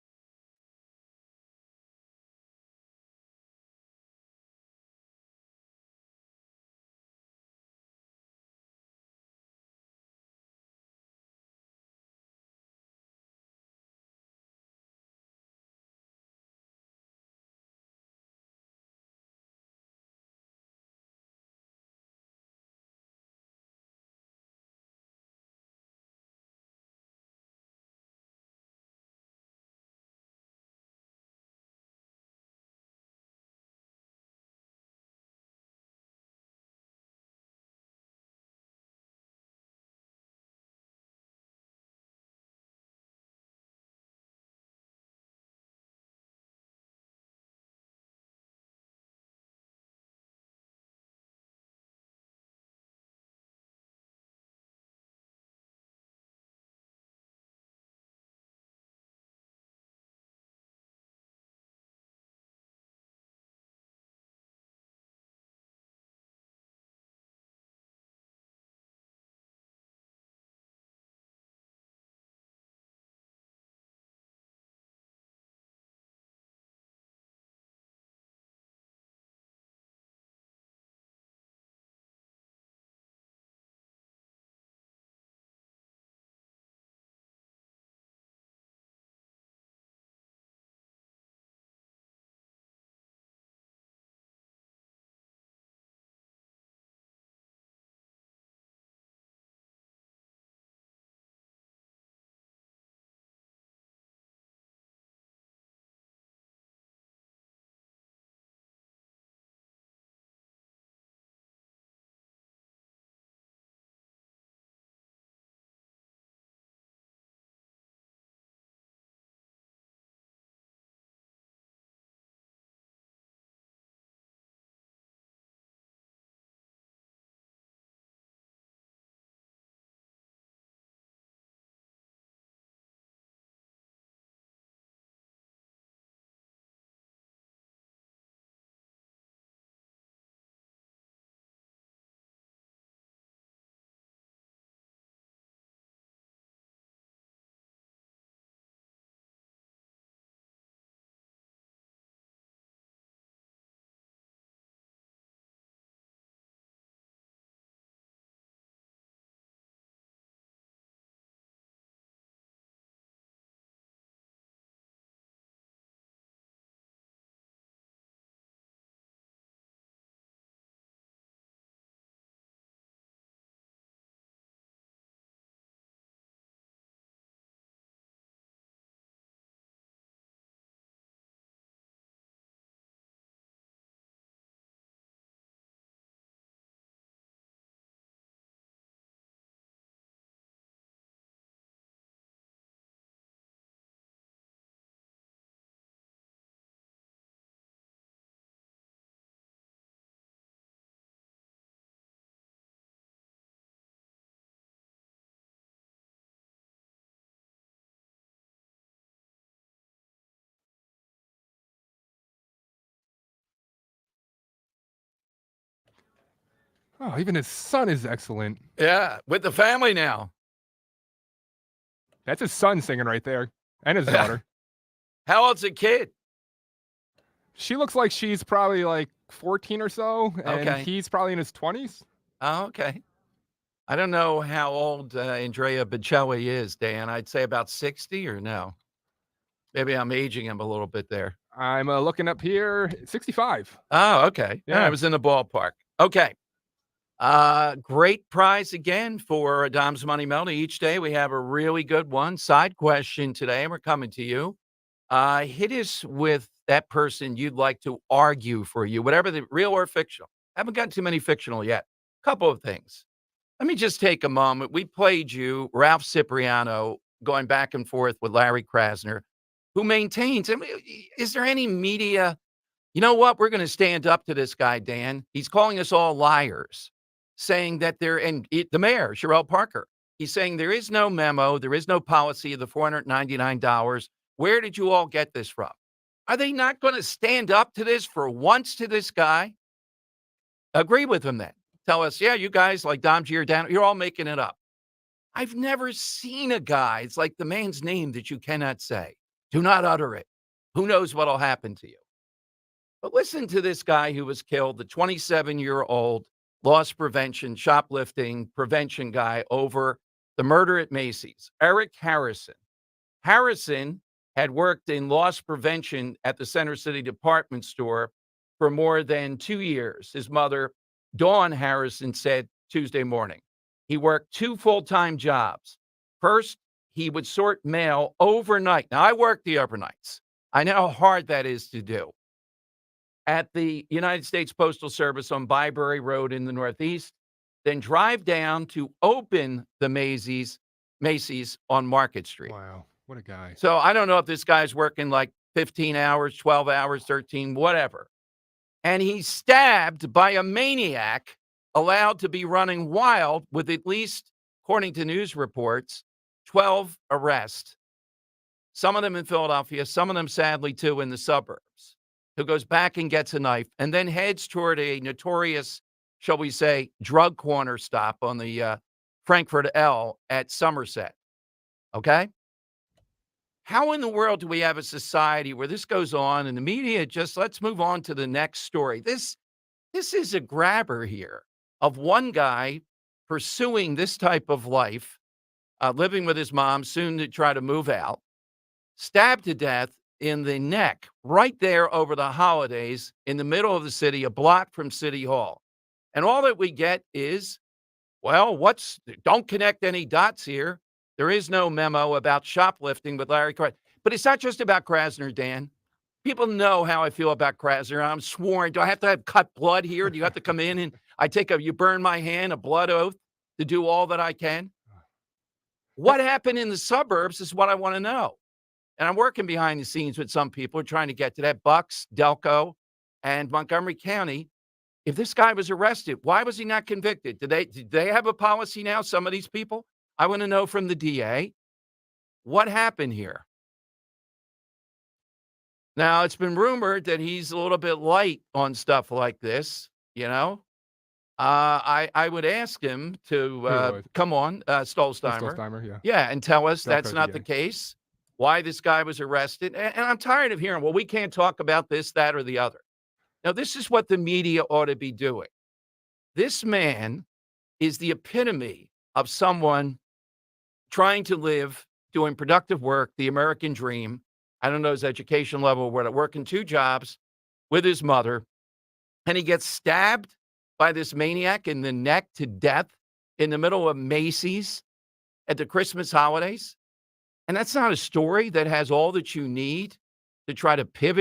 Oh, even his son is excellent. Yeah, with the family now. That's his son singing right there, and his daughter. How old's the kid? She looks like she's probably like 14 or so, and Okay. he's probably in his 20s. Oh, okay. I don't know how old Andrea Bocelli is, Dan. I'd say about 60 or no? Maybe I'm aging him a little bit there. I'm looking up here, 65. Oh, okay. Yeah, Yeah. I was in the ballpark. Okay. Great prize again for Dom's Money Melody. Each day we have a really good one. Side question today, and we're coming to you. Hit us with that person you'd like to argue for you, whatever the real or fictional. Haven't gotten too many fictional yet. Couple of things. Let me just take a moment. We played you Ralph Cipriano going back and forth with Larry Krasner, who maintains, I mean, is there any media? You know what? We're going to stand up to this guy, Dan. He's calling us all liars. saying that the mayor, Sherelle Parker, he's saying there is no memo, there is no policy of the $499. Where did you all get this from? Are they not going to stand up to this for once to this guy? Agree with him then. Tell us, yeah, you guys like Dom Giordano, you're all making it up. I've never seen a guy, it's like the man's name that you cannot say. Do not utter it. Who knows what'll happen to you? But listen to this guy who was killed, the 27-year-old loss prevention, shoplifting prevention guy over the murder at Macy's, Eric Harrison. Harrison had worked in loss prevention at the Center City department store for more than 2 years. His mother, Dawn Harrison, said Tuesday morning he worked 2 full-time jobs. First, he would sort mail overnight. Now, I worked the overnights. I know how hard that is to do. At the United States Postal Service on Byberry Road in the Northeast, then drive down to open the Macy's on Market Street. Wow, what a guy. So I don't know if this guy's working like 15 hours, 12 hours, 13, whatever. And he's stabbed by a maniac allowed to be running wild with at least, according to news reports, 12 arrests. Some of them in Philadelphia, some of them sadly too in the suburbs, who goes back and gets a knife and then heads toward a notorious, shall we say, drug corner stop on the Frankfurt L at Somerset. Okay? How in the world do we have a society where this goes on and the media just, let's move on to the next story? This is a grabber here of one guy pursuing this type of life, living with his mom, soon to try to move out, stabbed to death in the neck right there over the holidays in the middle of the city, a block from City Hall. And all that we get is, well, don't connect any dots here. There is no memo about shoplifting with Larry Krasner. But it's not just about Krasner, Dan. People know how I feel about Krasner. I'm sworn. Do I have to have cut blood here? Do you have to come in and you burn my hand, a blood oath to do all that I can? What happened in the suburbs is what I want to know. And I'm working behind the scenes with some people trying to get to that. Bucks, Delco, and Montgomery County. If this guy was arrested, why was he not convicted? Did they have a policy now, some of these people? I want to know from the DA, what happened here? Now, it's been rumored that he's a little bit light on stuff like this, you know? I would ask him to come on, Stolzheimer. Stolzheimer, yeah. Yeah, and tell us Delco that's not DA. the case, why this guy was arrested. And I'm tired of hearing, well, we can't talk about this, that, or the other. Now, this is what the media ought to be doing. This man is the epitome of someone trying to live, doing productive work, the American dream. I don't know his education level, working 2 jobs with his mother, and he gets stabbed by this maniac in the neck to death in the middle of Macy's at the Christmas holidays. And that's not a story that has all that you need to try to pivot